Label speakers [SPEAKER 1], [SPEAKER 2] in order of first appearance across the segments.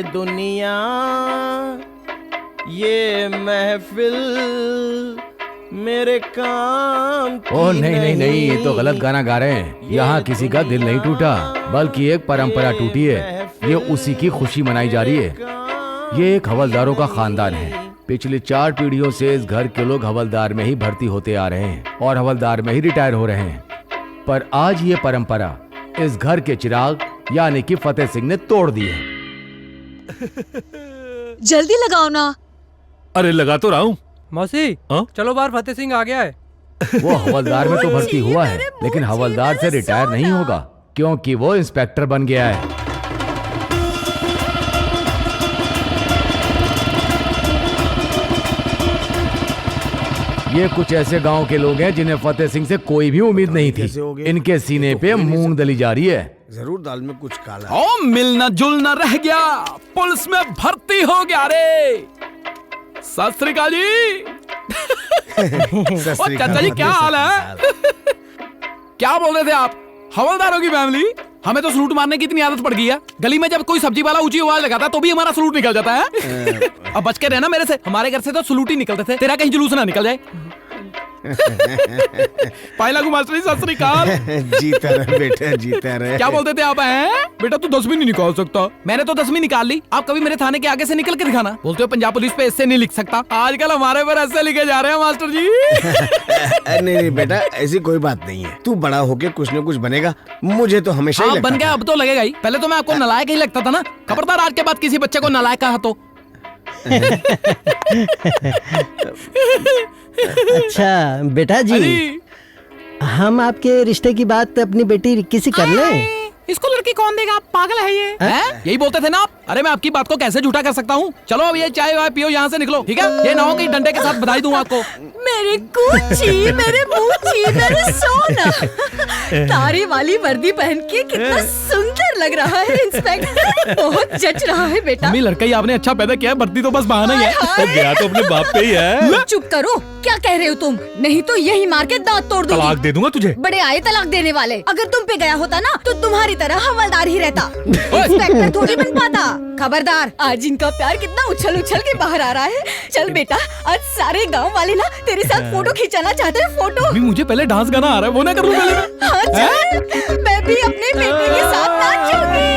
[SPEAKER 1] दुनिया ये महफिल मेरे काम की
[SPEAKER 2] ओह नहीं, ये तो गलत गाना गा रहे हैं। यहाँ किसी का दिल नहीं टूटा, बल्कि एक परंपरा टूटी है। ये उसी की खुशी मनाई जा रही है। ये एक हवलदारों का खानदान है। पिछली 4 पीढ़ियों से इस घर के लोग हवलदार में ही भर्ती होते आ रहे हैं और हवलदार में ही रिटायर हो रहे हैं। पर आज ये परंपरा इस घर के चिराग यानी कि फतेह सिंह ने तोड़ दी है।
[SPEAKER 3] जल्दी लगाओ ना।
[SPEAKER 4] अरे लगा तो रहा हूँ।
[SPEAKER 5] मौसी चलो बाहर, फतेह सिंह आ गया है।
[SPEAKER 2] वो हवलदार में तो भर्ती हुआ है, लेकिन हवलदार से रिटायर नहीं होगा क्योंकि वो इंस्पेक्टर बन गया है। ये कुछ ऐसे गांव के लोग हैं जिन्हें फतेह सिंह से कोई भी उम्मीद नहीं थी। इनके सीने पे मूंग दली जा रही है।
[SPEAKER 1] जरूर दाल में कुछ काला।
[SPEAKER 4] ओ मिलना जुलना रह गया, पुलिस में भर्ती हो गया रे। सत श्री अकाल जी। ओ चाचा जी क्या हाल है? क्या बोल रहे थे आप? हवलदारों की फैमिली? हमें तो सलूट मारने की इतनी आदत पड़ गई है। गली में जब कोई सब्जी वाला ऊंची आवाज लगाता है तो भी हमारा सलूट निकल जाता है। अब बच के रहना मेरे से। हमारे घर से तो सलूट ही निकलते थे, तेरा कहीं जुलूस ना निकल जाए। पायलागू मास्टर जी सत श्री अकाल।
[SPEAKER 1] जीता रहे बेटा, जीता रहे।
[SPEAKER 4] क्या बोलते थे आप? हैं बेटा तू 10वीं नहीं निकाल सकता। मैंने तो 10वीं निकाल ली। आप कभी मेरे थाने के आगे से निकल के दिखाना। बोलते हो पंजाब पुलिस पे ऐसे नहीं लिख सकता। आजकल हमारे पर ऐसे लिखे जा रहे हैं मास्टर जी।
[SPEAKER 1] नहीं बेटा, ऐसी कोई बात नहीं है। तू बड़ा होके कुछ न कुछ बनेगा। मुझे तो हमेशा ही लगता
[SPEAKER 4] बन गया, अब तो लगेगा ही। पहले तो मैं आपको नालायक ही लगता था ना। खबरदार आज के बाद किसी बच्चे को नालायक कहा तो।
[SPEAKER 6] अच्छा बेटा जी, हम आपके रिश्ते की बात अपनी बेटी रिक्की से कर लें?
[SPEAKER 4] इसको लड़की कौन देगा? पागल है ये। यही बोलते थे ना आप? अरे मैं आपकी बात को कैसे झूठा कर सकता हूँ? चलो अब ये चाय वाय पियो, यहाँ से निकलो, ठीक है? ये ना हो कि डंडे के साथ बधाई दूं आपको।
[SPEAKER 3] मेरे कुची, मेरे बूची, मेरे सोना। तारे वाली वर्दी पहन के कितना सुंदर लग रहा है इंस्पेक्टर। बहुत जच रहा है बेटा।
[SPEAKER 4] मम्मी लड़का ही आपने अच्छा पैदा किया है, भर्ती तो बस बहाना ही है।
[SPEAKER 5] तो गया तो अपने बाप पे ही है।
[SPEAKER 3] चुप करो, क्या कह रहे हो तुम? नहीं तो यही मार के दांत तोड़ दूंगी।
[SPEAKER 5] तलाक दे दूंगा तुझे।
[SPEAKER 3] बड़े आए तलाक देने वाले। अगर तुम पे गया होता ना तो तुम्हारी तरह हवलदार ही रहता, इंस्पेक्टर थोड़ी बन पाता। खबरदार, आज इनका प्यार कितना उछल उछल के बाहर आ रहा है। चल बेटा, आज सारे गांव वाले ना तेरे साथ फोटो खिंचाना चाहते हैं। फोटो?
[SPEAKER 4] मुझे पहले डांस गाना आ रहा है, वो ना कर लूं पहले।
[SPEAKER 3] हाँ चल, मैं भी अपने बेटे के साथ नाचूंगी।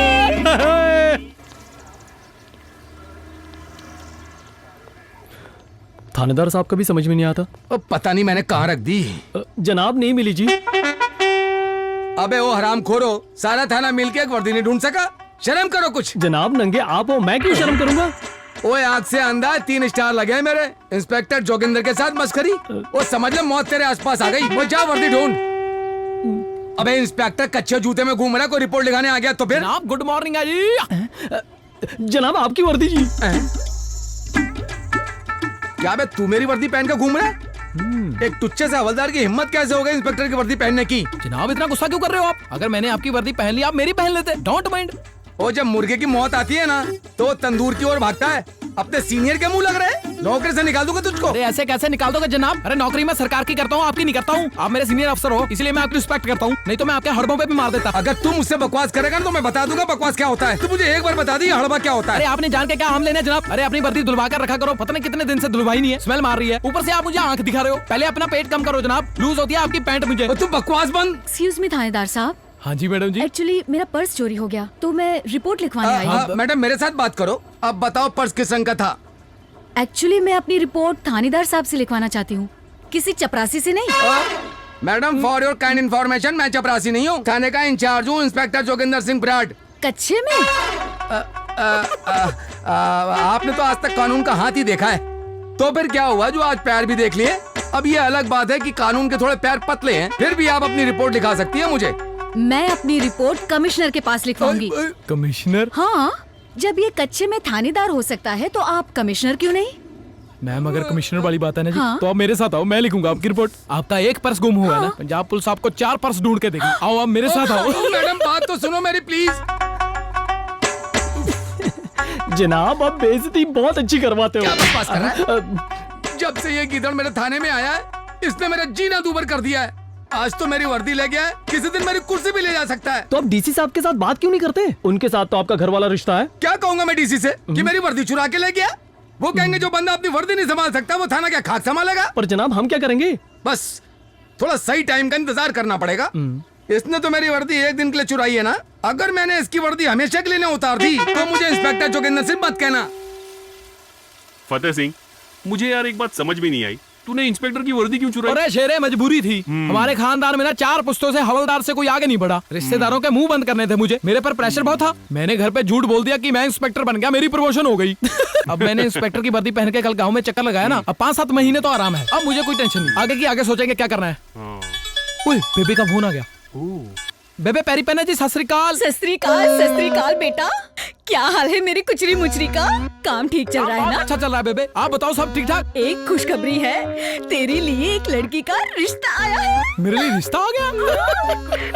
[SPEAKER 5] थानेदार साहब का भी समझ में नहीं आता।
[SPEAKER 2] पता नहीं मैंने कहाँ रख दी।
[SPEAKER 5] जनाब नहीं मिली जी।
[SPEAKER 2] अबे वो हरामखोरो, सारा थाना मिलके एक वर्दी नहीं ढूंढ सका। शर्म करो कुछ।
[SPEAKER 5] जनाब नंगे आप हो, मैं क्यों शर्म करूंगा?
[SPEAKER 2] ओए आंख से अंधा, 3 स्टार लगे हैं मेरे। इंस्पेक्टर जोगिंदर के साथ मस्करी। वो समझ ले मौत तेरे आसपास आ गई। वो जा वर्दी ढूंढ। अबे इंस्पेक्टर कच्चे जूते में घूम रहा है, कोई रिपोर्ट लिखाने आ गया तो फिर?
[SPEAKER 4] जनाब गुड मॉर्निंग जी।
[SPEAKER 5] जनाब आपकी वर्दी जी।
[SPEAKER 2] क्या बे तू मेरी वर्दी पहन के घूम रहा है? एक तुच्चे से हवलदार की हिम्मत कैसे हो गई इंस्पेक्टर की वर्दी पहनने की?
[SPEAKER 4] जनाब इतना गुस्सा क्यों कर रहे हो आप? अगर मैंने आपकी वर्दी पहन ली, आप मेरी पहन लेते। Don't mind.
[SPEAKER 2] ओ जब मुर्गे की मौत आती है ना तो वो तंदूर की ओर भागता है। अपने सीनियर के मुंह लग रहे हैं। नौकरी से निकाल दूंगा तुझको।
[SPEAKER 4] अरे ऐसे कैसे निकाल दोगे जनाब? अरे नौकरी मैं सरकार की करता हूँ, आपकी नहीं करता हूँ। आप मेरे सीनियर अफसर हो, इसलिए मैं आपकी रिस्पेक्ट करता हूँ। नहीं तो मैं आपके हड़बों पे भी मार देता।
[SPEAKER 2] अगर तुम मुझसे बकवास करेगा तो मैं बता दूंगा बकवास क्या होता है। तू मुझे एक बार बता दी हड़बा क्या होता है।
[SPEAKER 4] अरे आपने जान के क्या आम लेना जनाब? अरे अपनी वर्दी धुलवा कर रखा करो, पता नहीं कितने दिन से धुलवाई नहीं है, स्मेल मार रही है। ऊपर से आप मुझे आंख दिखा रहे हो। पहले अपना पेट कम करो जनाब, लूज होती है आपकी पैंट मुझे।
[SPEAKER 2] तू बकवास बंद।
[SPEAKER 3] एक्सक्यूज मी थानेदार साहब।
[SPEAKER 4] हाँ जी मैडम जी।
[SPEAKER 3] एक्चुअली मेरा पर्स चोरी हो गया तो मैं रिपोर्ट लिखवाने आई हूँ।
[SPEAKER 2] मैडम मेरे साथ बात करो। अब बताओ पर्स किस रंग का था?
[SPEAKER 3] एक्चुअली मैं अपनी रिपोर्ट थानेदार साहब से लिखवाना चाहती हूँ, किसी चपरासी से नहीं।
[SPEAKER 2] Madam for your kind information, मैं चपरासी नहीं हूँ, थाने का इंचार्ज हूँ, इंस्पेक्टर जोगिंदर सिंह बराड़।
[SPEAKER 3] कच्चे में?
[SPEAKER 2] आपने तो आज तक कानून का हाथ ही देखा है, तो फिर क्या हुआ जो आज पैर भी देख लिए? अब ये अलग बात है कि कानून के थोड़े पैर पतले हैं, फिर भी आप अपनी रिपोर्ट लिखा सकती है मुझे।
[SPEAKER 3] मैं अपनी रिपोर्ट कमिश्नर के पास लिखवाऊंगी।
[SPEAKER 4] कमिश्नर?
[SPEAKER 3] हाँ, जब ये कच्चे में थानेदार हो सकता है तो आप कमिश्नर क्यों नहीं?
[SPEAKER 4] मैम अगर कमिश्नर वाली बात है ना जी,
[SPEAKER 3] हाँ?
[SPEAKER 4] तो आप मेरे साथ आओ, मैं लिखूंगा आपकी रिपोर्ट। आपका एक पर्स गुम हुआ है ना, पंजाब पुलिस आपको 4 पर्स ढूंढ के देगी। आओ आप मेरे साथ आओ।
[SPEAKER 2] मैडम बात तो सुनो मेरी प्लीज।
[SPEAKER 5] जनाब आप बेइज्जती बहुत अच्छी करवाते हो।
[SPEAKER 2] क्या बकवास कर रहा है? जब से ये गीदड़ मेरे थाने में आया है, इसने मेरा जीना दूभर कर दिया है।
[SPEAKER 7] आज तो मेरी वर्दी ले गया है, किसी दिन मेरी कुर्सी भी ले जा सकता है।
[SPEAKER 5] तो आप डीसी साहब के साथ बात क्यों नहीं करते? उनके साथ तो आपका घर वाला रिश्ता है।
[SPEAKER 7] क्या कहूंगा मैं डीसी से कि मेरी वर्दी चुरा के ले गया? वो कहेंगे जो बंदा अपनी वर्दी नहीं संभाल सकता वो थाना क्या खाक संभालेगा?
[SPEAKER 5] पर जनाब हम क्या करेंगे?
[SPEAKER 7] बस थोड़ा सही टाइम का इंतजार करना पड़ेगा। इसने तो मेरी वर्दी एक दिन के लिए चुराई है ना। अगर मैंने इसकी वर्दी हमेशा के लिए ना उतार दी तो मुझे इंस्पेक्टर जोगिंदर सिंह मत कहना।
[SPEAKER 8] फतेह सिंह, मुझे यार एक बात समझ में नहीं आई, तूने इंस्पेक्टर की वर्दी क्यों चुराई?
[SPEAKER 4] अरे शेरे, मजबूरी थी। हमारे खानदान में ना 4 पुश्तों से हवलदार से कोई आगे नहीं बढ़ा। रिश्तेदारों के मुंह बंद करने थे मुझे, मेरे पर प्रेशर बहुत था। मैंने घर पे झूठ बोल दिया कि मैं इंस्पेक्टर बन गया, मेरी प्रमोशन हो गई। अब मैंने इंस्पेक्टर की वर्दी पहन के कल गाँव में चक्कर लगाया ना, अब 5-7 महीने तो आराम है। अब मुझे कोई टेंशन नहीं, आगे की आगे सोचेंगे क्या करना है। ओए, बेबे का फोन आ गया। बेबे पैरी पहना जी, सत श्री अकाल।
[SPEAKER 3] सत श्री अकाल बेटा। क्या हाल है मेरी कुचरी मुचरी का? काम ठीक चल रहा है ना?
[SPEAKER 4] अच्छा चल रहा है बेबे, आप बताओ सब ठीक ठाक?
[SPEAKER 3] एक खुशखबरी है, तेरे लिए एक लड़की का रिश्ता आया है।
[SPEAKER 4] मेरे लिए रिश्ता आ गया?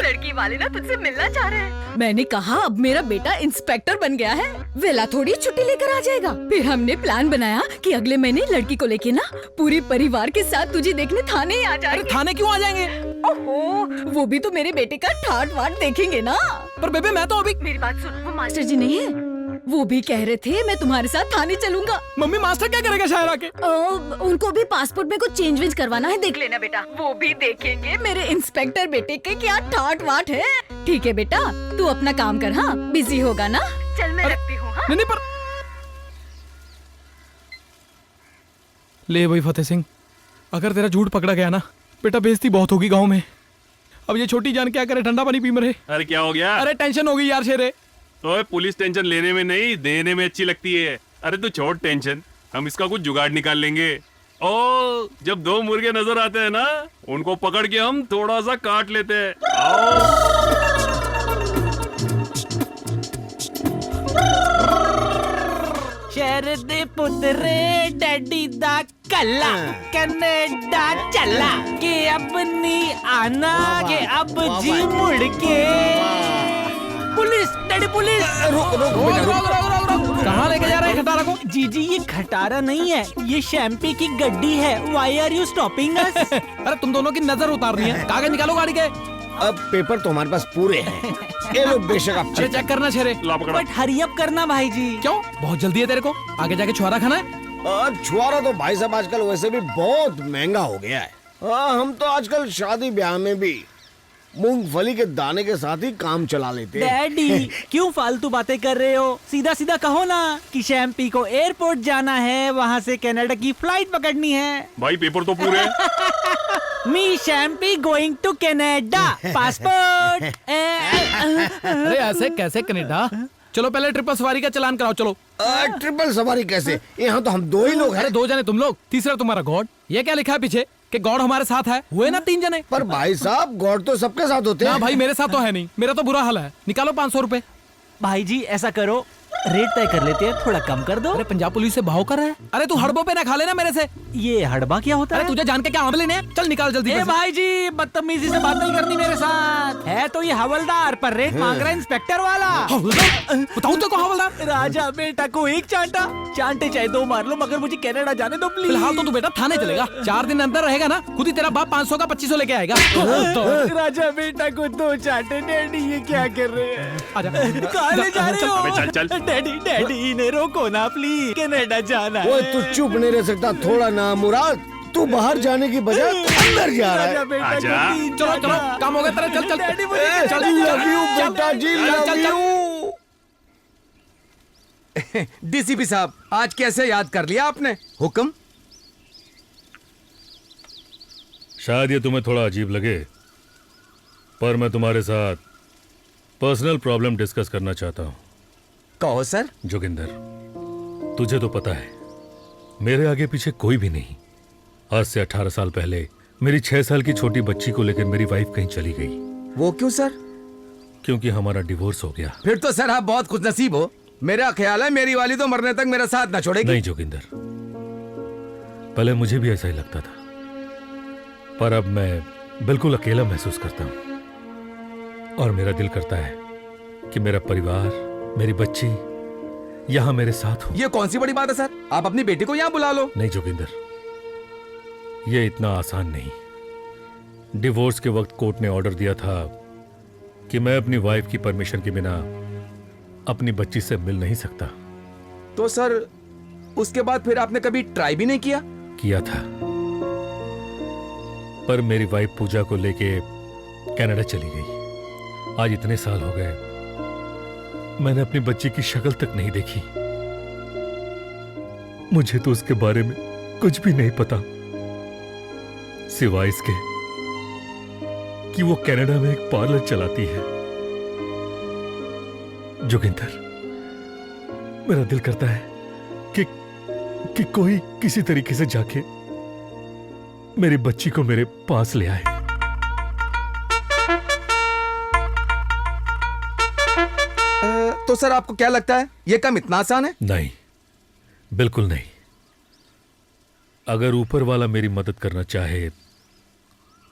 [SPEAKER 3] लड़की वाले ना तुझसे मिलना चाह रहे हैं। मैंने कहा अब मेरा बेटा इंस्पेक्टर बन गया है, वेला थोड़ी छुट्टी लेकर आ जाएगा। फिर हमने प्लान बनाया कि अगले महीने लड़की को लेके ना पूरी परिवार के साथ तुझे देखने थाने ही आ जाएंगे।
[SPEAKER 4] थाने क्यों आ जाएंगे?
[SPEAKER 3] ओहो, वो भी तो मेरे बेटे का ठाट वाट देखेंगे ना।
[SPEAKER 4] पर बेबे मैं तो अभी।
[SPEAKER 3] मेरी बात सुन, वो मास्टर जी नहीं है, वो भी कह रहे थे मैं तुम्हारे साथ थाने चलूंगा।
[SPEAKER 4] मम्मी मास्टर क्या करेगा शहर आके?
[SPEAKER 3] उनको भी पासपोर्ट में कुछ चेंज वेंज करवाना है, देख लेना बेटा। वो भी देखेंगे मेरे इंस्पेक्टर बेटे के क्या ठाट वाट है। ठीक है बेटा, तू अपना काम कर। हाँ, बिजी होगा ना? चल मैं रखती हूँ। हाँ?
[SPEAKER 4] नहीं पर ले भाई फतेह सिंह, अगर तेरा झूठ पकड़ा गया ना बेटा, बेइज्जती बहुत होगी गाँव में। अब ये छोटी जान क्या करे, ठंडा पानी पी मरे।
[SPEAKER 8] अरे क्या हो गया?
[SPEAKER 4] अरे टेंशन हो गई यार शेरे।
[SPEAKER 8] ओए, पुलिस टेंशन लेने में नहीं देने में अच्छी लगती है। अरे तू छोड़ टेंशन, हम इसका कुछ जुगाड़ निकाल लेंगे। ओ, जब 2 मुर्गे नजर आते हैं ना, उनको पकड़ के हम थोड़ा सा काट लेते हैं। आओ।
[SPEAKER 9] शहर दे पुत्रे डैडी दा कल्ला कनेडा चला के अब नहीं आना के अब जी मुड़ के। Police, daddy police.
[SPEAKER 4] कहाँ लेके जा रहे हैं खटारा को?
[SPEAKER 9] जीजी ये खटारा नहीं है, ये शैम्पी की गड्डी है। Why are you stopping us?
[SPEAKER 4] अरे तुम दोनों की नजर उतारनी है, कागज निकालो गाड़ी के।
[SPEAKER 1] अब पेपर तो हमारे पास पूरे हैं, ये लो बेशक आप
[SPEAKER 4] अरे चेक करना शेरे।
[SPEAKER 9] बट हरी अप करना भाई जी।
[SPEAKER 4] क्यों, बहुत जल्दी है तेरे को? आगे जाके छुआरा खाना है?
[SPEAKER 1] छुआरा तो भाई साहब आजकल वैसे भी बहुत महंगा हो गया है। हम तो आजकल शादी ब्याह में भी मूंगफली के दाने के साथ ही काम चला लेते हैं।
[SPEAKER 9] डैडी क्यों फालतू बातें कर रहे हो? सीधा सीधा कहो ना कि शैम्पी को एयरपोर्ट जाना है, वहाँ से कनाडा की फ्लाइट पकड़नी है।
[SPEAKER 8] भाई पेपर तो पूरे हैं।
[SPEAKER 9] मी शैम्पी गोइंग टू कनाडा, पासपोर्ट।
[SPEAKER 4] अरे ऐसे कैसे कनाडा? चलो पहले ट्रिपल सवारी का चलान कराओ। चलो।
[SPEAKER 1] ट्रिपल सवारी कैसे? यहाँ तो हम 2 ही लोग हैं।
[SPEAKER 4] अरे 2 जने तुम लोग, तीसरा तुम्हारा गॉड। ये क्या लिखा है पीछे कि गॉड हमारे साथ है? हुए ना 3 जने।
[SPEAKER 1] पर भाई साहब गॉड तो सबके साथ होते हैं।
[SPEAKER 4] ना भाई, मेरे साथ तो है नहीं, मेरा तो बुरा हाल है। निकालो 500 रुपए।
[SPEAKER 9] भाई जी ऐसा करो, रेट तय कर लेते हैं, थोड़ा कम कर दो।
[SPEAKER 4] अरे पंजाब पुलिस से भाव कर रहा है। अरे तू हड़बों पे ना खा लेना मेरे से।
[SPEAKER 9] ये हड़बा क्या होता
[SPEAKER 4] अरे
[SPEAKER 9] है?
[SPEAKER 4] तुझे जान के क्या आंवले लेने हैं? चल निकाल जल्दी।
[SPEAKER 9] ए भाई जी बदतमीजी से बात नहीं करनी मेरे साथ। है तो ये हवलदार, पर रेट मांग रहा है इंस्पेक्टर वाला।
[SPEAKER 4] बताऊं तो को हवलदार?
[SPEAKER 9] राजा बेटा को एक चांटा, चांटे चाहे 2 मार लो, मगर मुझे कनाडा जाने दो प्लीज।
[SPEAKER 4] फिलहाल तो तू बेटा थाने चलेगा। 4 दिन अंदर रहेगा ना, खुद ही तेरा बाप 500 का 2500 लेके आएगा।
[SPEAKER 9] राजा बेटा को 2 चांटे। डैडी ये क्या कर रहे हैं?
[SPEAKER 4] आजा।
[SPEAKER 9] कहाँ ले जा रहे हो?
[SPEAKER 8] अबे चल चल।
[SPEAKER 9] डैडी डैडी इन्हें रोको ना प्लीज, कनाडा जाना है।
[SPEAKER 1] वो तू चुप नहीं रह सकता थोड़ा ना मुराद? तू बाहर जाने की बजाय अंदर जा रहा है।
[SPEAKER 9] राजा बेटा
[SPEAKER 8] आजा।
[SPEAKER 9] को 3
[SPEAKER 4] चलो चलो,
[SPEAKER 9] चांटा।
[SPEAKER 4] काम हो गया तेरा। चल चल
[SPEAKER 9] डैडी मुझे
[SPEAKER 1] ए,
[SPEAKER 9] चल,
[SPEAKER 1] love you, बेटा जी, love you।
[SPEAKER 7] डीसीपी साहब, आज कैसे याद कर लिया आपने? हुक्म।
[SPEAKER 10] शायद ये तुम्हें थोड़ा अजीब लगे, पर मैं तुम्हारे साथ पर्सनल प्रॉब्लम डिस्कस करना चाहता हूँ।
[SPEAKER 7] कहो सर।
[SPEAKER 10] जोगिंदर, तुझे तो पता है मेरे आगे पीछे कोई भी नहीं। आज से 18 साल पहले मेरी 6 साल की छोटी बच्ची को लेकर मेरी वाइफ कहीं चली गई।
[SPEAKER 7] वो क्यों सर?
[SPEAKER 10] क्योंकि हमारा डिवोर्स हो गया।
[SPEAKER 7] फिर तो सर आप बहुत खुशनसीब हो। मेरा ख्याल है मेरी वाली तो मरने तक मेरा साथ ना छोड़ेगी।
[SPEAKER 10] नहीं जोगिंदर, पहले मुझे भी ऐसा ही लगता था, पर अब मैं बिल्कुल अकेला महसूस करता हूं और मेरा दिल करता है कि मेरा परिवार, मेरी बच्ची यहां मेरे साथ हो।
[SPEAKER 7] ये कौन सी बड़ी बात है सर? आप अपनी बेटी को यहाँ बुला लो।
[SPEAKER 10] नहीं जोगिंदर, ये इतना आसान नहीं। डिवोर्स के वक्त कोर्ट ने ऑर्डर दिया था कि मैं अपनी वाइफ की परमिशन के बिना अपनी बच्ची से मिल नहीं सकता।
[SPEAKER 7] तो सर उसके बाद फिर आपने कभी ट्राई भी नहीं किया?
[SPEAKER 10] किया था, पर मेरी वाइफ पूजा को लेके कनाडा चली गई। आज इतने साल हो गए, मैंने अपनी बच्ची की शक्ल तक नहीं देखी। मुझे तो उसके बारे में कुछ भी नहीं पता, सिवाय इसके कि वो कनाडा में एक पार्लर चलाती है। जोगिंदर, मेरा दिल करता है कि कोई किसी तरीके से जाके मेरी बच्ची को मेरे पास ले आए।
[SPEAKER 7] तो सर आपको क्या लगता है ये काम इतना आसान है?
[SPEAKER 10] नहीं, बिल्कुल नहीं। अगर ऊपर वाला मेरी मदद करना चाहे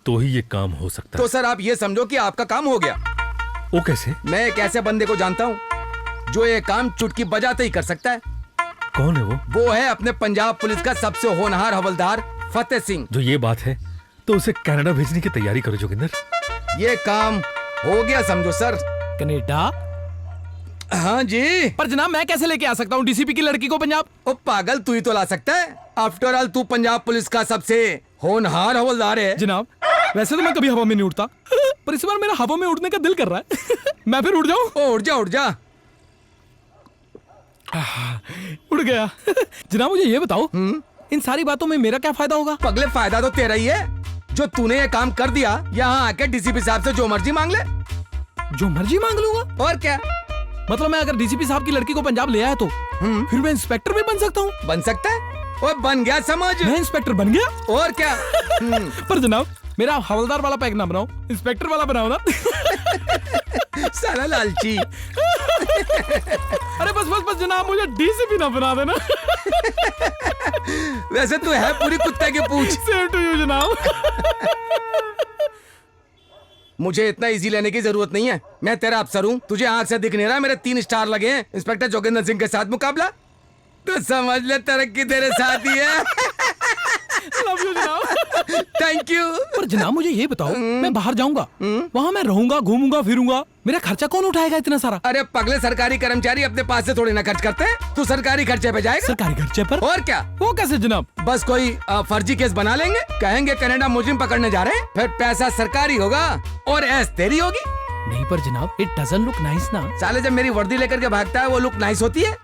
[SPEAKER 10] तो ही ये काम हो सकता
[SPEAKER 7] तो
[SPEAKER 10] है।
[SPEAKER 7] सर आप ये समझो कि आपका काम हो गया।
[SPEAKER 10] वो कैसे?
[SPEAKER 7] मैं एक ऐसे बंदे को जानता हूँ जो ये काम चुटकी बजाते ही कर सकता है।
[SPEAKER 10] कौन है वो?
[SPEAKER 7] वो है अपने पंजाब पुलिस का सबसे होनहार हवलदार फतेह सिंह।
[SPEAKER 10] जो ये बात है तो उसे कनाडा भेजने की तैयारी करो जोगिंदर।
[SPEAKER 7] ये काम हो गया समझो सर।
[SPEAKER 4] कनाडा?
[SPEAKER 7] हाँ जी।
[SPEAKER 4] पर जनाब मैं कैसे लेके आ सकता हूँ डीसीपी की लड़की को पंजाब?
[SPEAKER 7] ओ पागल, तू ही तो ला सकता है। आफ्टर ऑल तू पंजाब पुलिस का सबसे होनहार हवलदार है।
[SPEAKER 4] जनाब वैसे तो मैं कभी हवा में नहीं उड़ता, पर इस बार मेरा हवा में उड़ने का दिल कर रहा है। मैं फिर उड़ जाऊं?
[SPEAKER 7] उड़ जा उड़ जा।
[SPEAKER 4] उड़ गया। जनाब मुझे ये बताओ, इन सारी बातों में मेरा क्या फायदा होगा?
[SPEAKER 7] पगले फायदा तो तेरा ही है। जो तूने ये काम कर दिया, यहाँ आके डीसीपी साहब से जो मर्जी मांग ले।
[SPEAKER 4] जो मर्जी मांग लूंगा?
[SPEAKER 7] और क्या?
[SPEAKER 4] मतलब मैं अगर डीसीपी साहब की लड़की को पंजाब ले आया तो फिर मैं इंस्पेक्टर भी बन सकता हूँ?
[SPEAKER 7] बन सकता है। और बन गया समझ।
[SPEAKER 4] मैं इंस्पेक्टर बन गया?
[SPEAKER 7] और क्या?
[SPEAKER 4] पर जनाब मेरा हवलदार वाला पैक ना बनाओ, इंस्पेक्टर वाला बनाओ ना।
[SPEAKER 7] साला लालची।
[SPEAKER 4] अरे बस बस बस जनाब, मुझे डीसीपी ना बना देना।
[SPEAKER 7] वैसे तू है पूरी कुत्ते की पूंछ।
[SPEAKER 4] सेम टू यू जनाब।
[SPEAKER 7] मुझे इतना इजी लेने की जरूरत नहीं है। मैं तेरा अफसर हूँ, तुझे आंख से दिख नहीं रहा। मेरे 3 स्टार लगे हैं। इंस्पेक्टर जोगिंदर सिंह के साथ मुकाबला तो समझ ले तरक्की तेरे साथ ही है।
[SPEAKER 4] लव यू जनाब।
[SPEAKER 7] Thank you.
[SPEAKER 4] पर जनाब मुझे ये बताओ, मैं बाहर जाऊंगा, वहाँ मैं रहूंगा, घूमूंगा, फिरूंगा, मेरा खर्चा कौन उठाएगा इतना सारा?
[SPEAKER 7] अरे पगले, सरकारी कर्मचारी अपने पास से थोड़ी ना खर्च करते हैं। तू सरकारी खर्चे पे जाएगा।
[SPEAKER 4] सरकारी खर्चे पर?
[SPEAKER 7] और क्या?
[SPEAKER 4] वो कैसे जनाब?
[SPEAKER 7] बस कोई फर्जी केस बना लेंगे, कहेंगे कनाडा मुजरिम पकड़ने जा रहे हैं, फिर पैसा सरकारी होगा और ऐश तेरी होगी।
[SPEAKER 4] नहीं पर जनाब, इट डजंट लुक नाइस ना।
[SPEAKER 7] साले जब मेरी वर्दी लेकर के भागता है वो लुक नाइस होती है।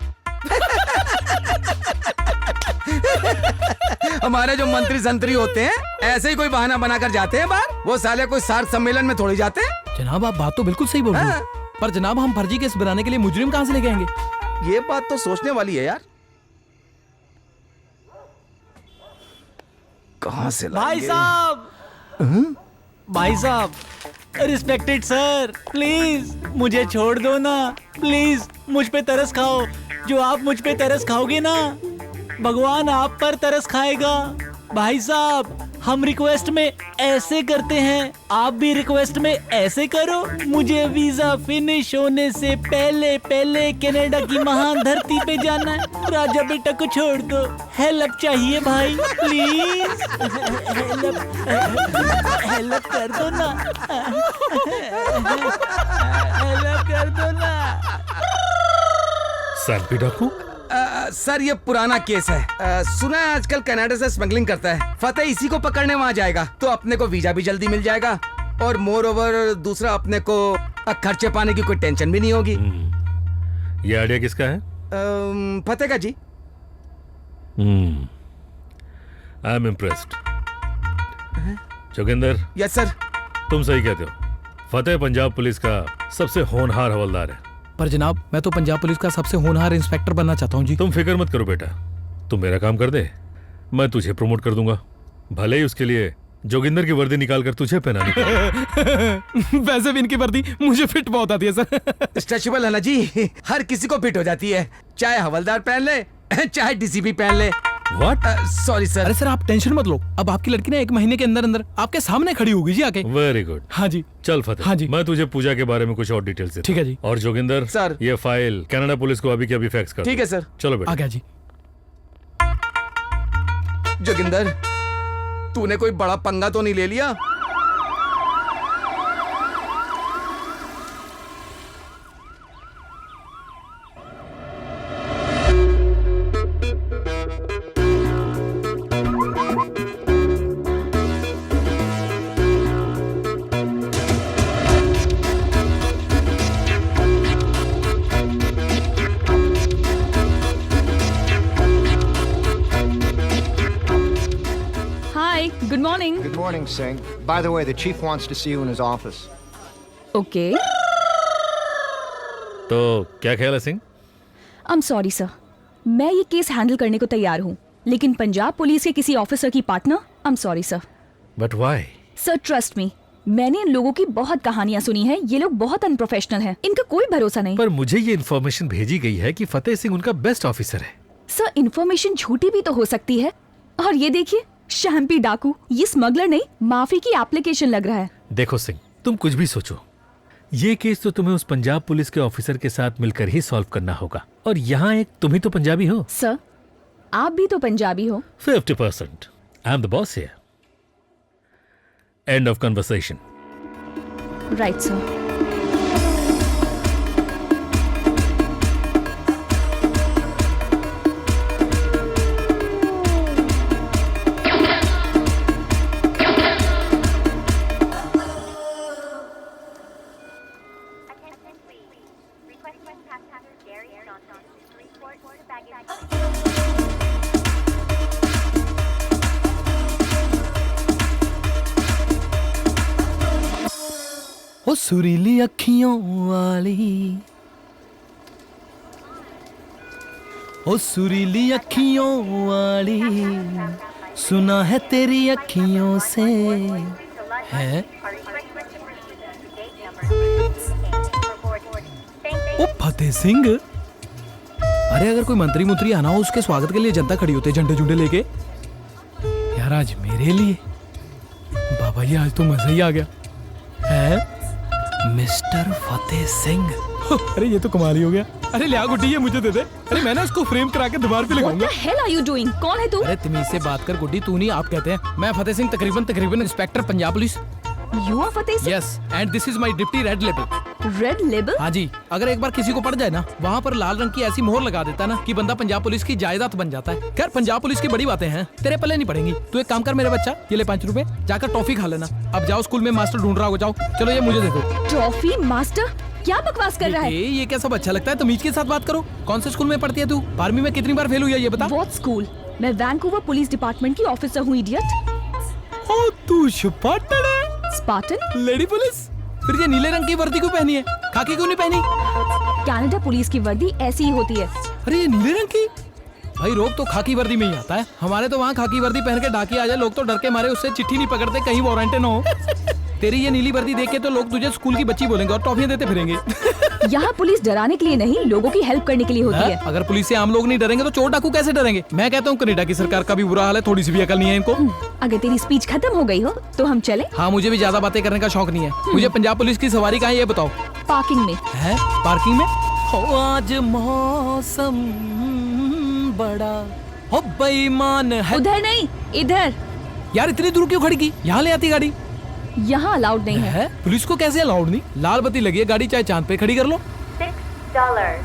[SPEAKER 7] हमारे जो मंत्री संतरी होते हैं ऐसे ही कोई बहाना बनाकर जाते हैं बाहर। वो साले कोई सार्क सम्मेलन में थोड़ी जाते हैं।
[SPEAKER 4] जनाब आप बात तो बिल्कुल सही बोल रहे हैं, पर जनाब हम फर्जी केस बनाने के लिए मुजरिम कहाँ से लेके आएंगे?
[SPEAKER 7] ये बात तो सोचने वाली है यार। कहाँ से
[SPEAKER 9] भाई साहब, भाई साहब, रिस्पेक्टेड सर, प्लीज मुझे छोड़ दो ना। प्लीज मुझ पे तरस खाओ। जो आप मुझ पे तरस खाओगे ना, भगवान आप पर तरस खाएगा। भाई साहब हम रिक्वेस्ट में ऐसे करते हैं, आप भी रिक्वेस्ट में ऐसे करो। मुझे वीजा फिनिश होने से पहले पहले कनाडा की महान धरती पे जाना है। राजा बेटा को छोड़ दो। हेल्प चाहिए भाई, प्लीज हेल्प कर दो ना। हेल्प कर दो ना।
[SPEAKER 10] सैम्पी डाकू?
[SPEAKER 7] सर ये पुराना केस है। सुना है आजकल कनाडा से स्मगलिंग करता है। फतेह इसी को पकड़ने वहाँ जाएगा तो अपने को वीजा भी जल्दी मिल जाएगा और मोर ओवर दूसरा अपने को खर्चे पाने की कोई टेंशन भी नहीं होगी।
[SPEAKER 10] ये आइडिया किसका है?
[SPEAKER 7] फतेह का ji.
[SPEAKER 10] I am impressed. Joginder.
[SPEAKER 7] Yes sir.
[SPEAKER 10] तुम सही कहते हो, फतेह पंजाब पुलिस का सबसे होनहार हवलदार है।
[SPEAKER 4] पर जनाब मैं तो पंजाब पुलिस का सबसे होनहार इंस्पेक्टर बनना चाहता हूँ जी।
[SPEAKER 10] तुम फिक्र मत करो बेटा, तुम मेरा काम कर दे, मैं तुझे प्रमोट कर दूंगा। भले ही उसके लिए जोगिंदर की वर्दी निकाल कर तुझे पहनानी पड़े।
[SPEAKER 4] वैसे भी इनकी वर्दी मुझे फिट बहुत आती है सर।
[SPEAKER 7] स्ट्रेचेबल है ना जी, हर किसी को फिट हो जाती है, चाहे हवलदार पहन ले चाहे डीसीपी पहन ले।
[SPEAKER 10] What?
[SPEAKER 7] Sorry sir.
[SPEAKER 4] अरे सर आप टेंशन मत लो, अब आपकी लड़की ना 1 महीने के अंदर अंदर आपके सामने खड़ी होगी जी आके।
[SPEAKER 10] Very good.
[SPEAKER 4] हाँ जी।
[SPEAKER 10] चल फतेह,
[SPEAKER 4] हाँ जी।
[SPEAKER 10] मैं तुझे पूजा के बारे में कुछ और डिटेल्स देता हूं।
[SPEAKER 4] ठीक है जी।
[SPEAKER 10] और जोगिंदर
[SPEAKER 7] सर,
[SPEAKER 10] ये फाइल कनाडा पुलिस को अभी के अभी फैक्स कर
[SPEAKER 7] ठीक
[SPEAKER 10] दो।
[SPEAKER 7] है सर।
[SPEAKER 10] चलो बेटा।
[SPEAKER 4] आ गया जी।
[SPEAKER 7] जोगिंदर तूने कोई बड़ा पंगा तो नहीं ले लिया?
[SPEAKER 11] morning, Singh. By the way, the chief wants to see you in his office.
[SPEAKER 3] Okay,
[SPEAKER 10] तो क्या ख्याल है Singh?
[SPEAKER 3] I am sorry sir, मैं ये केस हैंडल करने को तैयार हूँ, लेकिन पंजाब पुलिस के किसी ऑफिसर की partner, I am sorry sir.
[SPEAKER 10] But why?
[SPEAKER 3] Sir trust me, मैंने इन लोगों की बहुत कहानियां सुनी हैं। ये लोग बहुत अनप्रोफेशनल हैं, इनका कोई भरोसा नहीं।
[SPEAKER 10] पर मुझे ये इन्फॉर्मेशन भेजी गई है कि फतेह सिंह उनका बेस्ट ऑफिसर है।
[SPEAKER 3] सर इन्फॉर्मेशन झूठी भी तो हो सकती है। और ये देखिए, शैम्पी डाकू, ये स्मगलर नहीं, माफी की एप्लीकेशन लग रहा है।
[SPEAKER 10] देखो सिंह, तुम कुछ भी सोचो, ये केस तो तुम्हें उस पंजाब पुलिस के ऑफिसर के साथ मिलकर ही सॉल्व करना होगा। और यहाँ एक तुम ही तो पंजाबी हो।
[SPEAKER 3] सर आप भी तो पंजाबी हो।
[SPEAKER 10] 50%. I am the boss here. End of conversation.
[SPEAKER 3] Right sir.
[SPEAKER 9] ओ सुरीली अखियों वाली, ओ सुरीली अखियों वाली, सुना है तेरी अखियों से है। ओ फतेह सिंह, अरे अगर कोई मंत्री मुंत्री आना हो, उसके स्वागत के लिए जनता खड़ी होती है झंडे झुंडे लेके। यार आज मेरे लिए बाबा जी, आज तो मजा ही आ गया है। मिस्टर फतेह सिंह, अरे ये तो कमाल ही हो गया। अरे लिया गुड्डी, ये मुझे दे दे। अरे मैं ना इसको फ्रेम करा के दीवार पे लगाऊंगा।
[SPEAKER 3] What the hell are you doing? कौन है तू?
[SPEAKER 9] अरे तमीज से बात कर गुड्डी, तू नहीं आप कहते हैं। मैं फतेह सिंह, तकरीबन inspector Punjab police.
[SPEAKER 3] You are Fateh Singh?
[SPEAKER 9] Yes, and this is my deputy red label.
[SPEAKER 3] Red label?
[SPEAKER 9] हाँ जी, अगर एक बार किसी को पड़ जाए ना, वहाँ पर लाल रंग की ऐसी मोहर लगा देता है ना कि बंदा पंजाब पुलिस की जायदाद बन जाता है। खैर पंजाब पुलिस की बड़ी बातें हैं, तेरे पल्ले नहीं पड़ेंगी। तू एक काम कर मेरे बच्चा, ये ले 5 रुपए, जाकर टॉफी खा लेना। अब जाओ, स्कूल में मास्टर ढूंढ रहा हो, जाओ। चलो ये मुझे दे दो।
[SPEAKER 3] Toffee master? क्या बकवास कर रहा है?
[SPEAKER 9] ये क्या सब अच्छा लगता है? तमीज के साथ बात करो। कौन से स्कूल में पढ़ती है तू? 12वीं में कितनी बार फेल हुई है ये बता।
[SPEAKER 3] What school? मैं वैंकूवर पुलिस डिपार्टमेंट की ऑफिसर हूँ, इडियट।
[SPEAKER 9] ओ तू स्पार्टन है?
[SPEAKER 3] स्पार्टन?
[SPEAKER 9] Lady police? फिर ये नीले रंग की वर्दी क्यों पहनी है? खाकी क्यों नहीं पहनी?
[SPEAKER 3] कनाडा पुलिस की वर्दी ऐसी ही होती है।
[SPEAKER 9] अरे ये नीले रंग की? भाई रोग तो खाकी वर्दी में ही आता है। हमारे तो वहाँ खाकी वर्दी पहन के डाकी आ जाए, लोग तो डर के मारे उससे चिट्ठी नहीं पकड़ते, कहीं वारंट न हो। तेरी ये नीली वर्दी देख के तो लोग तुझे स्कूल की बच्ची बोलेंगे और टॉफियां देते फिरेंगे।
[SPEAKER 3] यहाँ पुलिस डराने के लिए नहीं, लोगों की हेल्प करने के लिए होती है।
[SPEAKER 9] अगर पुलिस से आम लोग नहीं डरेंगे तो चोर डाकू कैसे डरेंगे? मैं कहता हूँ कनाडा की सरकार का भी बुरा हाल है, थोड़ी सी भी अकल नहीं है इनको।
[SPEAKER 3] अगर तेरी स्पीच खत्म हो गई हो तो हम चले?
[SPEAKER 9] हाँ, मुझे भी ज्यादा बातें करने का शौक नहीं है। मुझे पंजाब पुलिस की सवारी कहाँ है ये बताओ।
[SPEAKER 3] पार्किंग में
[SPEAKER 9] है? पार्किंग में? हो आज मौसम बड़ा हो बेईमान है।
[SPEAKER 3] उधर नहीं, इधर।
[SPEAKER 9] यार इतनी दूर क्यों खड़ी की? यहाँ ले आती गाड़ी।
[SPEAKER 3] यहाँ अलाउड नहीं है।
[SPEAKER 9] पुलिस को कैसे अलाउड नहीं? लाल बत्ती लगी है, गाड़ी चाहे चांद पे खड़ी कर लो।
[SPEAKER 12] $6.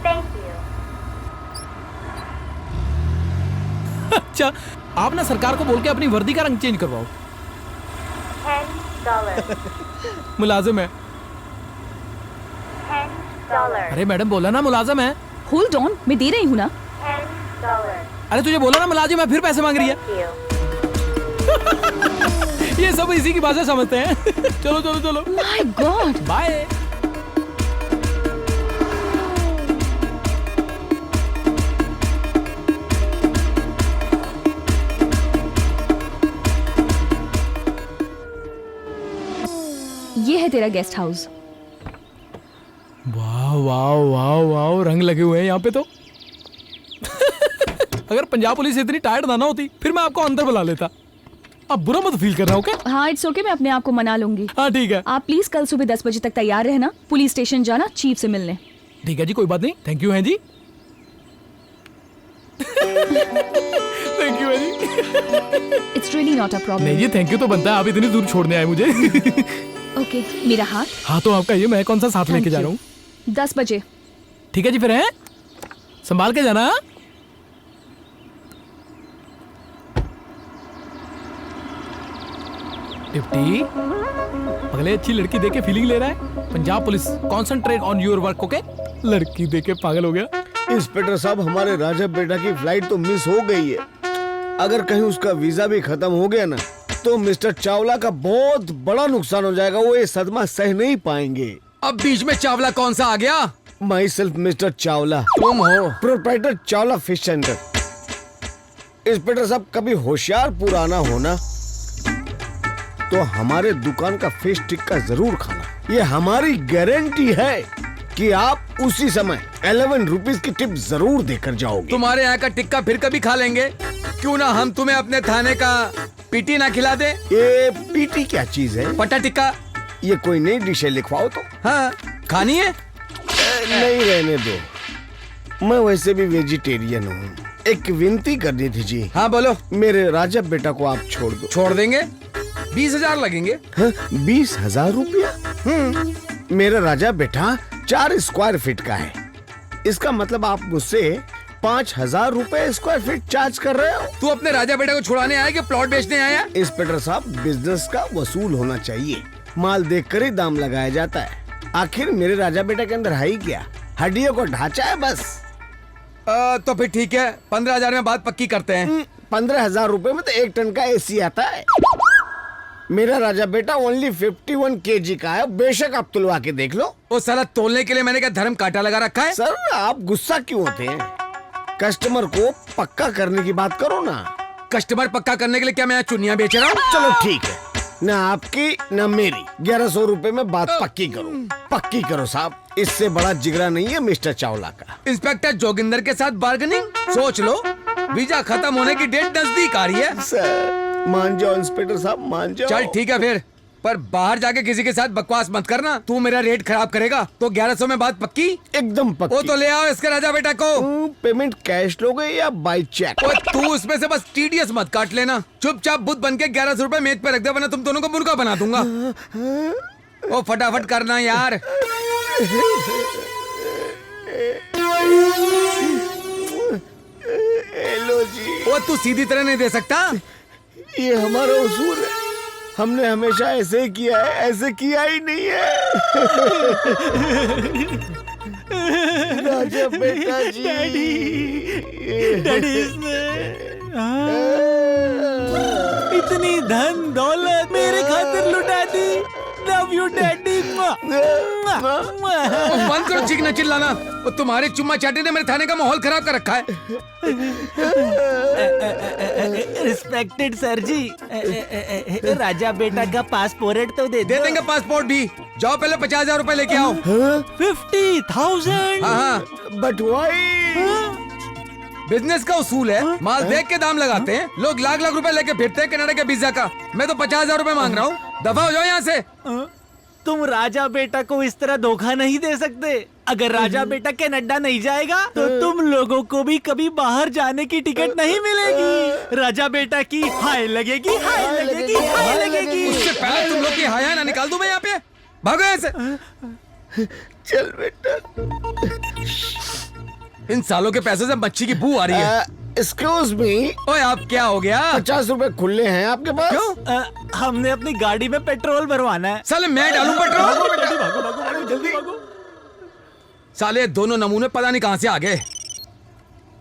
[SPEAKER 12] Thank you.
[SPEAKER 9] अच्छा, आप ना सरकार को बोल के अपनी वर्दी का रंग चेंज करवाओ।
[SPEAKER 12] $10.
[SPEAKER 9] मुलाजिम है।
[SPEAKER 12] $10.
[SPEAKER 9] अरे मैडम बोला ना मुलाजिम है।
[SPEAKER 3] होल्ड ऑन, मैं दे रही हूँ ना।
[SPEAKER 12] $10.
[SPEAKER 9] अरे तुझे बोला ना मुलाजिम है, फिर पैसे मांग रही है।
[SPEAKER 12] Thank you.
[SPEAKER 9] ये सब इसी की भाषा समझते हैं। चलो चलो चलो।
[SPEAKER 3] My God.
[SPEAKER 9] बाय।
[SPEAKER 3] ये है तेरा गेस्ट हाउस।
[SPEAKER 9] वाह वाह वाह वाह, रंग लगे हुए हैं यहाँ पे तो। अगर पंजाब पुलिस इतनी टायर्ड ना होती फिर मैं आपको अंदर बुला लेता। आप बुरा मत फील करना, ओके?
[SPEAKER 3] हाँ इट्स ओके, मैं अपने आप को मना लूंगी।
[SPEAKER 9] हाँ ठीक है।
[SPEAKER 3] आप प्लीज कल सुबह 10 बजे तक तैयार रहना, पुलिस स्टेशन जाना चीफ से मिलने।
[SPEAKER 9] ठीक है जी, कोई बात नहीं। थैंक यू है जी। थैंक यू है जी।
[SPEAKER 3] It's really not a problem.
[SPEAKER 9] नहीं जी, थैंक यू तो बनता है, आप इतनी दूर छोड़ने आए मुझे।
[SPEAKER 3] ओके, मेरा हाथ।
[SPEAKER 9] हाँ तो आपका ये, मैं कौन सा साथ लेके जा रहा हूँ?
[SPEAKER 3] 10 बजे।
[SPEAKER 9] ठीक है जी, फिर है संभाल के जाना। डिप्टी, अगले अच्छी लड़की देके फीलिंग ले रहा है। Punjab police, concentrate on your work, okay? लड़की देके पागल हो गया।
[SPEAKER 1] इंस्पेक्टर साहब, हमारे राजा बेटा की फ्लाइट तो मिस हो गई है। अगर कहीं उसका वीजा भी खत्म हो गया ना तो मिस्टर चावला का बहुत बड़ा नुकसान हो जाएगा। वो ये सदमा सह नहीं पाएंगे।
[SPEAKER 7] अब बीच में चावला कौन सा आ गया?
[SPEAKER 1] My self mister Chawla.
[SPEAKER 7] तुम हो?
[SPEAKER 1] Proprietor Chawla fish centre. Inspector साहब कभी होशियार पुराना होना तो हमारे दुकान का फिश टिक्का जरूर खाना। ये हमारी गारंटी है कि आप उसी समय 11 रुपीस की टिप जरूर देकर जाओगे।
[SPEAKER 7] तुम्हारे यहाँ का टिक्का फिर कभी खा लेंगे। क्यों ना हम तुम्हें अपने थाने का पीटी ना खिला दे?
[SPEAKER 1] ये पीटी क्या चीज है?
[SPEAKER 7] पटा टिक्का।
[SPEAKER 1] ये कोई नई डिश है, लिखवाओ तो।
[SPEAKER 7] हाँ, खानी है?
[SPEAKER 1] नहीं, रहने दो। मैं वैसे भी वेजिटेरियन हूँ। एक विनती करनी थी जी।
[SPEAKER 7] हाँ बोलो।
[SPEAKER 1] मेरे राजा बेटा को आप छोड़ दो।
[SPEAKER 7] छोड़ देंगे? 20,000 लगेंगे।
[SPEAKER 1] 20,000 रुपया? मेरा राजा बेटा 4 स्क्वायर फीट का है। इसका मतलब आप मुझसे 5,000 रुपए स्क्वायर फीट चार्ज कर रहे हो।
[SPEAKER 7] तू अपने राजा बेटा को छुड़ाने आया कि प्लॉट बेचने आया?
[SPEAKER 1] इंस्पेक्टर साहब, बिजनेस का वसूल होना चाहिए। माल देखकर ही दाम लगाया जाता है। आखिर मेरे राजा बेटा के अंदर है ही क्या? हड्डियों को ढांचा है बस।
[SPEAKER 7] तो फिर ठीक है, 15,000 में बात पक्की करते हैं।
[SPEAKER 1] 15,000 रुपए में तो 1 टन का एसी आता है। मेरा राजा बेटा ओनली 51 kg का है। बेशक आप तुलवा के देख लो।
[SPEAKER 7] वो साला तोलने के लिए मैंने क्या धर्म कांटा लगा रखा है?
[SPEAKER 1] सर, आप गुस्सा क्यों होते हैं? कस्टमर को पक्का करने की बात करो ना।
[SPEAKER 7] कस्टमर पक्का करने के लिए क्या मैं चुनिया बेच रहा हूँ?
[SPEAKER 1] चलो ठीक है, न आपकी न मेरी 1100 रुपए में बात पक्की करो। पक्की करो साहब, इससे बड़ा जिगरा नहीं है मिस्टर चावला का।
[SPEAKER 7] इंस्पेक्टर जोगिंदर के साथ बार्गेनिंग? सोच लो, वीजा खत्म होने की डेट नजदीक आ रही है।
[SPEAKER 1] सर मान जाओ इंस्पेक्टर साहब, मान जाओ।
[SPEAKER 7] चल ठीक है फिर, पर बाहर जाके किसी के साथ बकवास मत करना। तू मेरा रेट खराब करेगा। तो 1100 में बात पक्की?
[SPEAKER 1] एकदम पक्की।
[SPEAKER 7] वो तो ले आओ इसके राजा बेटा को।
[SPEAKER 1] पेमेंट कैश लोगे या बाय चेक?
[SPEAKER 7] तू उसमें से बस TDS मत काट लेना। चुपचाप बुद्ध बन के 1100 रुपए मेज पे रख दे, वरना तुम दोनों को मुर्गा बना दूंगा। ओ फटाफट करना यार।
[SPEAKER 1] हेलो जी।
[SPEAKER 7] वो तू सीधी तरह नहीं दे सकता।
[SPEAKER 1] ये हमारा उसूल है। हमने हमेशा ऐसे ही किया है, ऐसे किया ही नहीं है। राजा बेटा जी।
[SPEAKER 9] डैडी इतनी धन दौलत मेरे खातिर लुटा दी। Love you daddy.
[SPEAKER 7] बंद करो चीखना चिल्लाना। वो तुम्हारे चुम्मा चाटी ने मेरे थाने का माहौल खराब कर रखा है।
[SPEAKER 9] रिस्पेक्टेड सर जी, राजा बेटा का पासपोर्ट तो दे
[SPEAKER 7] देंगे। पासपोर्ट भी। जाओ पहले 50,000 रुपए लेके आओ।
[SPEAKER 9] 50,000?
[SPEAKER 7] हाँ,
[SPEAKER 1] बट व्हाई?
[SPEAKER 7] बिजनेस का उसूल है, माल देख के दाम लगाते हैं। लोग लाख लाख रुपए लेके फिरते हैं कनाडा के वीजा का। मैं तो 50,000 रुपए मांग रहा हूँ। दफा हो जाओ यहाँ से।
[SPEAKER 9] तुम राजा बेटा को इस तरह धोखा नहीं दे सकते। अगर राजा बेटा कनाडा नहीं जाएगा तो तुम लोगों को भी कभी बाहर जाने की टिकट नहीं मिलेगी। राजा बेटा की हाय लगेगी, हाय लगेगी, हाय लगेगी।
[SPEAKER 7] उससे पहले तुम लोग की हाय ना निकाल दूं मैं यहाँ पे। भागो यहाँ से।
[SPEAKER 1] चल बेटा।
[SPEAKER 7] इन सालों के पैसों से मच्छी की बू आ रही है।
[SPEAKER 1] Excuse me.
[SPEAKER 7] ओए आप क्या हो गया?
[SPEAKER 1] 50 रुपए खुले हैं आपके पास?
[SPEAKER 9] क्यों? हमने अपनी गाड़ी में पेट्रोल भरवाना है।
[SPEAKER 7] साले मैं डालूं पेट्रोल?
[SPEAKER 9] भागो भागो भागो जल्दी भागो।
[SPEAKER 7] साले दोनों नमूने पता नहीं कहाँ से आ गए।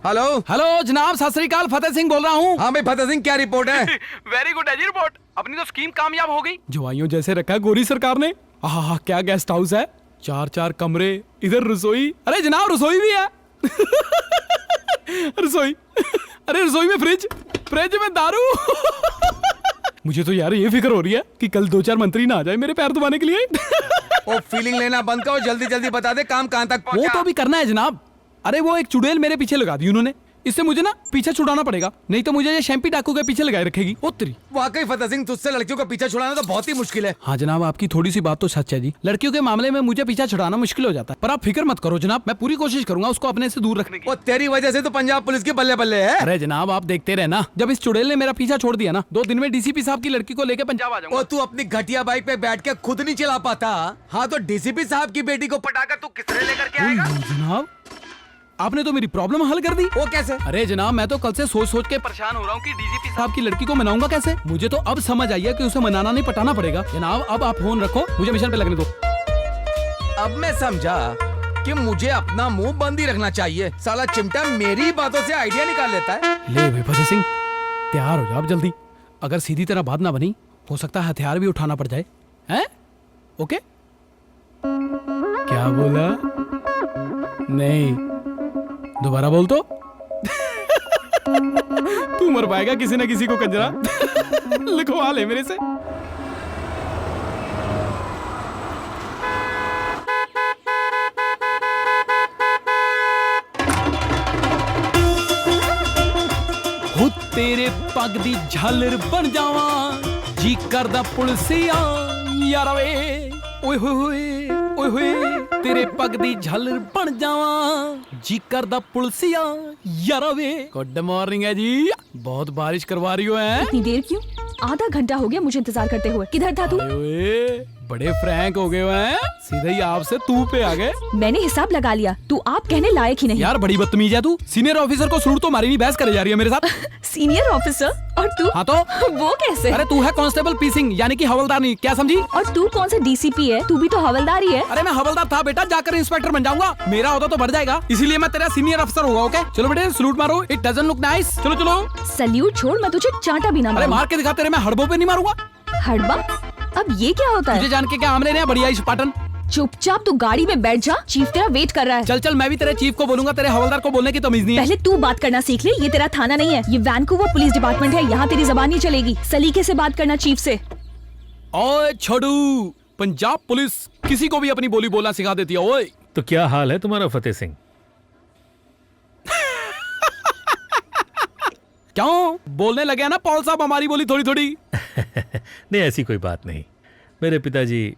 [SPEAKER 7] हेलो
[SPEAKER 4] हेलो जनाब, सत श्री अकाल। फतेह सिंह बोल रहा हूँ।
[SPEAKER 7] हाँ भाई फतेह सिंह, क्या रिपोर्ट है?
[SPEAKER 4] वेरी गुड है जी रिपोर्ट। अपनी तो स्कीम कामयाब हो गई। जवाइयों जैसे रखा है गोरी सरकार ने। आहा, क्या गेस्ट हाउस है। 4-4 कमरे, इधर रसोई। अरे जनाब रसोई भी है। रसोई, अरे रसोई में फ्रिज, फ्रिज में दारू। मुझे तो यार ये फिक्र हो रही है कि कल 2-4 मंत्री ना आ जाए मेरे पैर दबाने के लिए।
[SPEAKER 7] ओ फीलिंग लेना बंद करो, जल्दी जल्दी बता दे काम कहाँ तक पहुंचा।
[SPEAKER 4] वो तो अभी करना है जनाब। अरे वो एक चुड़ैल मेरे पीछे लगा दी उन्होंने। इससे मुझे ना पीछे छुड़ाना पड़ेगा, नहीं तो मुझे ये शैम्पी डाकू के पीछे लगाए रखेगी। उत्तरी
[SPEAKER 7] वाकई फतेह सिंह, तुझसे लड़कियों का पीछा छुड़ाना तो बहुत ही मुश्किल है।
[SPEAKER 4] हाँ जनाब, आपकी थोड़ी सी बात तो सच है जी। लड़कियों के मामले में मुझे पीछा छुड़ाना मुश्किल हो जाता है, पर आप फिक्र मत करो जनाब, मैं पूरी कोशिश करूंगा उसको अपने से दूर रखने की।
[SPEAKER 7] और तेरी वजह से तो पंजाब पुलिस के बल्ले बल्ले है।
[SPEAKER 4] अरे जनाब आप देखते रहना, जब इस चुड़ैल ने मेरा पीछा छोड़ दिया ना, 2 दिन में डीसीपी साहब की लड़की को लेकर पंजाब आ जाऊंगा।
[SPEAKER 7] और तू अपनी घटिया बाइक पे बैठ के खुद नहीं चला पाता। हाँ तो डीसीपी साहब की बेटी को पटाकर तू किसने लेकर के आएगा?
[SPEAKER 4] जनाब आपने तो मेरी प्रॉब्लम हल कर दी।
[SPEAKER 7] वो कैसे?
[SPEAKER 4] अरे जनाब मैं तो कल से सोच सोच के परेशान हो रहा हूँ कि डीजीपी साहब की लड़की को मनाऊंगा कैसे। मुझे तो अब समझ आई है कि उसे मनाना नहीं पटाना पड़ेगा। जनाब अब आप फोन रखो, मुझे मिशन पे लगने दो।
[SPEAKER 7] अब मैं समझा कि मुझे अपना मुंह बंद ही रखना चाहिए। साला चिमटा मेरी बातों से आइडिया निकाल लेता है।
[SPEAKER 4] ले फतेह सिंह, तैयार हो जाओ अब जल्दी। अगर सीधी तरह बात ना बनी, हो सकता है हथियार भी उठाना पड़ जाए। हैं? ओके? क्या बोला? नहीं, दोबारा बोल तो। तू मर पाएगा किसी ना किसी को कंजरा। लिखवा ले मेरे से। हो तेरे पग दी झालर बन जावा, जी करदा पुलसिया यारा वे। ओए होए होए, ओए होए, तेरे पग दी झालर बन जावा, जी करदा पुलसिया यारा वे। गुड मॉर्निंग है जी। बहुत बारिश करवा रही हो हैं?
[SPEAKER 3] इतनी देर क्यों? आधा घंटा हो गया मुझे इंतजार करते हुए। किधर था तू?
[SPEAKER 4] ओए, बड़े फ्रैंक हो गए हैं। सीधे ही आपसे तू पे आ गए।
[SPEAKER 3] मैंने हिसाब लगा लिया, तू आप कहने लायक ही नहीं।
[SPEAKER 4] यार बड़ी बदतमीज है तू। सीनियर ऑफिसर को सलूट तो मारी नहीं, बहस करे जा रही है मेरे साथ।
[SPEAKER 3] Senior officer? और तू?
[SPEAKER 4] हाँ तो
[SPEAKER 3] वो कैसे?
[SPEAKER 4] अरे तू है कांस्टेबल पीसिंग, यानी कि हवलदार नहीं, क्या समझी?
[SPEAKER 3] और तू कौन सा डीसीपी है? तू भी तो हवलदार ही है।
[SPEAKER 4] अरे मैं हवलदार था बेटा, जाकर इंस्पेक्टर बन जाऊंगा। मेरा ओहदा तो बढ़ जाएगा, इसीलिए मैं तेरा सीनियर अफसर होगा। ओके चलो बेटे, सलूट मारो। It doesn't look nice. चलो चलो।
[SPEAKER 3] सल्यूट छोड़, मैं तुझे चांटा भी ना
[SPEAKER 4] अरे
[SPEAKER 3] मारूं।
[SPEAKER 4] मार के दिखा, तेरे मैं हड़बों पे नहीं मारूंगा।
[SPEAKER 3] हड़बा? अब ये क्या होता है?
[SPEAKER 4] तुझे जान के क्या हम लेने हैं बढ़िया इस पाटन।
[SPEAKER 3] चुपचाप तू गाड़ी में बैठ जा, चीफ तेरा वेट कर रहा है।
[SPEAKER 4] चल चल, मैं भी तेरे चीफ को बोलूंगा, तेरे हवलदार को बोलने की तमीज नहीं है।
[SPEAKER 3] पहले तू बात करना सीख ले, ये तेरा थाना नहीं है, ये वैनकूवर पुलिस डिपार्टमेंट है। यहाँ तेरी जबान नहीं चलेगी, सलीके से बात करना चीफ से।
[SPEAKER 4] ओए छोड़ू, पंजाब पुलिस किसी को भी अपनी बोली बोलना सिखा देती है। ओए
[SPEAKER 10] तो क्या हाल है तुम्हारा फतेह सिंह?
[SPEAKER 4] क्यों बोलने लगे हैं ना पॉल साहब हमारी बोली थोड़ी थोड़ी?
[SPEAKER 10] नहीं, ऐसी कोई बात नहीं। मेरे पिताजी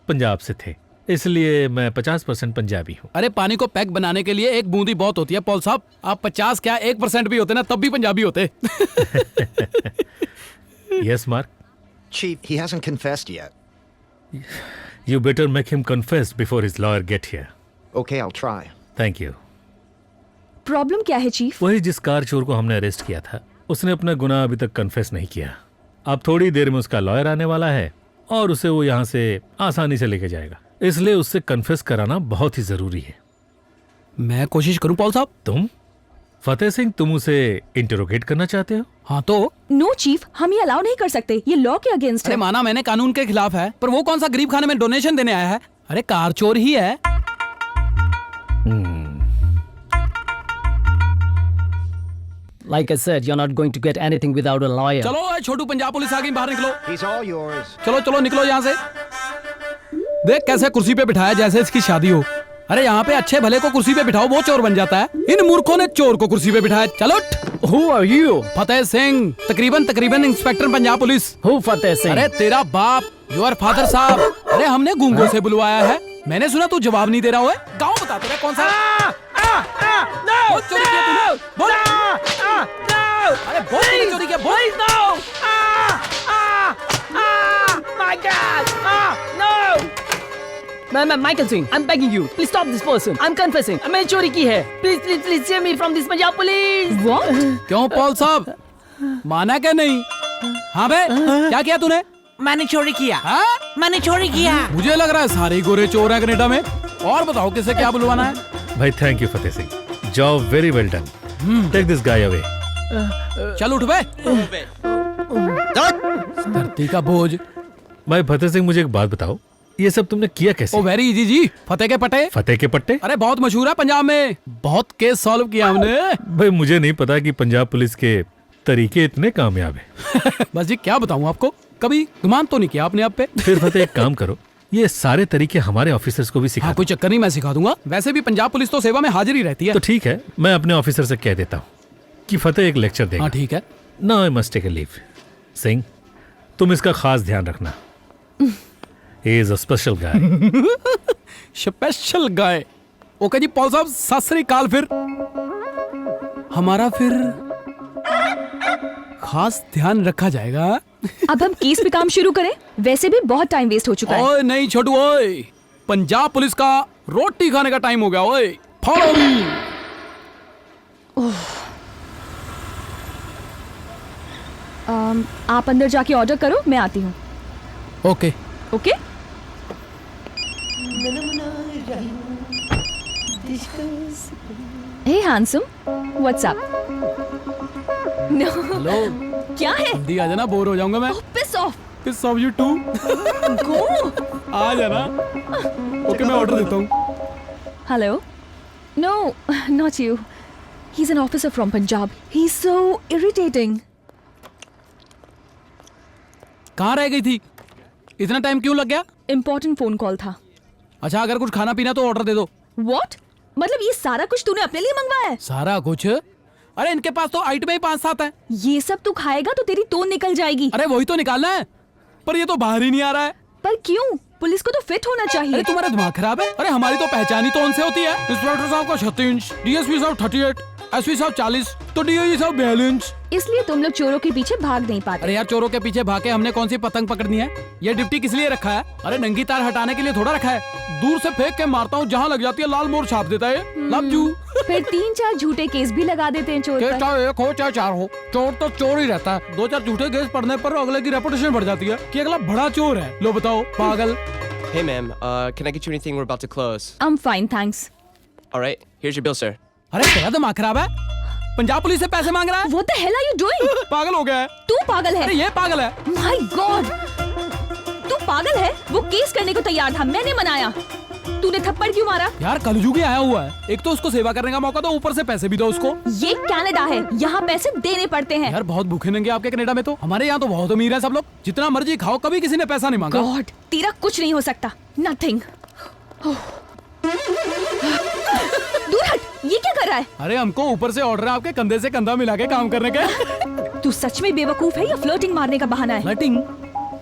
[SPEAKER 10] पंजाब से थे, इसलिए मैं 50% पंजाबी हूँ।
[SPEAKER 4] अरे पानी को पैक बनाने के लिए एक बूंदी बहुत होती है पॉल साहब। आप 50 क्या 1% भी होते ना, तब भी पंजाबी होते।
[SPEAKER 10] Yes, Mark.
[SPEAKER 11] Chief, he hasn't confessed yet.
[SPEAKER 10] You better make him confess before his lawyer get here.
[SPEAKER 11] Okay, I'll try.
[SPEAKER 10] Thank you.
[SPEAKER 3] Problem क्या है चीफ?
[SPEAKER 10] वही जिस कार चोर को हमने अरेस्ट किया था, उसने अपना गुनाह अभी तक कन्फेस नहीं किया। अब थोड़ी देर में उसका लॉयर आने वाला है और उसे वो यहाँ से आसानी से लेके जाएगा, इसलिए उससे कन्फेस कराना बहुत ही जरूरी है।
[SPEAKER 4] मैं कोशिश करूं पॉल साहब।
[SPEAKER 10] तुम फतेह सिंह, तुम उसे इंटरोगेट करना चाहते हो?
[SPEAKER 4] हाँ तो
[SPEAKER 3] नो चीफ, हम ये अलाउ नहीं कर सकते, ये लॉ के अगेंस्ट
[SPEAKER 4] अरे
[SPEAKER 3] है।
[SPEAKER 4] माना मैंने कानून के खिलाफ है, पर वो कौन सा गरीब खाने में डोनेशन देने आया है? अरे कार चोर ही है।
[SPEAKER 5] Like I said, you're not going to get anything without a lawyer.
[SPEAKER 4] चलो ए, छोटू पंजाब पुलिस आ गई, बाहर निकलो।
[SPEAKER 11] He's all yours.
[SPEAKER 4] चलो चलो निकलो यहाँ से। देख कैसे कुर्सी पे बिठाया जैसे इसकी शादी हो। अरे यहाँ पे अच्छे भले को कुर्सी पे बिठाओ, वो चोर बन जाता है। इन मूर्खों ने चोर को कुर्सी पे बिठाया। चलो।
[SPEAKER 5] Who are you?
[SPEAKER 4] Fateh Singh, तकरीबन inspector Punjab police.
[SPEAKER 5] Who Fateh Singh?
[SPEAKER 4] अरे तेरा बाप, योर फादर साहब। अरे हमने गूंगों से बुलवाया है। मैंने सुना तू जवाब नहीं दे रहा है। गाँव बता तेरा कौन सा? बोल चोरी किया तूने? बोल। अरे बोल तूने चोरी किया? बोल।
[SPEAKER 5] My God! No! मैं Michael Singh, I'm begging you, please stop this person. I'm confessing. मैंने चोरी की है. Please save me from this Punjab police.
[SPEAKER 3] What?
[SPEAKER 4] क्यों पॉल साहब, माना क्या नहीं? हाँ बे, क्या किया तूने?
[SPEAKER 9] मैंने चोरी किया।
[SPEAKER 4] हाँ?
[SPEAKER 9] मैंने चोरी किया।
[SPEAKER 4] मुझे लग रहा है सारे गोरे चोर हैं कनाडा में। और बताओ किसे क्या बुलवाना है?
[SPEAKER 10] भाई thank you Fateh Singh, job very well done. Take this guy away.
[SPEAKER 4] चल उठ बे। धरती का बोझ।
[SPEAKER 10] भाई फतेह सिंह, मुझे एक बात बताओ, ये सब तुमने किया कैसे?
[SPEAKER 4] ओ वेरी इजी जी, फतेह के पट्टे।
[SPEAKER 10] फतेह के पट्टे?
[SPEAKER 4] अरे बहुत मशहूर है पंजाब में, बहुत केस सॉल्व किया हमने।
[SPEAKER 10] भाई मुझे नहीं पता कि पंजाब पुलिस के तरीके इतने कामयाब हैं।
[SPEAKER 4] बस जी क्या बताऊं आपको, कभी गुमान तो नहीं किया आपने आप पे।
[SPEAKER 10] फिर फतेह एक काम करो, ये सारे तरीके हमारे ऑफिसर्स को भी सिखा
[SPEAKER 4] हाँ, कोई चक्कर नहीं, मैं सिखा दूंगा। वैसे भी पंजाब पुलिस तो सेवा में हाजिर ही रहती है।
[SPEAKER 10] तो ठीक है, मैं अपने ऑफिसर से कह देता हूँ कि फतेह एक लेक्चर देगा।
[SPEAKER 4] हाँ ठीक है।
[SPEAKER 10] Now I must take a leave. Singh, तुम इसका खास ध्यान रखना। He is a special guy.
[SPEAKER 4] Special guy. Okay ji Paul साहब, सत श्री अकाल। फिर हमारा फिर खास ध्यान रखा जाएगा।
[SPEAKER 3] अब हम केस पे काम शुरू करें, वैसे भी बहुत टाइम वेस्ट हो चुका है।
[SPEAKER 4] ओए नहीं छोटू, ओए पंजाब पुलिस का रोटी खाने का टाइम हो गया। ओए फॉलो मी।
[SPEAKER 3] आप अंदर जाके ऑर्डर करो, मैं आती हूँ।
[SPEAKER 4] Okay
[SPEAKER 3] okay? Hey handsome, what's up? No.
[SPEAKER 4] Hello
[SPEAKER 3] क्या है?
[SPEAKER 4] जल्दी आ जाना, बोर हो जाऊंगा मैं।
[SPEAKER 3] Piss off.
[SPEAKER 4] Piss off you too.
[SPEAKER 3] Go.
[SPEAKER 4] आ जाना। ओके मैं ऑर्डर देता हूँ।
[SPEAKER 3] Hello? No, not you. He's an officer from Punjab. He's so irritating.
[SPEAKER 4] कहाँ रह गई थी? इतना टाइम क्यों लग गया?
[SPEAKER 3] Important phone call था.
[SPEAKER 4] अच्छा अगर कुछ खाना पीना तो ऑर्डर दे दो।
[SPEAKER 3] What? मतलब ये सारा कुछ तूने अपने लिए मंगवाया है?
[SPEAKER 4] सारा कुछ? अरे इनके पास तो आइटम ही 5-7 है।
[SPEAKER 3] ये सब तू खाएगा तो तेरी तोन निकल जाएगी।
[SPEAKER 4] अरे वही तो निकालना है, पर ये तो बाहर ही नहीं आ रहा है।
[SPEAKER 3] पर क्यों? पुलिस को तो फिट होना चाहिए।
[SPEAKER 4] अरे तुम्हारा दिमाग खराब है? अरे हमारी तो पहचान ही तो उनसे होती है। इंस्पेक्टर साहब का 36 इंच, डीएसपी साहब 38, एसपी साहब 40, तो डीआईजी साहब 42 इंच।
[SPEAKER 3] इसलिए तुम लोग चोरों के पीछे भाग नहीं पाते।
[SPEAKER 4] अरे यार चोरों के पीछे भागे हमने कौन सी पतंग पकड़नी है? ये डिप्टी किस लिए रखा है? अरे नंगी तार हटाने के लिए थोड़ा रखा है। दूर से फेंक के मारता हूँ, जहाँ लग जाती है लाल मोर छाप देता है। Love you.
[SPEAKER 3] फिर 3-4 झूठे केस भी लगा देते हैं चोर
[SPEAKER 4] केस
[SPEAKER 3] पर।
[SPEAKER 4] चाहे एक हो चाहे 4 हो, चोर तो चोर ही रहता है। 2-4 झूठे केस पढ़ने पर अगले की रेपुटेशन बढ़ जाती है कि अगला बड़ा चोर है। लो बताओ पागल।
[SPEAKER 13] Hey ma'am, can I get you anything? We're about to close.
[SPEAKER 3] I'm fine, thanks.
[SPEAKER 13] All right, here's your bill, sir.
[SPEAKER 4] अरे तेरा दिमाग खराब है? पंजाब पुलिस से पैसे मांग रहा है?
[SPEAKER 3] What the hell are you doing?
[SPEAKER 4] पागल हो गया है?
[SPEAKER 3] तू पागल है?
[SPEAKER 4] अरे ये पागल है?
[SPEAKER 3] My God! तू पागल है? वो केस करने को तैयार था, मैंने मनाया। तूने थप्पड़ क्यों मारा?
[SPEAKER 4] यार कलयुगी आया हुआ है, एक तो उसको सेवा करने का मौका दो, ऊपर से पैसे भी दो उसको।
[SPEAKER 3] ये कनाडा है, यहाँ पैसे देने पड़ते हैं।
[SPEAKER 4] यार बहुत भूखे नंगे आपके कनाडा में तो, हमारे यहाँ तो बहुत अमीर है सब लोग, जितना मर्जी खाओ, कभी किसी ने पैसा नहीं मांगा।
[SPEAKER 3] गॉड, तेरा कुछ नहीं हो सकता, नथिंग। दूर हट, ये क्या कर रहा है?
[SPEAKER 4] अरे हमको ऊपर से ऑर्डर है आपके कंधे से कंधा मिला के काम करने का।
[SPEAKER 3] तू सच में बेवकूफ है या फ्लर्टिंग मारने का बहाना है?
[SPEAKER 4] फ्लर्टिंग?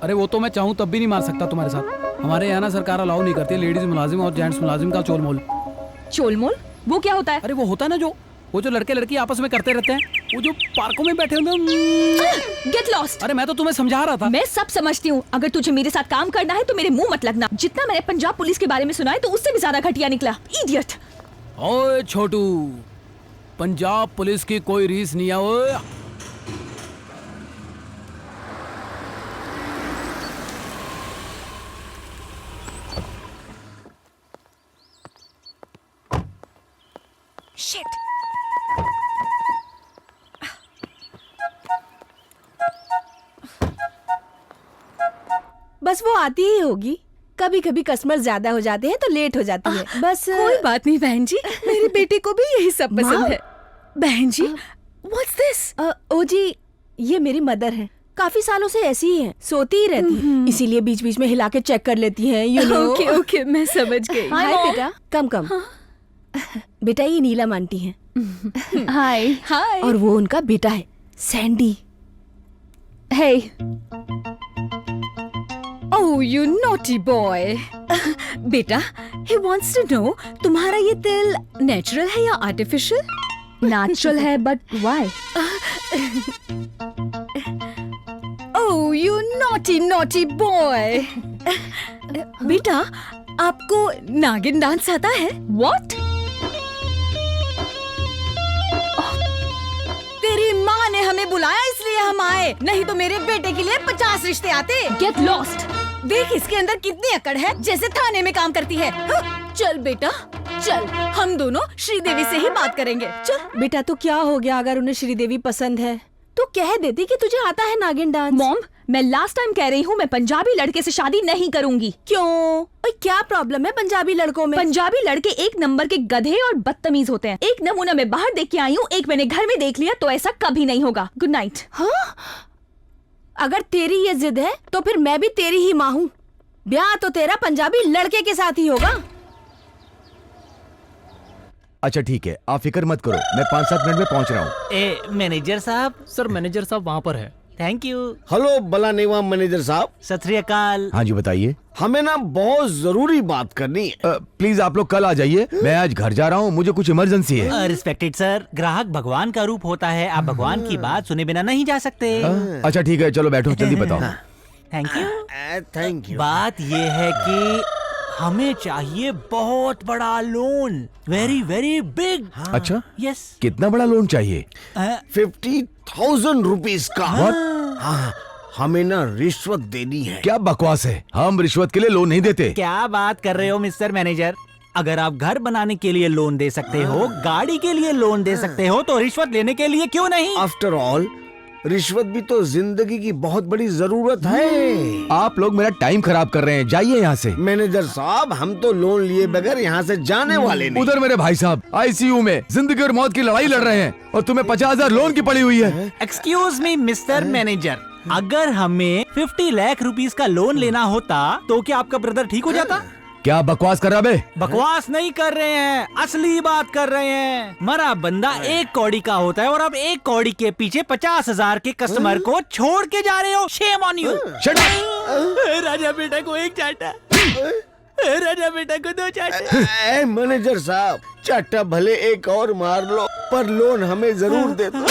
[SPEAKER 4] अरे वो तो मैं चाहूँ तब भी नहीं मार सकता तुम्हारे साथ। हमारे यहाँ ना सरकार अलाउ नहीं करती लेडीज मुलाजिम और जेंट्स मुलाजिम का चोलमोल।
[SPEAKER 3] चोलमोल? वो क्या होता है?
[SPEAKER 4] अरे वो होता है ना वो जो लड़के लड़की आपस में करते रहते हैं, वो जो पार्कों में बैठे होते हैं।
[SPEAKER 3] Get lost.
[SPEAKER 4] अरे मैं तो तुम्हें समझा रहा था।
[SPEAKER 3] मैं सब समझती हूँ, अगर तुझे मेरे साथ काम करना है तो मेरे मुंह मत लगना। जितना मैंने पंजाब पुलिस के बारे में सुना है तो उससे भी ज्यादा घटिया निकला। इडियट।
[SPEAKER 4] ओए छोटू, पंजाब पुलिस की कोई रीस नहीं है। ओए
[SPEAKER 3] शिट।
[SPEAKER 14] बस वो आती ही होगी। कभी कभी कस्टमर ज्यादा हो जाते हैं तो लेट हो जाती है। बस
[SPEAKER 3] कोई बात नहीं बहन जी, मेरी बेटी को भी यही सब पसंद है। बहन जी, व्हाट्स दिस?
[SPEAKER 14] ओ जी, ये मेरी मदर है। काफी सालों से ऐसी ही हैं, सोती ही रहती हैं। इसीलिए बीच बीच में हिला के चेक कर लेती हैं। You know.
[SPEAKER 3] ओके ओके, मैं समझ गई।
[SPEAKER 14] हाय बेटा, कम बेटा, ये नीलम आंटी हैं।
[SPEAKER 3] हाय हाय।
[SPEAKER 14] और वो उनका बेटा है Sandy.
[SPEAKER 3] Hey. Oh, you naughty boy. बेटा, he wants to know तुम्हारा ये तिल नेचुरल है या आर्टिफिशियल? नेचुरल है, but why? Oh, you naughty boy. बेटा, आपको नागिन डांस आता है? What? तेरी माँ ने हमें बुलाया इसलिए हम आए, नहीं तो मेरे बेटे के लिए 50 रिश्ते आते। Get lost. देख इसके अंदर कितनी अकड़ है, जैसे थाने में काम करती है। चल बेटा चल, हम दोनों श्रीदेवी से ही बात करेंगे। चल
[SPEAKER 14] बेटा, तो क्या हो गया अगर उन्हें श्रीदेवी पसंद है? तो कह देती कि तुझे आता है नागिन डांस।
[SPEAKER 3] मॉम, मैं लास्ट टाइम कह रही हूँ, मैं पंजाबी लड़के से शादी नहीं करूंगी।
[SPEAKER 14] क्यों? ओए, क्या प्रॉब्लम है पंजाबी लड़कों में?
[SPEAKER 3] पंजाबी लड़के एक नंबर के गधे और बदतमीज होते हैं। एक नमूना मैं बाहर देख के आई हूँ, एक मैंने घर में देख लिया, तो ऐसा कभी नहीं होगा। Good night.
[SPEAKER 14] हाँ? अगर तेरी ये जिद है तो फिर मैं भी तेरी ही माँ हूँ। ब्याह तो तेरा पंजाबी लड़के के साथ ही होगा।
[SPEAKER 2] अच्छा ठीक है, आप फिक्र मत करो, मैं 5-7 मिनट में पहुंच रहा हूँ।
[SPEAKER 9] ए मैनेजर साहब।
[SPEAKER 4] सर मैनेजर साहब वहाँ पर है।
[SPEAKER 9] Thank you.
[SPEAKER 1] हेलो बला नेवा मैनेजर साहब।
[SPEAKER 9] सत श्री अकाल।
[SPEAKER 2] हाँ जी बताइए।
[SPEAKER 1] हमें ना बहुत जरूरी बात करनी है।
[SPEAKER 2] प्लीज आप लोग कल आ जाइए, मैं आज घर जा रहा हूँ, मुझे कुछ इमरजेंसी है।
[SPEAKER 9] रिस्पेक्टेड सर, ग्राहक भगवान का रूप होता है, आप भगवान की बात सुने बिना नहीं जा सकते।
[SPEAKER 2] अच्छा ठीक है, चलो बैठो, जल्दी बताओ।
[SPEAKER 9] Thank you.
[SPEAKER 1] Thank you.
[SPEAKER 9] बात ये है कि हमें चाहिए बहुत बड़ा लोन, वेरी वेरी बिग।
[SPEAKER 2] अच्छा
[SPEAKER 9] यस।
[SPEAKER 2] कितना बड़ा लोन चाहिए?
[SPEAKER 1] 50,000 रुपीज का। हाँ, हमें ना रिश्वत देनी है।
[SPEAKER 2] क्या बकवास है, हम रिश्वत के लिए लोन नहीं देते।
[SPEAKER 9] क्या बात कर रहे हो मिस्टर मैनेजर? अगर आप घर बनाने के लिए लोन दे सकते हो, गाड़ी के लिए लोन दे सकते हो, तो रिश्वत लेने के लिए क्यों नहीं?
[SPEAKER 1] आफ्टर ऑल रिश्वत भी तो जिंदगी की बहुत बड़ी जरूरत है।
[SPEAKER 2] आप लोग मेरा टाइम खराब कर रहे हैं, जाइए यहाँ से।
[SPEAKER 1] मैनेजर साहब, हम तो लोन लिए बगैर यहाँ से जाने वाले नहीं।
[SPEAKER 2] उधर मेरे भाई साहब आईसीयू में जिंदगी और मौत की लड़ाई लड़ रहे हैं और तुम्हें 50,000 लोन की पड़ी हुई है।
[SPEAKER 9] एक्सक्यूज मी मिस्टर मैनेजर, अगर हमें 50 लाख रुपीस का लोन लेना होता तो क्या आपका ब्रदर ठीक हो जाता?
[SPEAKER 2] क्या बकवास कर रहा बे?
[SPEAKER 9] बकवास नहीं कर रहे हैं, असली बात कर रहे हैं। मरा बंदा 1 कौड़ी का होता है और अब 1 कौड़ी के पीछे 50,000 के कस्टमर को छोड़ के जा रहे हो। Shame on you. राजा बेटा को 1 चाटा, राजा बेटा को 2 चाटे।
[SPEAKER 1] मैनेजर साहब, चाटा भले एक और मार लो, पर लोन हमें जरूर दे दो।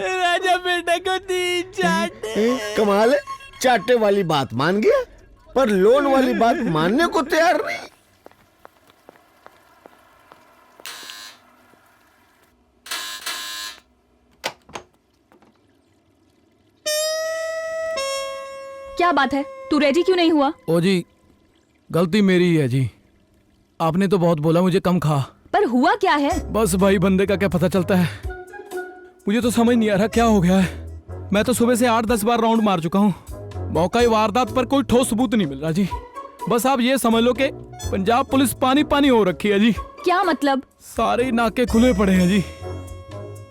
[SPEAKER 9] राजा बेटा को 3 चाटे।
[SPEAKER 1] कमाल है, चाटे वाली बात मान गया, पर लोन वाली बात मानने को तैयार नहीं।
[SPEAKER 3] क्या बात है, तू रेडी क्यों नहीं हुआ?
[SPEAKER 4] ओ जी, गलती मेरी ही है जी। आपने तो बहुत बोला मुझे कम खा।
[SPEAKER 3] पर हुआ क्या है?
[SPEAKER 4] बस भाई, बंदे का क्या पता चलता है। मुझे तो समझ नहीं आ रहा क्या हो गया है। मैं तो सुबह से 8-10 बार राउंड मार चुका हूँ, मौका वारदात पर कोई ठोस सबूत नहीं मिल रहा जी। बस आप ये समझ लो कि पंजाब पुलिस पानी पानी हो रखी है जी।
[SPEAKER 3] क्या मतलब?
[SPEAKER 4] सारे नाके खुले पड़े हैं जी।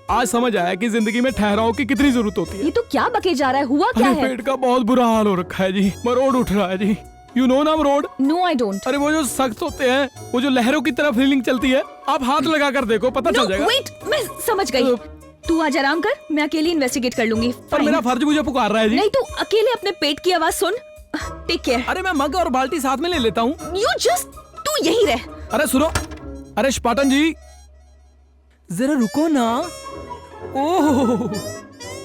[SPEAKER 4] आज समझ आया कि जिंदगी में ठहराव की कितनी जरूरत होती है।
[SPEAKER 3] ये तो क्या बके जा रहा है, हुआ क्या है?
[SPEAKER 4] पेट का बहुत बुरा हाल हो रखा है जी, मरोड़ उठ रहा है जी। यू नो ना मरोड़?
[SPEAKER 3] No I don't.
[SPEAKER 4] अरे वो जो सख्त होते हैं, वो जो लहरों की तरह फीलिंग चलती है, आप हाथ लगा कर देखो, पता चल जाएगा।
[SPEAKER 3] वेट, मैं समझ गई। तू आज आराम कर, मैं अकेली इन्वेस्टिगेट कर लूंगी।
[SPEAKER 4] पर मेरा फर्ज मुझे पुकार रहा है जी।
[SPEAKER 3] नहीं, तू अकेले अपने पेट की आवाज सुन। Take care.
[SPEAKER 4] अरे मैं मग और बाल्टी साथ में ले लेता हूँ।
[SPEAKER 3] यू जस्ट, तू यही रह।
[SPEAKER 4] अरे सुनो, अरे स्पाटन जी, जरा रुको ना। ओह,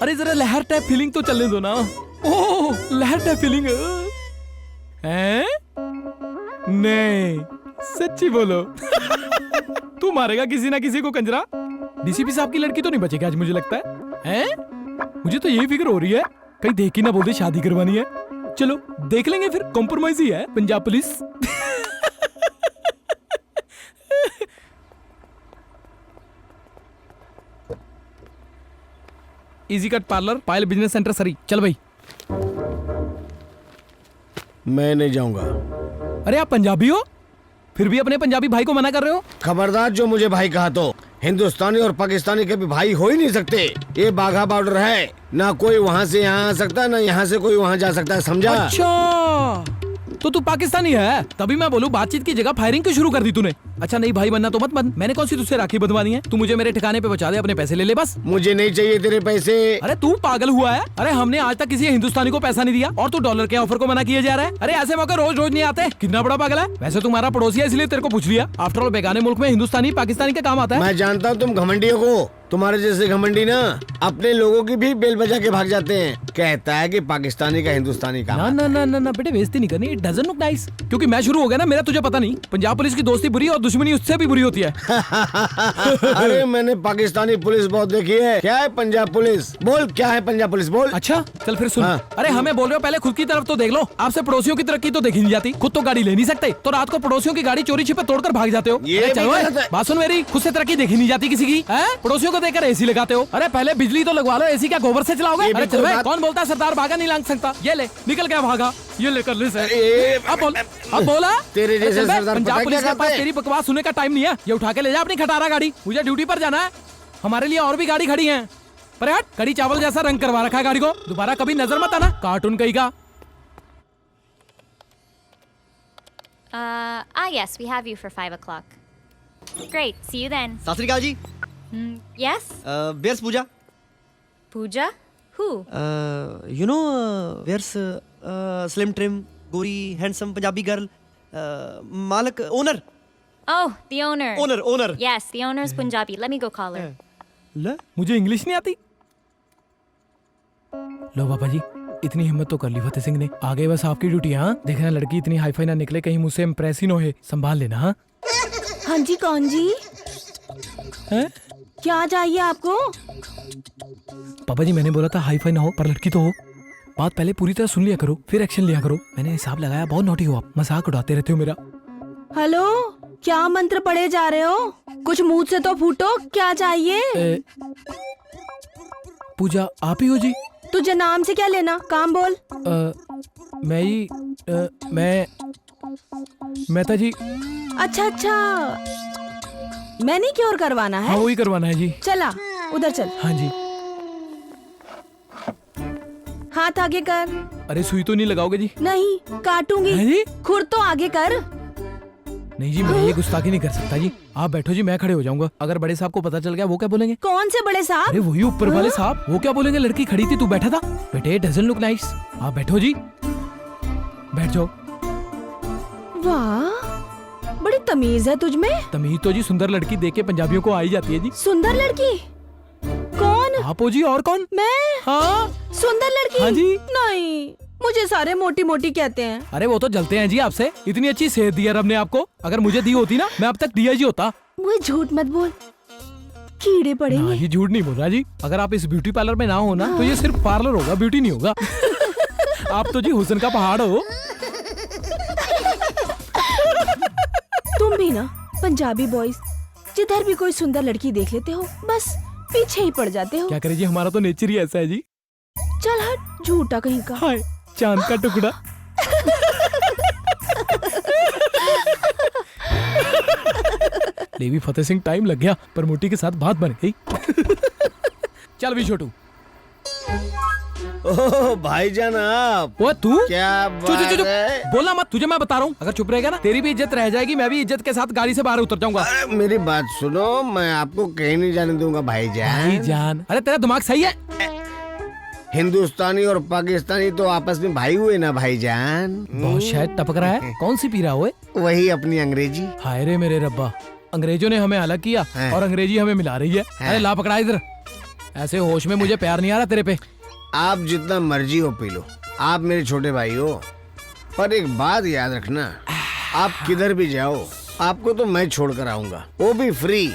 [SPEAKER 4] अरे जरा लहर टाइप फीलिंग तो चलने दो ना। ओह, लहर टाइप फीलिंग है? नहीं, सच्ची बोलो। तू मारेगा किसी ना किसी को कंजरा। डीसीपी साहब की लड़की तो नहीं बचेगी आज, मुझे लगता है। मुझे तो यही फिक्र हो रही है, कहीं देख ही ना बोल दे शादी करवानी है। चलो देख लेंगे फिर, कॉम्प्रोमाइज ही है Punjab police. Easy cut parlour, Payal business centre, Surrey. चल भाई।
[SPEAKER 1] मैं नहीं जाऊंगा।
[SPEAKER 4] अरे आप पंजाबी हो, फिर भी अपने पंजाबी भाई को मना कर रहे हो?
[SPEAKER 1] खबरदार, जो मुझे भाई कहा तो। हिंदुस्तानी और पाकिस्तानी कभी भाई हो ही नहीं सकते। ये बाघा बॉर्डर है, ना कोई वहाँ से यहाँ आ सकता, ना यहाँ से कोई वहाँ जा सकता है, समझा?
[SPEAKER 4] अच्छा, तो तू पाकिस्तानी है, तभी मैं बोलूं बातचीत की जगह फायरिंग क्यों शुरू कर दी तूने? अच्छा नहीं भाई बनना तो मत बन, मैंने कौन सी तुझसे राखी बंधवानी है? तू मुझे मेरे ठिकाने पे बचा दे, अपने पैसे ले ले बस।
[SPEAKER 1] मुझे नहीं चाहिए तेरे पैसे।
[SPEAKER 4] अरे तू पागल हुआ है? अरे हमने आज तक किसी हिंदुस्तानी को पैसा नहीं दिया और तू डॉलर के ऑफर को मना किया जा रहा है। अरे ऐसे मौके रोज रोज नहीं आते, कितना बड़ा पागल है। वैसे तुम्हारा पड़ोसी है इसलिए तेरे को पूछ लिया। आफ्टर ऑल बेगाने मुल्क में हिंदुस्तानी पाकिस्तानी का काम आता है।
[SPEAKER 1] मैं जानता हूँ तुम घमंडियों को, तुम्हारे जैसे घमंडी ना अपने लोगों की भी बेल बजा के भाग जाते हैं। कहता है कि पाकिस्तानी का हिंदुस्तानी काम
[SPEAKER 4] ना ना ना ना ना बेटे, बेइज्जती नहीं करनी, इट डजंट लुक नाइस। क्योंकि मैं शुरू हो गया ना, मेरा तुझे पता नहीं, पंजाब पुलिस की दोस्ती बुरी और दुश्मनी उससे भी बुरी होती है।
[SPEAKER 1] अरे मैंने पाकिस्तानी पुलिस बहुत देखी है। क्या है पंजाब पुलिस? बोल क्या है पंजाब पुलिस, बोल।
[SPEAKER 4] अच्छा चल फिर सुन।
[SPEAKER 1] हाँ।
[SPEAKER 4] अरे हमें बोल रहे हो, पहले खुद की तरफ तो देख लो। आपसे पड़ोसियों की तरक्की तो देखी नहीं जाती, खुद तो गाड़ी ले नहीं सकते, तो रात को पड़ोसियों की गाड़ी चोरी छिपे तोड़कर भाग जाते हो।
[SPEAKER 1] ये
[SPEAKER 4] अरे चलो
[SPEAKER 1] भी गलत है।
[SPEAKER 4] बात सुन मेरी, खुद से तरक्की देखी नहीं जाती किसी की। पड़ोसियों को देखकर एसी लगाते हो। अरे पहले बिजली तो लगवा लो, एसी क्या गोबर से चलाओगे?
[SPEAKER 1] ये भी
[SPEAKER 4] अरे
[SPEAKER 1] कोई
[SPEAKER 4] चलो,
[SPEAKER 1] बात-
[SPEAKER 4] कौन बोलता है सरदार भागा नहीं लांग सकता? ये ले, निकल गया भागा। ये लेकर ले सर। अब बोल, अब बोला।
[SPEAKER 1] तेरे जैसे
[SPEAKER 4] अरे चल बे,
[SPEAKER 1] सरदार
[SPEAKER 4] पंजाब
[SPEAKER 1] पता
[SPEAKER 4] पुलिस
[SPEAKER 1] क्या
[SPEAKER 4] के पास
[SPEAKER 1] करते हैं?
[SPEAKER 4] तेरी बकवास सुनने का टाइम नहीं है। ये उठा के ले जा अपनी खटारा गाड़ी, मुझे ड्यूटी पर जाना है। हमारे लिए और भी गाड़ी खड़ी है, पर हट, कड़ी चावल जैसा रंग करवा रखा है गाड़ी को। दोबारा कभी नजर मत आना, कार्टून कहीं का।
[SPEAKER 12] Yes, we have you for 5 o'clock. Great, see you then.
[SPEAKER 15] सत श्री अकाल जी।
[SPEAKER 12] Yes?
[SPEAKER 15] Where's Pooja?
[SPEAKER 12] Pooja? Who?
[SPEAKER 15] You know where's slim trim गोरी हैंडसम पंजाबी गर्ल मालक owner?
[SPEAKER 12] Oh, the owner.
[SPEAKER 15] Owner.
[SPEAKER 12] Yes, the owner is Punjabi. Let me go call her.
[SPEAKER 4] मुझे English नहीं आती। लो बाबा जी, इतनी हिम्मत तो कर ली फतेह सिंह ने। आगे बस आपकी ड्यूटी है। हाँ देखना लड़की इतनी हाई फाई ना निकले, कहीं मुझसे इम्प्रेस ही ना हो, संभाल लेना। हाँ
[SPEAKER 14] हाँ जी, कौन जी?
[SPEAKER 4] हैं?
[SPEAKER 14] क्या चाहिए आपको?
[SPEAKER 4] पापा जी मैंने बोला था हाई फाई ना हो, पर लड़की तो हो। बात पहले पूरी तरह सुन लिया करो, फिर एक्शन लिया करो। मैंने हिसाब लगाया, बहुत नोटी हो आप, मजाक उड़ाते रहते हो मेरा।
[SPEAKER 14] हेलो, क्या मंत्र पढ़े जा रहे हो? कुछ मुंह से तो फूटो, क्या चाहिए?
[SPEAKER 4] पूजा आप ही हो जी?
[SPEAKER 14] तुझे नाम से क्या लेना, काम बोल।
[SPEAKER 4] मैं था जी।
[SPEAKER 14] अच्छा अच्छा, मैंने क्योर करवाना है?
[SPEAKER 4] हाँ वही करवाना है जी।
[SPEAKER 14] चला उधर चल।
[SPEAKER 4] हाँ जी।
[SPEAKER 14] हाथ आगे कर।
[SPEAKER 4] अरे सुई तो नहीं लगाओगे जी?
[SPEAKER 14] नहीं काटूंगी।
[SPEAKER 4] है जी?
[SPEAKER 14] खुर तो आगे कर।
[SPEAKER 4] नहीं जी, मैं ये गुस्ताखी नहीं कर सकता जी। आप बैठो जी, मैं खड़े हो जाऊंगा। अगर बड़े साहब को पता चल गया वो क्या बोलेंगे?
[SPEAKER 14] कौन से बड़े साहब?
[SPEAKER 4] अरे वही ऊपर वाले साहब, वो क्या बोलेंगे? लड़की खड़ी थी, तू बैठा था। बेटे डजंट लुक नाइस। आप बैठो जी, बैठ जाओ।
[SPEAKER 14] वाह, बड़ी तमीज है तुझ में।
[SPEAKER 4] तमीज तो जी सुंदर लड़की देख के पंजाबियों को आई जाती है जी।
[SPEAKER 14] सुंदर लड़की? कौन?
[SPEAKER 4] आप हो जी, और कौन?
[SPEAKER 14] मैं?
[SPEAKER 4] हाँ
[SPEAKER 14] सुंदर लड़की?
[SPEAKER 4] हाँ जी।
[SPEAKER 14] नहीं, मुझे सारे मोटी मोटी कहते हैं।
[SPEAKER 4] अरे वो तो जलते हैं जी आपसे। इतनी अच्छी सेहत दी है रब ने आपको। अगर मुझे दी होती ना, मैं अब तक डीआईजी होता।
[SPEAKER 14] मुझे झूठ मत बोल, कीड़े पड़ेंगे।
[SPEAKER 4] ये झूठ नहीं बोल रहा जी। अगर आप इस ब्यूटी पार्लर में ना हो ना, तो ये सिर्फ पार्लर होगा, ब्यूटी नहीं होगा। आप तो जी हुस्न का पहाड़ हो।
[SPEAKER 14] तुम भी ना पंजाबी बॉयज, जिधर भी कोई सुंदर लड़की देख लेते हो बस पीछे ही पड़ जाते हो।
[SPEAKER 4] क्या करे जी, हमारा तो नेचर ही ऐसा है जी।
[SPEAKER 14] चल हट, झूठा कहीं का।
[SPEAKER 4] हाय चांद का टुकड़ा। लेवी फतेह सिंह, टाइम लग गया पर मोटी के साथ बात बन गई। चल भी छोटू।
[SPEAKER 1] ओह भाईजान आप।
[SPEAKER 4] वो तू
[SPEAKER 1] क्या
[SPEAKER 4] चुप चुप चुप,
[SPEAKER 1] है?
[SPEAKER 4] बोलना मत, तुझे मैं बता रहा हूँ। अगर चुप रहेगा ना, तेरी भी इज्जत रह जाएगी, मैं भी इज्जत के साथ गाड़ी से बाहर उतर जाऊंगा।
[SPEAKER 1] अरे मेरी बात सुनो, मैं आपको कहीं नहीं जाने दूंगा भाईजान।
[SPEAKER 4] भाईजान? अरे तेरा दिमाग सही है?
[SPEAKER 1] हिंदुस्तानी और पाकिस्तानी तो आपस में भाई हुए ना भाईजान।
[SPEAKER 4] बहुत शायद टपक रहा है। कौन सी पी रहा हुए?
[SPEAKER 1] वही अपनी अंग्रेजी।
[SPEAKER 4] हाय रे मेरे रब्बा, अंग्रेजों ने हमें अलग किया और अंग्रेजी हमें मिला रही है। अरे ला पकड़ा इधर। ऐसे होश में मुझे प्यार नहीं आ रहा तेरे पे।
[SPEAKER 1] आप जितना मर्जी हो पी लो, आप मेरे छोटे भाई हो। पर एक बात याद रखना, आप किधर भी जाओ आपको तो मैं छोड़ कर आऊंगा, वो भी फ्री।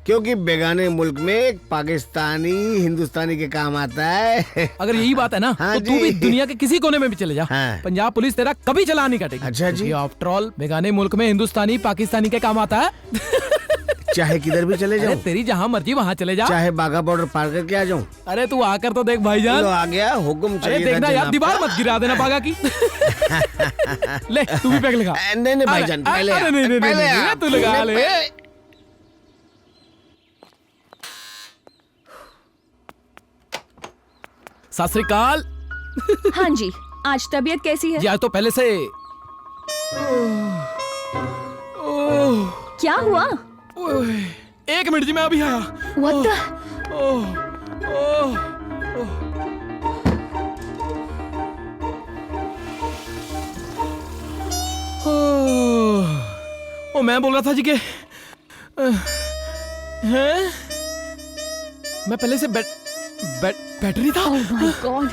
[SPEAKER 1] क्योंकि बेगाने मुल्क में एक पाकिस्तानी हिंदुस्तानी के काम आता है।
[SPEAKER 4] अगर यही बात है ना,
[SPEAKER 1] हाँ
[SPEAKER 4] तो तू भी
[SPEAKER 1] जी।
[SPEAKER 4] दुनिया के किसी कोने में भी चले जा।
[SPEAKER 1] हाँ।
[SPEAKER 4] पंजाब पुलिस तेरा कभी चलान नहीं काटेगी।
[SPEAKER 1] अच्छा जी।
[SPEAKER 4] आफ्टर ऑल बेगाने मुल्क में हिंदुस्तानी पाकिस्तानी के काम आता है।
[SPEAKER 1] चाहे किधर भी चले जाओ।
[SPEAKER 4] अरे तेरी जहाँ मर्जी वहाँ चले जा।
[SPEAKER 1] चाहे बाघा बॉर्डर पार करके आ जाऊं।
[SPEAKER 4] अरे तू आकर तो देख भाईजान।
[SPEAKER 1] लो आ गया, हुक्म
[SPEAKER 4] अरे
[SPEAKER 1] चाहिए था
[SPEAKER 4] देखना यार,
[SPEAKER 1] जनाब
[SPEAKER 4] दीवार
[SPEAKER 1] का।
[SPEAKER 4] मत गिरा देना बागा की। ले तू भी पैक लगा।
[SPEAKER 1] नहीं नहीं भाईजान, पहले
[SPEAKER 4] अरे
[SPEAKER 1] आप,
[SPEAKER 4] नहीं नहीं
[SPEAKER 1] पहले
[SPEAKER 4] नहीं,
[SPEAKER 1] आप।
[SPEAKER 4] तू लगा ले। सत श्री अकाल।
[SPEAKER 3] हाँ जी, आज तबीयत कैसी है?
[SPEAKER 4] जी आज तो पहले से।
[SPEAKER 3] क्या हुआ?
[SPEAKER 4] एक मिनट जी, मैं अभी आया।
[SPEAKER 3] What the?
[SPEAKER 4] ओ मैं बोल रहा था जी के हैं, मैं पहले से बैटरी था।
[SPEAKER 3] Oh my God.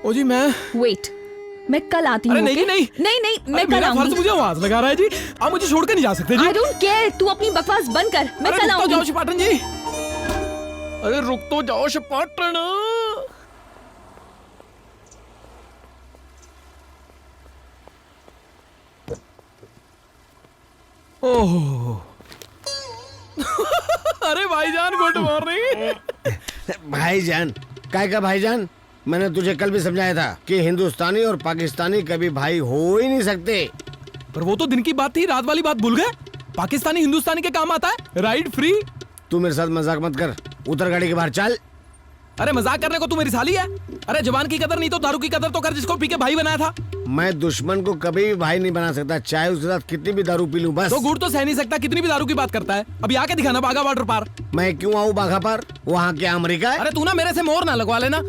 [SPEAKER 4] ओ जी मैं
[SPEAKER 3] Wait, मैं कल आती हूँ।
[SPEAKER 4] अरे नहीं
[SPEAKER 3] okay?
[SPEAKER 4] नहीं
[SPEAKER 3] नहीं नहीं, मैं
[SPEAKER 4] अरे
[SPEAKER 3] कल
[SPEAKER 4] मेरा फर्ज
[SPEAKER 3] आऊंगी।
[SPEAKER 4] मुझे आवाज लगा रहा है जी। आप मुझे छोड़कर नहीं जा सकते जी।
[SPEAKER 3] I don't care, तू अपनी बकवास बंद कर, मैं
[SPEAKER 4] अरे
[SPEAKER 3] कल
[SPEAKER 4] रुक तो जाओ
[SPEAKER 3] आऊंगी।
[SPEAKER 4] शिपाटन जी। अरे रुक तो जाओ शिपाटन। ओह अरे भाईजान गुड मॉर्निंग।
[SPEAKER 1] भाईजान काय का भाईजान, मैंने तुझे कल भी समझाया था कि हिंदुस्तानी और पाकिस्तानी कभी भाई हो ही नहीं सकते।
[SPEAKER 4] पर वो तो दिन की बात थी, रात वाली बात भूल गए। पाकिस्तानी हिंदुस्तानी के काम आता है, राइड फ्री।
[SPEAKER 1] तू मेरे साथ मजाक मत कर, उतर गाड़ी के बाहर चल।
[SPEAKER 4] अरे मजाक करने को तू मेरी साली है। अरे जवान की कदर नहीं तो दारू की कदर तो कर, जिसको पी के भाई बनाया था।
[SPEAKER 1] मैं दुश्मन को कभी भी भाई नहीं बना सकता, चाहे उसके साथ कितनी भी दारू पी लूं बस।
[SPEAKER 4] तो गुड़ तो सह नहीं सकता, कितनी भी दारू की बात करता है। अभी आके दिखाना बाघा बॉर्डर पार।
[SPEAKER 1] मैं क्यों आऊँ बाघा पर, वहाँ क्या अमेरिका है?
[SPEAKER 4] अरे तू ना मेरे से मोर ना लगवा लेना।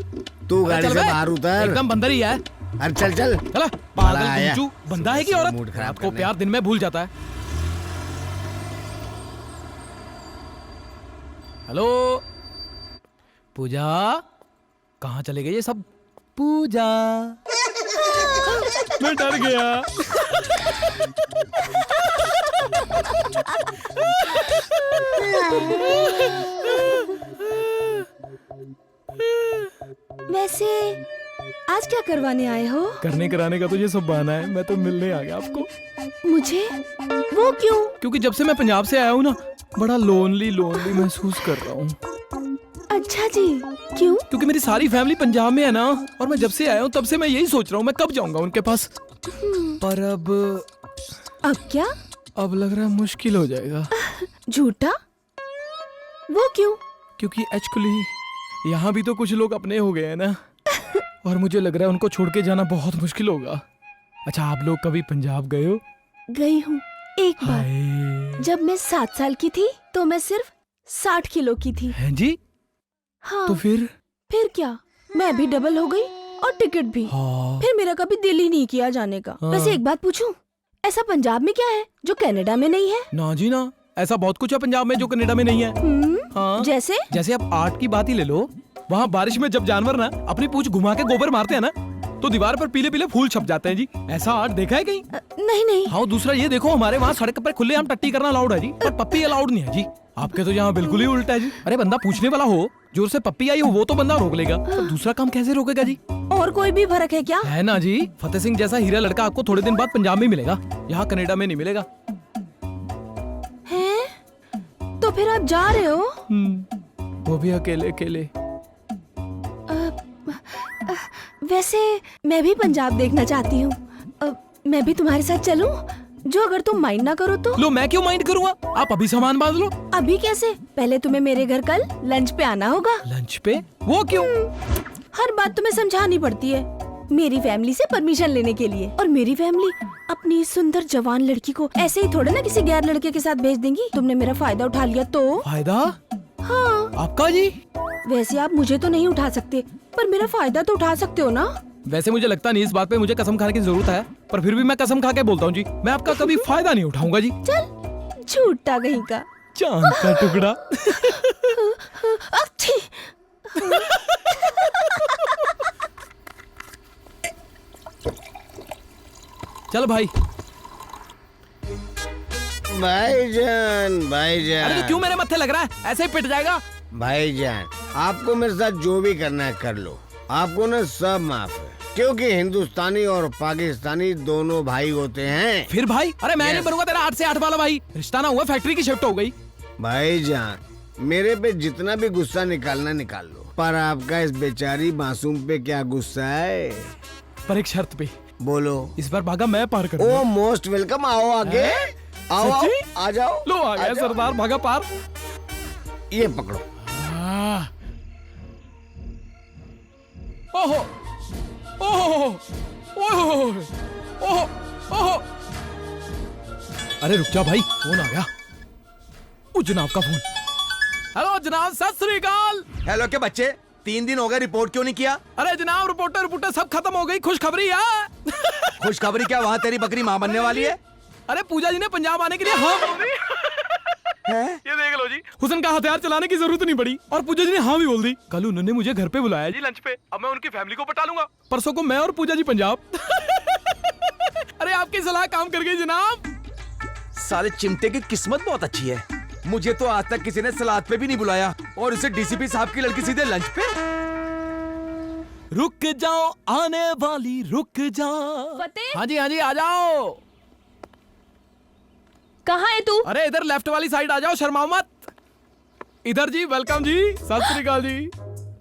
[SPEAKER 1] तू गाड़ी
[SPEAKER 4] चल
[SPEAKER 1] से
[SPEAKER 4] बे,
[SPEAKER 1] बाहर उतर।
[SPEAKER 4] एकदम बंदर ही है।
[SPEAKER 1] अरे चल चल
[SPEAKER 4] चला
[SPEAKER 1] बड़ा आया।
[SPEAKER 4] पागल गुंचू, बंदा है कि
[SPEAKER 1] मूड
[SPEAKER 4] औरत?
[SPEAKER 1] खराब
[SPEAKER 4] आपको
[SPEAKER 1] करने।
[SPEAKER 4] प्यार दिन में भूल जाता है। हेलो पूजा, कहाँ चले गए ये सब? पूजा मैं डर गया।
[SPEAKER 14] वैसे आज क्या करवाने आए हो?
[SPEAKER 4] करने कराने का तो ये सब बहाना है, मैं तो मिलने आ गया आपको।
[SPEAKER 14] मुझे? वो क्यों?
[SPEAKER 4] क्योंकि जब से मैं पंजाब से आया हूँ ना, बड़ा लोनली महसूस कर रहा हूँ।
[SPEAKER 14] अच्छा जी, क्यों?
[SPEAKER 4] क्योंकि मेरी सारी फैमिली पंजाब में है ना, और मैं जब से आया हूँ तब से मैं यही सोच रहा हूँ मैं कब जाऊंगा उनके पास। पर अब
[SPEAKER 14] क्या?
[SPEAKER 4] अब लग रहा है मुश्किल हो जाएगा।
[SPEAKER 14] झूठा? वो क्यों?
[SPEAKER 4] क्योंकि एक्चुअली यहाँ भी तो कुछ लोग अपने हो गए हैं ना, और मुझे लग रहा है उनको छोड़ के जाना बहुत मुश्किल होगा। अच्छा, आप लोग कभी पंजाब गए हो?
[SPEAKER 14] गई हूँ एक बार। जब मैं 7 साल की थी तो मैं सिर्फ 60 किलो की थी।
[SPEAKER 4] हैं जी?
[SPEAKER 14] हाँ।
[SPEAKER 4] तो फिर
[SPEAKER 14] क्या, मैं भी डबल हो गई और टिकट भी।
[SPEAKER 4] हाँ।
[SPEAKER 14] फिर मेरा कभी दिल ही नहीं किया जाने का।
[SPEAKER 4] हाँ।
[SPEAKER 14] वैसे एक बात पूछूं, ऐसा पंजाब में क्या है जो कनाडा में नहीं है?
[SPEAKER 4] ना जी ना, ऐसा बहुत कुछ है पंजाब में जो कनाडा में नहीं है। हाँ।
[SPEAKER 14] जैसे
[SPEAKER 4] आप आर्ट की बात ही ले लो। वहाँ बारिश में जब जानवर ना अपनी पूंछ घुमा के गोबर मारते हैं ना, तो दीवार पर पीले पीले फूल छप जाते हैं जी। ऐसा आर्ट देखा है कहीं?
[SPEAKER 14] नहीं।
[SPEAKER 4] हाँ, दूसरा ये देखो, हमारे वहाँ सड़क पर खुलेआम टट्टी करना अलाउड है जी, पर पप्पी अलाउड नहीं है जी। आपके तो यहाँ बिल्कुल ही उल्टा है जी। अरे बंदा पूछने वाला हो, जोर से पप्पी आई हो, वो तो बंदा रोक लेगा, पर दूसरा काम कैसे रोकेगा जी?
[SPEAKER 14] और कोई भी फर्क है क्या?
[SPEAKER 4] है ना जी। फतेह सिंह जैसा हीरा लड़का आपको थोड़े दिन बाद पंजाब में मिलेगा, यहाँ कनाडा में नहीं मिलेगा।
[SPEAKER 14] हैं? तो फिर आप जा रहे हो?
[SPEAKER 4] वो भी अकेले अकेले।
[SPEAKER 14] वैसे मैं भी पंजाब देखना चाहती हूँ। मैं भी तुम्हारे साथ चलूं? जो अगर तुम माइंड ना करो तो।
[SPEAKER 4] लो, मैं क्यों माइंड करूँगा? आप अभी सामान बांध लो।
[SPEAKER 14] अभी कैसे? पहले तुम्हें मेरे घर कल लंच पे आना होगा।
[SPEAKER 4] लंच पे? वो क्यों?
[SPEAKER 14] हर बात तुम्हें समझानी पड़ती है मेरी फैमिली से परमिशन लेने के लिए। और मेरी फैमिली अपनी सुंदर जवान लड़की को ऐसे ही थोड़े ना किसी गैर लड़के के साथ भेज देंगी। तुमने मेरा फायदा उठा लिया तो।
[SPEAKER 4] फायदा?
[SPEAKER 14] हाँ।
[SPEAKER 4] आपका जी?
[SPEAKER 14] वैसे आप मुझे तो नहीं उठा सकते, पर मेरा फायदा तो उठा सकते हो ना।
[SPEAKER 4] वैसे मुझे लगता नहीं इस बात पे मुझे कसम खाने की जरूरत है, पर फिर भी मैं कसम खा के बोलता हूँ जी, मैं आपका कभी फायदा नहीं उठाऊंगा जी।
[SPEAKER 14] चल, झूठा कहीं का।
[SPEAKER 4] चांद का टुकड़ा। चल भाई।
[SPEAKER 1] भाईजान।
[SPEAKER 4] अरे तो क्यों मेरे मत्थे लग रहा है? ऐसे ही पिट जाएगा।
[SPEAKER 1] भाईजान, आपको मेरे साथ जो भी करना है कर लो, आपको ना सब माफ है, क्योंकि हिंदुस्तानी और पाकिस्तानी दोनों भाई होते हैं।
[SPEAKER 4] फिर भाई? अरे मैं नहीं बनूंगा तेरा 8 से 8 वाला भाई। रिश्ता ना हुआ, फैक्ट्री की शिफ्ट हो गई।
[SPEAKER 1] भाईजान, मेरे पे जितना भी गुस्सा निकालना निकाल लो, पर आपका इस बेचारी मासूम पे क्या गुस्सा है?
[SPEAKER 4] पर एक शर्त पे।
[SPEAKER 1] बोलो।
[SPEAKER 4] इस बार भागा मैं पार करूंगा।
[SPEAKER 1] ओ मोस्ट वेलकम। आओ आगे। आओ, आ जाओ।
[SPEAKER 4] लो आ गया सरदार, भागा पार।
[SPEAKER 1] ये पकड़ो।
[SPEAKER 4] ओहो ओहो ओहो ओहो ओहो। अरे रुक जा भाई, फोन आ गया। ओ जनाब का फोन। हेलो जनाब, सत श्री अकाल।
[SPEAKER 7] हेलो के बच्चे, 3 दिन हो गए, रिपोर्ट क्यों नहीं किया?
[SPEAKER 4] अरे जनाब, रिपोर्टर सब खत्म हो गई। खुशखबरी है।
[SPEAKER 7] खुशखबरी क्या? वहाँ तेरी बकरी माँ बनने वाली है।
[SPEAKER 4] अरे पूजा जी ने पंजाब आने के लिए हाँ बोल दी। ये देख लो जी, हुसन का हथियार चलाने की जरूरत नहीं पड़ी और पूजा जी ने हाँ भी बोल दी। कल उन्होंने मुझे घर पे बुलाया जी लंच पे। अब मैं उनकी फैमिली को पटा लूंगा। परसों को मैं और पूजा जी पंजाब। अरे आपकी सलाह काम कर गई जनाब।
[SPEAKER 7] साले चिमटे की किस्मत बहुत अच्छी है। मुझे तो आज तक किसी ने सलाद पे भी नहीं बुलाया, और उसे डीसीपी साहब की लड़की सीधे लंच पे।
[SPEAKER 4] रुक जाओ आने वाली, रुक जाओ।
[SPEAKER 14] फतेह?
[SPEAKER 4] हाँ जी आ जाओ।
[SPEAKER 14] कहाँ है तू?
[SPEAKER 4] अरे इधर लेफ्ट वाली साइड आ जाओ, शर्माओ मत। इधर जी, वेलकम जी, सत श्री अकाल जी।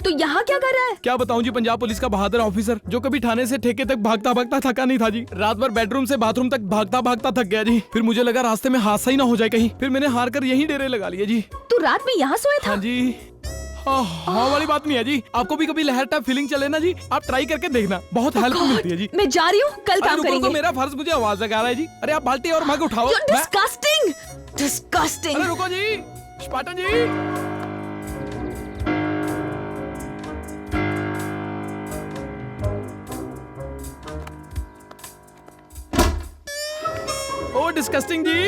[SPEAKER 14] तू यहाँ क्या कर रहा है?
[SPEAKER 4] क्या बताऊं जी, पंजाब पुलिस का बहादुर ऑफिसर जो कभी थाने से ठेके तक भागता भागता थका नहीं था जी। रात भर बेडरूम से बाथरूम तक भागता भागता थक गया जी। फिर मुझे लगा रास्ते में हादसा ही ना हो जाए कहीं, फिर मैंने हार कर यहीं डेरे लगा लिए जी।
[SPEAKER 14] तू रात में यहाँ सोया था?
[SPEAKER 4] हाँ जी। हाँ वाली बात नहीं है जी। आपको भी कभी लहर टाइप फीलिंग चले ना जी, आप ट्राई करके देखना, बहुत हेल्प मिलती है जी।
[SPEAKER 14] मैं जा रही हूँ, कल काम करेंगे।
[SPEAKER 4] मेरा फर्ज मुझे आवाज लगा रहा है जी। अरे आप बाल्टी और मग उठाओ।
[SPEAKER 14] Disgusting, disgusting.
[SPEAKER 4] अरे रुको जी, स्पार्टन जी। ओ डिस्कस्टिंग जी,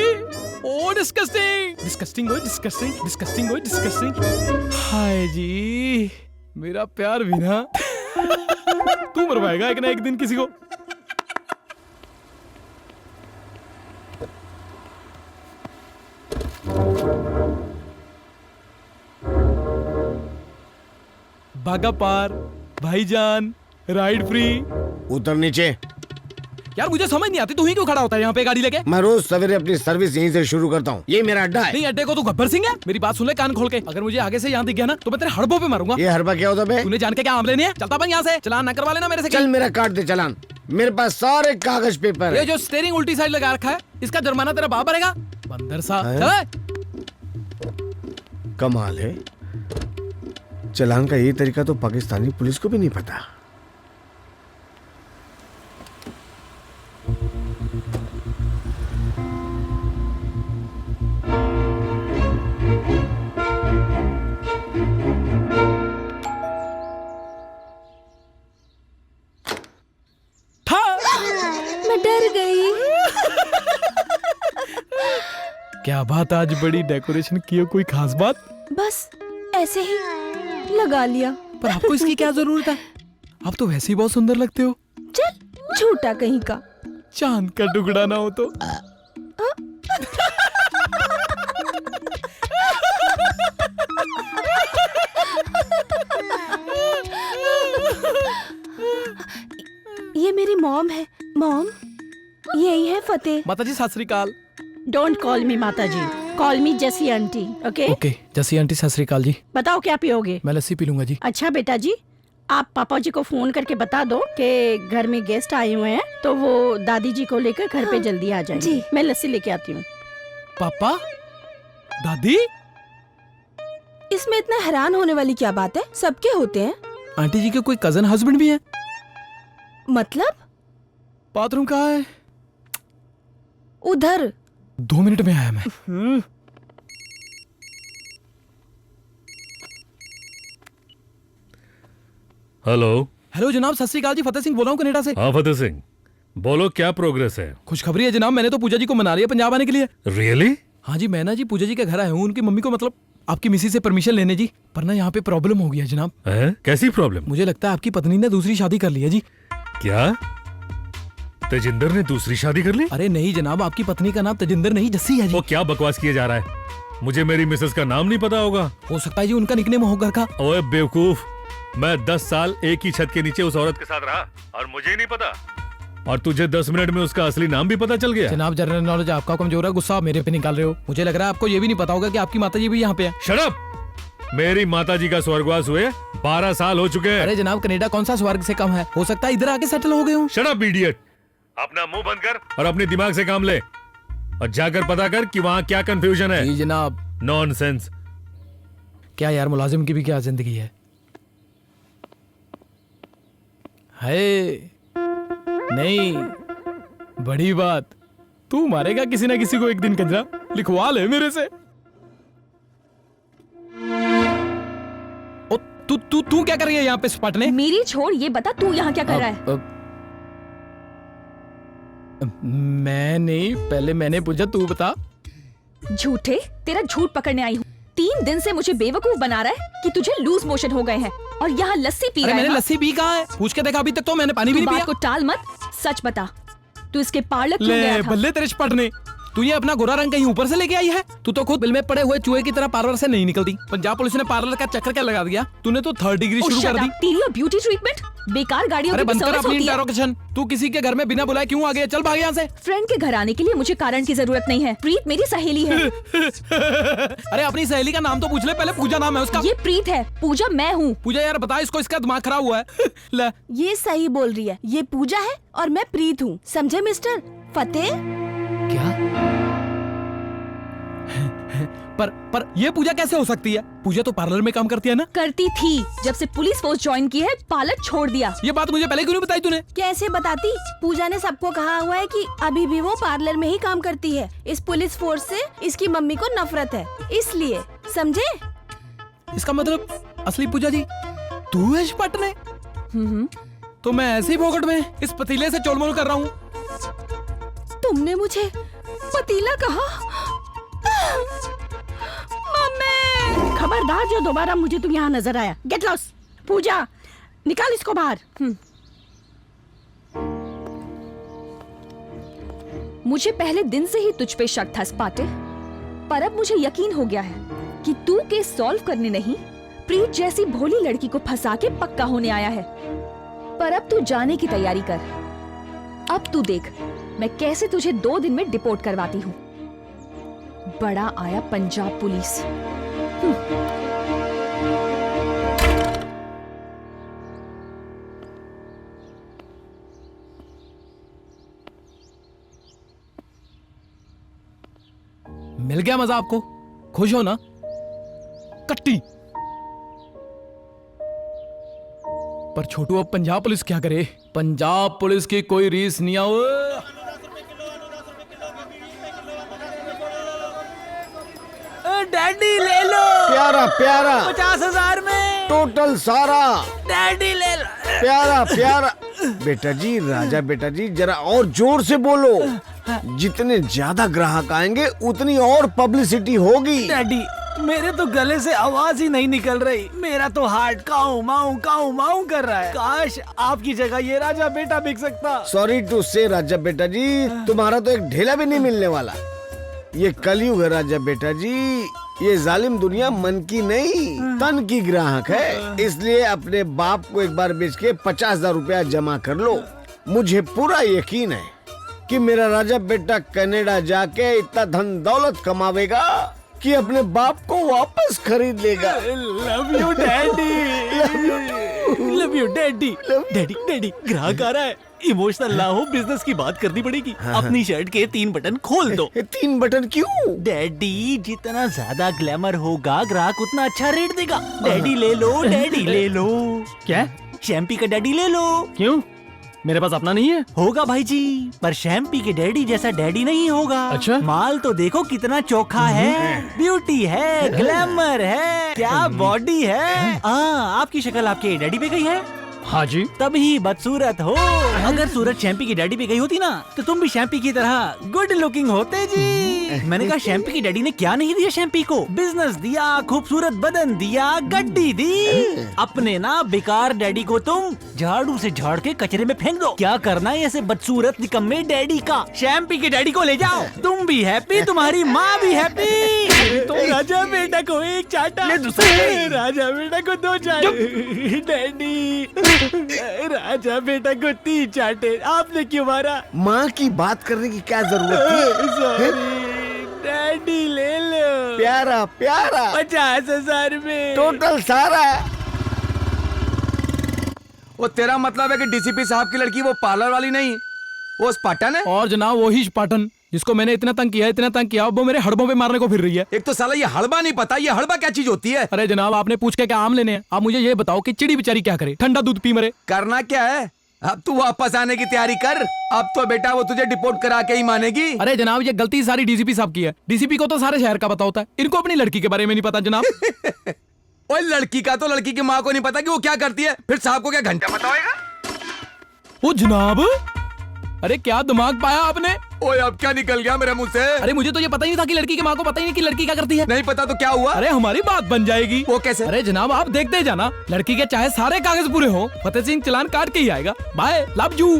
[SPEAKER 4] ओ डिस्कस्टिंग, डिस्कस्टिंग, ओ डिस्कस्टिंग, डिस्कस्टिंग, ओ डिस्कस्टिंग। हाय जी, मेरा प्यार भी ना तू मरवाएगा एक ना एक दिन किसी को। भागा पार, भाईजान राइड फ्री।
[SPEAKER 1] उतर नीचे।
[SPEAKER 4] यार मुझे समझ नहीं आती, तू ही क्यों खड़ा होता है यहाँ पे गाड़ी लेके?
[SPEAKER 1] मैं रोज सवेरे अपनी सर्विस यहीं से शुरू करता हूँ, ये मेरा अड्डा है।
[SPEAKER 4] नहीं अड्डे को तू गब्बर सिंह है? मेरी बात सुन ले कान खोल के, अगर मुझे आगे से यहाँ दिख गया ना तो मैं तेरे हड़बों पे मारूंगा।
[SPEAKER 1] ये हड़बा क्या होता है?
[SPEAKER 4] तूने जान के क्या आम लेने हैं? चलता बन यहाँ से, चलान ना करवा लेना मेरे से।
[SPEAKER 1] चल मेरा काट दे चालान, मेरे पास सारे कागज पेपर
[SPEAKER 4] ये
[SPEAKER 1] है।
[SPEAKER 4] जो स्टीयरिंग उल्टी साइड लगा रखा है इसका जुर्माना तेरा बाप भरेगा, बंदर सा।
[SPEAKER 1] कमाल है, चालान का ये तरीका तो पाकिस्तानी पुलिस को भी नहीं पता।
[SPEAKER 14] मैं डर गई।
[SPEAKER 4] क्या बात, आज बड़ी डेकोरेशन की है, कोई खास बात?
[SPEAKER 14] बस ऐसे ही लगा लिया।
[SPEAKER 4] पर आपको इसकी क्या जरूरत है? आप तो वैसे ही बहुत सुंदर लगते हो।
[SPEAKER 14] चल झूठा कहीं का।
[SPEAKER 4] चांद का टुकड़ा ना हो तो।
[SPEAKER 14] ये मेरी मॉम है। मॉम, यही है फतेह।
[SPEAKER 4] माताजी सत श्री अकाल।
[SPEAKER 5] डोंट कॉल मी माता जी, कॉल मी जसी आंटी। ओके
[SPEAKER 4] ओके जसी आंटी सत श्री अकाल जी।
[SPEAKER 5] बताओ क्या पियोगे?
[SPEAKER 4] मैं लस्सी पी लूंगा जी।
[SPEAKER 5] अच्छा बेटा जी, आप पापा जी को फोन करके बता दो कि घर में गेस्ट आए हुए हैं, तो वो दादी जी को लेकर घर पे जल्दी आ जाएंगे।
[SPEAKER 14] जी।
[SPEAKER 5] मैं लस्सी लेके आती हूँ।
[SPEAKER 4] पापा, दादी,
[SPEAKER 14] इसमें इतना हैरान होने वाली क्या बात है? सबके होते हैं।
[SPEAKER 4] आंटी जी के कोई कजन हस्बैंड भी है?
[SPEAKER 14] मतलब?
[SPEAKER 4] बाथरूम कहाँ है?
[SPEAKER 14] उधर।
[SPEAKER 4] 2 मिनट में आया मैं।
[SPEAKER 10] हेलो।
[SPEAKER 4] हेलो जनाब, सत श्री अकाल जी, फतेह सिंह बोल रहा हूँ कनाडा से।
[SPEAKER 10] हाँ फतेह सिंह, बोलो क्या प्रोग्रेस है?
[SPEAKER 4] खुशखबरी है जनाब, मैंने तो पूजा जी को मना लिया पंजाब आने के लिए।
[SPEAKER 10] रियली?
[SPEAKER 4] हाँ जी, मैं ना जी पूजा जी के घर आया हूँ, उनकी मम्मी को मतलब आपकी मिसी से परमिशन लेने जी। पर ना यहाँ पे प्रॉब्लम हो गई है जनाब।
[SPEAKER 10] है? कैसी प्रॉब्लम?
[SPEAKER 4] मुझे लगता है आपकी पत्नी ने दूसरी शादी कर ली है जी।
[SPEAKER 10] क्या तेजिंदर ने दूसरी शादी कर ली?
[SPEAKER 4] अरे नहीं जनाब, आपकी पत्नी का नाम तेजिंदर नहीं जस्सी है जी।
[SPEAKER 10] वो क्या बकवास किया जा रहा है? मुझे मेरी मिसेस का नाम नहीं पता होगा?
[SPEAKER 4] हो सकता है जी उनका निकनेम हो घर का।
[SPEAKER 10] ओए बेवकूफ, मैं 10 साल एक ही छत के नीचे उस औरत के साथ रहा और मुझे नहीं पता, और तुझे 10 मिनट में उसका असली नाम भी पता चल गया?
[SPEAKER 4] जनाब जनरल नॉलेज आपका कमजोर है, गुस्सा मेरे पे निकाल रहे हो। मुझे लग रहा है आपको ये भी नहीं पता होगा कि आपकी माता जी भी यहाँ पे है।
[SPEAKER 10] Shut up! मेरी माताजी का स्वर्गवास हुए 12 साल हो चुके हैं।
[SPEAKER 4] अरे जनाब, कनाडा कौन सा स्वर्ग से कम है? हो सकता है इधर आके सेटल हो गए हो।
[SPEAKER 10] Shut up idiot! अपना मुंह बंद कर और अपने दिमाग से काम ले, और जाकर पता कर कि वहाँ क्या कंफ्यूजन है।
[SPEAKER 4] जी जनाब।
[SPEAKER 10] नॉनसेंस।
[SPEAKER 4] क्या यार, मुलाजिम की भी क्या जिंदगी है। नहीं, बड़ी बात, तू मारेगा किसी ना किसी को एक दिन कंजरा, लिखवा ले मेरे से। ओ तू क्या कर रही है यहाँ पे स्पटने?
[SPEAKER 3] मेरी छोड़, ये बता तू यहाँ क्या कर रहा है?
[SPEAKER 4] मैं नहीं, पहले मैंने पूछा, तू बता।
[SPEAKER 3] झूठे, तेरा झूठ पकड़ने आई हूँ। 3 दिन से मुझे बेवकूफ बना रहा है कि तुझे लूज मोशन हो गए हैं और यहाँ लस्सी पी रहा है।
[SPEAKER 4] मैंने लस्सी पी कहाँ है? पूछ के देखा, अभी तक तो मैंने पानी भी नहीं पिया।
[SPEAKER 3] बात को टाल मत, सच बता, तू इसके पार्लर क्यों गया था?
[SPEAKER 4] बल्ले तेरे स्पटने, तू ये अपना गोरा रंग कहीं ऊपर से लेके आई है? तू तो खुद बिल में पड़े हुए चूहे की तरह पार्लर से नहीं निकलती। पंजाब पुलिस ने पार्लर का चक्कर क्या लगा दिया? तूने तो 3rd डिग्री शुरू कर दी।
[SPEAKER 3] तेरी और ब्यूटी ट्रीटमेंट बेकार गाड़ियों
[SPEAKER 4] अरे
[SPEAKER 3] की
[SPEAKER 4] बंद कर
[SPEAKER 3] सर्विस
[SPEAKER 4] अपनी
[SPEAKER 3] होती है।
[SPEAKER 4] इंटरोगेशन। तू किसी के घर में बिना बुलाए क्यों आ गया? चल भाग यहाँ से।
[SPEAKER 3] फ्रेंड के घर आने के लिए मुझे कारण की जरूरत नहीं है। प्रीत मेरी सहेली है।
[SPEAKER 4] अरे अपनी सहेली का नाम तो पूछ ले पहले। पूजा नाम है उसका।
[SPEAKER 3] ये प्रीत है, पूजा मैं हूँ।
[SPEAKER 4] पूजा यार बता इसको, इसका दिमाग खराब हुआ है। ले।
[SPEAKER 14] ये सही बोल रही है, ये पूजा है और मैं प्रीत हूँ, समझे मिस्टर फतेह?
[SPEAKER 4] क्या? पर ये पूजा कैसे हो सकती है? पूजा तो पार्लर में काम करती है ना?
[SPEAKER 3] करती थी, जब से पुलिस फोर्स ज्वाइन की है पार्लर छोड़ दिया।
[SPEAKER 4] ये बात मुझे पहले क्यों नहीं बताई तूने?
[SPEAKER 14] कैसे बताती? पूजा ने सबको कहा हुआ है कि अभी भी वो पार्लर में ही काम करती है। इस पुलिस फोर्स से इसकी मम्मी को नफरत है, इसलिए, समझे?
[SPEAKER 4] इसका मतलब असली पूजा जी तू है पटने? तो मैं ऐसे ही फोकट में इस पतीले से चोलमोल कर रहा हूँ।
[SPEAKER 14] तुमने मुझे पतीला कहा?
[SPEAKER 5] मम्मी, खबरदार जो दोबारा मुझे तुम यहाँ नजर आया। Get lost. पूजा, निकाल इसको बाहर।
[SPEAKER 3] मुझे पहले दिन से ही तुझ पे शक था स्पाटे, पर अब मुझे यकीन हो गया है कि तू केस सॉल्व करने नहीं प्रीत जैसी भोली लड़की को फंसा के पक्का होने आया है। पर अब तू जाने की तैयारी कर। अब तू देख मैं कैसे तुझे 2 दिन में डिपोर्ट करवाती हूँ। बड़ा आया पंजाब पुलिस।
[SPEAKER 4] मिल गया मजा आपको? खुश हो ना? कट्टी। पर छोटू अब पंजाब पुलिस क्या करे? पंजाब पुलिस की कोई रीस नहीं आओ।
[SPEAKER 9] डैडी ले लो।
[SPEAKER 1] प्यारा प्यारा
[SPEAKER 9] 50,000 में
[SPEAKER 1] टोटल सारा।
[SPEAKER 9] डैडी ले लो।
[SPEAKER 1] प्यारा प्यारा बेटा जी, राजा बेटा जी जरा और जोर से बोलो। जितने ज्यादा ग्राहक आएंगे उतनी और पब्लिसिटी होगी।
[SPEAKER 9] डैडी मेरे तो गले से आवाज ही नहीं निकल रही। मेरा तो हार्ट काऊ माऊ कर रहा है। काश आपकी जगह ये राजा बेटा बिक सकता।
[SPEAKER 1] सॉरी टू से राजा बेटा जी, तुम्हारा तो एक ढेला भी नहीं मिलने वाला। ये कलयुग है राजा बेटा जी। ये जालिम दुनिया मन की नहीं तन की ग्राहक है। इसलिए अपने बाप को एक बार बेच के 50,000 रुपया जमा कर लो। मुझे पूरा यकीन है कि मेरा राजा बेटा कनाडा जाके इतना धन दौलत कमावेगा कि अपने बाप को वापस खरीद लेगा।
[SPEAKER 9] Love you daddy. Love you daddy. Daddy ग्राहक आ रहा है। इमोशनल ना हो, बिजनेस की बात करनी पड़ेगी। अपनी शर्ट के 3 बटन खोल दो।
[SPEAKER 1] 3 बटन क्यों?
[SPEAKER 9] डैडी जितना ज्यादा ग्लैमर होगा ग्राहक उतना अच्छा रेट देगा। डैडी ले लो, डैडी ले लो।
[SPEAKER 5] क्या?
[SPEAKER 9] शैम्पी का डैडी ले लो।
[SPEAKER 5] क्यों? मेरे पास अपना नहीं है।
[SPEAKER 9] होगा भाई जी, पर शैम्पी के डैडी जैसा डैडी नहीं होगा।
[SPEAKER 5] अच्छा?
[SPEAKER 9] माल तो देखो कितना चोखा है, ब्यूटी है, ग्लैमर है, क्या बॉडी है। आपकी शक्ल आपके डैडी पे गई है।
[SPEAKER 5] हाँ जी।
[SPEAKER 9] तभी बदसूरत हो। अगर सूरत शैम्पी की डैडी पे गई होती ना तो तुम भी शैम्पी की तरह गुड लुकिंग होते जी। मैंने कहा शैम्पी की डैडी ने क्या नहीं दिया शैम्पी को? बिजनेस दिया, खूबसूरत बदन दिया, गड्डी दी। अपने ना बेकार डैडी को तुम झाड़ू से झाड़ के कचरे में फेंक दो। क्या करना है ऐसे बदसूरत निकम्मे डैडी का? शैम्पी के डैडी को ले जाओ, तुम भी हैप्पी, तुम्हारी माँ भी हैप्पी। तो राजा बेटा को 1 चाटा, राजा बेटा को 2 चाटे। डैडी राजा बेटा को 3 चाटे। आपने क्यों मारा?
[SPEAKER 1] माँ की बात करने की क्या जरूरत थी?
[SPEAKER 9] सॉरी डैडी ले लो।
[SPEAKER 1] प्यारा प्यारा
[SPEAKER 9] 50,000 में
[SPEAKER 1] टोटल सारा।
[SPEAKER 7] वो तेरा मतलब है कि डीसीपी साहब की लड़की वो पार्लर वाली नहीं, वो स्पाटन है?
[SPEAKER 4] और जनाब वही स्पाटन जिसको मैंने इतना तंग किया, वो मेरे हड़बों पे मारने को फिर रही है।
[SPEAKER 7] एक तो साला ये हड़बा नहीं पता, ये हड़बा क्या चीज होती है?
[SPEAKER 4] अरे जनाब आपने पूछ के क्या आम लेने हैं? आप मुझे ये बताओ कि चिड़ी बेचारी क्या करे? ठंडा दूध पी मरे।
[SPEAKER 7] करना क्या है? अब तू वापस आने की तैयारी कर। अब तो बेटा वो तुझे डिपोर्ट करा के ही मानेगी।
[SPEAKER 4] अरे जनाब ये गलती सारी डीसीपी साहब की है। डीसीपी को तो सारे शहर का पता होता है, इनको अपनी लड़की के बारे में नहीं पता जनाब।
[SPEAKER 7] ओए लड़की का तो लड़की की माँ को नहीं पता कि वो क्या करती है, फिर साहब को क्या घंटा पता होगा?
[SPEAKER 4] ओ जनाब, अरे क्या दिमाग पाया आपने?
[SPEAKER 7] ओए अब क्या निकल गया मेरे मुंह से?
[SPEAKER 4] अरे मुझे तो ये पता ही नहीं था कि लड़की की माँ को पता ही नहीं कि लड़की क्या करती है।
[SPEAKER 7] नहीं पता तो क्या हुआ?
[SPEAKER 4] अरे हमारी बात बन जाएगी।
[SPEAKER 7] वो कैसे?
[SPEAKER 4] अरे जनाब आप देखते जाना, लड़की के चाहे सारे कागज पूरे हो, फतेह सिंह चालान काट के ही आएगा। Bye love you.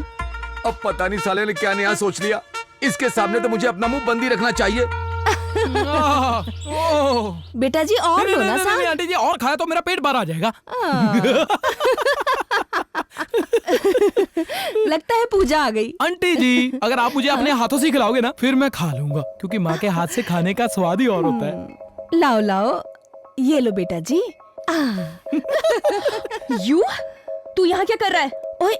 [SPEAKER 7] अब पता नहीं साले ने क्या नया सोच लिया। इसके सामने तो मुझे अपना मुंह बंदी रखना चाहिए।
[SPEAKER 14] बेटा जी और लो ना साहब।
[SPEAKER 4] आंटी जी और खाया तो मेरा पेट बाहर आ जाएगा।
[SPEAKER 14] लगता है पूजा आ गई।
[SPEAKER 4] आंटी जी अगर आप मुझे अपने हाथों से खिलाओगे ना फिर मैं खा लूंगा, क्योंकि माँ के हाथ से खाने का स्वाद ही और होता है।
[SPEAKER 14] लाओ लाओ, ये लो बेटा जी।
[SPEAKER 3] यू तू यहाँ क्या कर रहा है?
[SPEAKER 14] ओए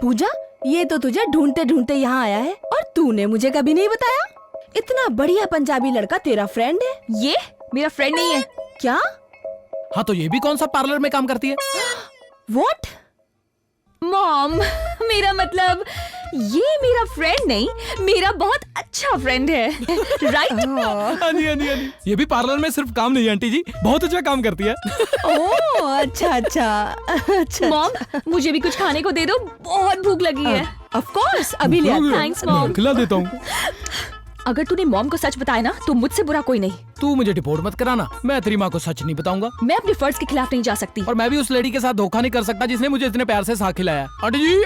[SPEAKER 14] पूजा, ये तो तुझे ढूंढते ढूंढते यहाँ आया है और तूने मुझे कभी नहीं बताया। इतना बढ़िया पंजाबी लड़का तेरा फ्रेंड है?
[SPEAKER 3] ये मेरा फ्रेंड नहीं है।
[SPEAKER 14] क्या?
[SPEAKER 4] हाँ तो ये भी कौन सा पार्लर में काम करती है?
[SPEAKER 14] What?
[SPEAKER 3] मॉम मेरा मतलब ये मेरा फ्रेंड नहीं, मेरा बहुत अच्छा फ्रेंड है। राइट?
[SPEAKER 4] हाँ जी हाँ जी हाँ जी। ये भी पार्लर में सिर्फ काम नहीं आंटी जी, बहुत अच्छा काम करती है।
[SPEAKER 14] ओह अच्छा अच्छा अच्छा।
[SPEAKER 3] मॉम मुझे भी कुछ खाने को दे दो, बहुत भूख लगी है।
[SPEAKER 14] ऑफ कोर्स अभी ले आती हूँ।
[SPEAKER 3] Thanks mom.
[SPEAKER 4] खिला देता हूँ।
[SPEAKER 3] अगर तूने मॉम को सच बताया ना तो मुझसे बुरा कोई नहीं।
[SPEAKER 4] तू मुझे डिपोर्ट मत कराना, मैं तेरी माँ को सच नहीं बताऊंगा।
[SPEAKER 3] मैं अपने फर्ज के खिलाफ नहीं जा सकती।
[SPEAKER 4] और मैं भी उस लेडी के साथ धोखा नहीं कर सकता जिसने मुझे इतने प्यार से साग खिलाया। आंटी जी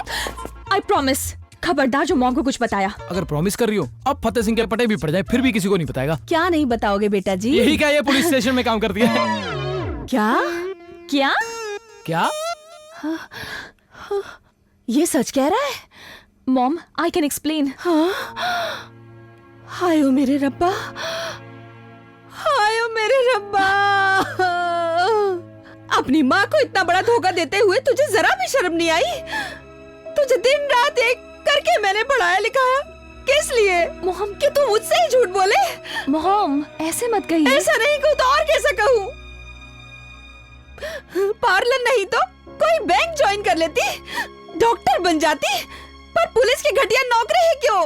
[SPEAKER 3] आई प्रॉमिस, खबरदार जो मॉम को कुछ बताया।
[SPEAKER 4] अगर प्रॉमिस कर रही हो अब फतेह सिंह के पटे भी पड़ जाए फिर भी किसी को नहीं बताएगा।
[SPEAKER 14] क्या नहीं बताओगे बेटा जी?
[SPEAKER 4] यही क्या ये पुलिस स्टेशन में काम करती है?
[SPEAKER 14] क्या?
[SPEAKER 3] क्या?
[SPEAKER 4] क्या?
[SPEAKER 14] ये सच कह रहा है?
[SPEAKER 3] Mom, I can explain.
[SPEAKER 14] हाय ओ मेरे रब्बा, हाय ओ मेरे रब्बा। अपनी माँ को इतना बड़ा धोखा देते हुए तुझे जरा भी शर्म नहीं आई? तुझे दिन रात एक करके मैंने पढ़ाया लिखाया, किस लिए?
[SPEAKER 3] मोहम,
[SPEAKER 14] कि तू मुझसे ही झूठ बोले?
[SPEAKER 3] मोहम, ऐसे मत कहिए।
[SPEAKER 14] ऐसा नहीं कहूँ तो और कैसा कहूँ? पार्लर नहीं तो कोई बैंक ज्वाइन कर लेती, डॉक्टर बन जाती, पर पुलिस की घटिया नौकरी है क्यों?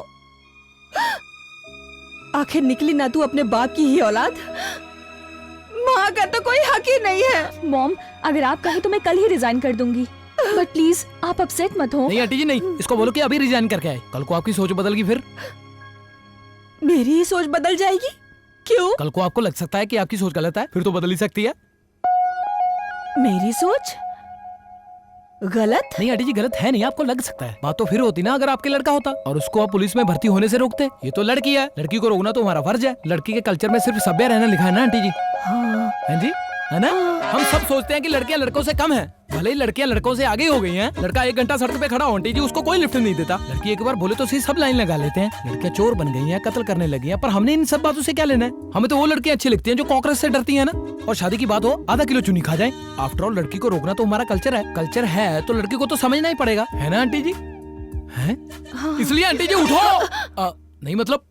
[SPEAKER 14] आखिर निकली ना तू अपने बाप की ही औलाद? माँ का तो कोई हक ही नहीं है।
[SPEAKER 3] मॉम, अगर आप कहें तो मैं कल ही रिजाइन कर दूंगी, बट प्लीज आप अपसेट मत हो।
[SPEAKER 4] नहीं आंटी जी नहीं, इसको बोलो कि अभी रिजाइन करके आए। कल को आपकी सोच बदल गई फिर?
[SPEAKER 14] मेरी ही सोच बदल जाएगी? क्यों?
[SPEAKER 4] कल को आपको लग सकता है कि आपकी सोच गलत है, फिर तो बदल ही सकती है।
[SPEAKER 14] मेरी सोच गलत?
[SPEAKER 4] नहीं आंटी जी, गलत है नहीं, आपको लग सकता है। बात तो फिर होती ना अगर आपके लड़का होता और उसको आप पुलिस में भर्ती होने से रोकते। ये तो लड़की है, लड़की को रोकना तो हमारा फर्ज है। लड़की के कल्चर में सिर्फ सभ्य रहना लिखा है ना आंटी जी? हाँ जी, है ना? हम सब सोचते हैं कि लड़कियां लड़कों से कम हैं, भले ही लड़कियां लड़कों से आगे हो गई हैं। लड़का 1 घंटा सड़क पे खड़ा हो आंटी जी, उसको कोई लिफ्ट नहीं देता। लड़की एक बार बोले तो सब लाइन लगा लेते हैं। लड़कियां चोर बन गई हैं, कत्ल करने लगी हैं, पर हमने इन सब बातों से क्या लेना है? हमें तो वो लड़कियां अच्छी लगती हैं जो कॉकरोच से डरती हैं ना। और शादी की बात हो, आधा किलो चुनी खा जाए। आफ्टर ऑल लड़की को रोकना तो हमारा कल्चर है। कल्चर है तो लड़की को तो समझना ही पड़ेगा, है ना आंटी जी? है? इसलिए आंटी जी उठो। नहीं मतलब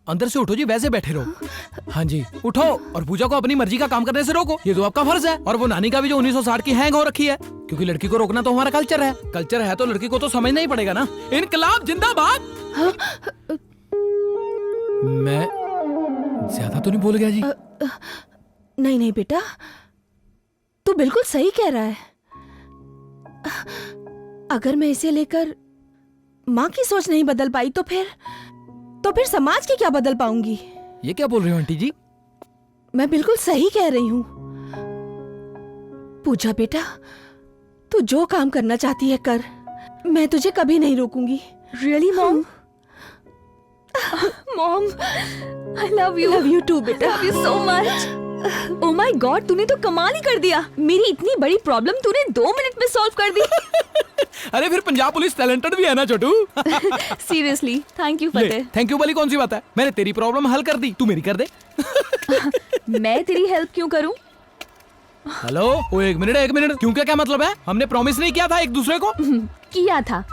[SPEAKER 4] अंदर से उठो जी, वैसे बैठे रहो। हाँ जी, उठो और पूजा को अपनी मर्जी का काम करने से रोको, ये तो आपका फर्ज है। और वो नानी का भी जो 1960 की हैंग हो रखी है, क्योंकि लड़की को रोकना तो हमारा कल्चर है। कल्चर है तो लड़की को तो समझना ही पड़ेगा ना। इनकलाब जिंदाबाद। मैं ज्यादा तो नहीं बोल गया जी?
[SPEAKER 14] नहीं नहीं बेटा, तू बिल्कुल सही कह रहा है। अगर मैं इसे लेकर माँ की सोच नहीं बदल पाई तो फिर समाज की क्या बदल पाऊंगी?
[SPEAKER 4] ये क्या बोल रही हो आंटी जी?
[SPEAKER 14] मैं बिल्कुल सही कह रही हूँ। पूजा बेटा, तू जो काम करना चाहती है कर, मैं तुझे कभी नहीं रोकूंगी।
[SPEAKER 3] Really mom? Mom, I love you
[SPEAKER 14] too बेटा।
[SPEAKER 3] Love you so much. Oh my God, तूने तो कमाल ही कर दिया। मेरी इतनी बड़ी प्रॉब्लम तूने 2 मिनट में सॉल्व कर दी।
[SPEAKER 4] अरे फिर पंजाब पुलिस टैलेंटेड भी है ना Chhotu.
[SPEAKER 3] Seriously, thank you Fateh.
[SPEAKER 4] Thank you वाली कौन सी बात है? मैंने तेरी प्रॉब्लम हल कर दी, तू मेरी कर दे।
[SPEAKER 3] मैं तेरी हेल्प क्यों करूं?
[SPEAKER 4] हेलो, वो एक मिनट, क्यों क्या मतलब है? हमने प्रॉमिस नहीं किया था एक दूसरे को?
[SPEAKER 3] किया था।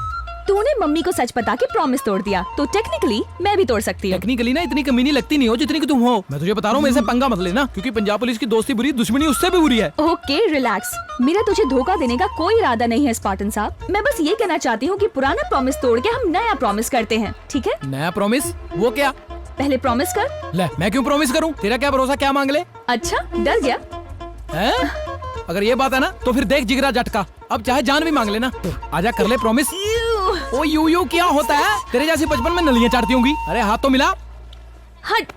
[SPEAKER 3] तूने मम्मी को सच बता के प्रॉमिस तोड़ दिया, तो टेक्निकली मैं भी तोड़ सकती हूँ।
[SPEAKER 4] टेक्निकली ना इतनी कमीनी लगती नहीं हो जितनी कि तुम हो। मैं तुझे बता रहा हूँ, मेरे से पंगा मत लेना, क्योंकि पंजाब पुलिस की दोस्ती बुरी, दुश्मनी उससे भी बुरी है।
[SPEAKER 3] ओके रिलैक्स, मेरा तुझे धोखा देने का कोई इरादा नहीं है स्पार्टन साहब। मैं बस ये कहना चाहती हूँ कि पुराना प्रॉमिस तोड़ के हम नया प्रॉमिस करते हैं, ठीक है?
[SPEAKER 4] नया प्रॉमिस? वो क्या?
[SPEAKER 3] पहले प्रॉमिस कर।
[SPEAKER 4] ले, मैं क्यों प्रॉमिस करूँ? तेरा क्या भरोसा, क्या मांग ले?
[SPEAKER 3] अच्छा, डर गया?
[SPEAKER 4] अगर ये बात है ना तो फिर देख जिगरा झटका, अब चाहे जान भी मांग लेना। आजा कर ले प्रॉमिस। ओ यू क्या होता है? तेरे जैसी बचपन में नलियां चाटती होंगी। अरे हाथ तो मिला।
[SPEAKER 3] हट।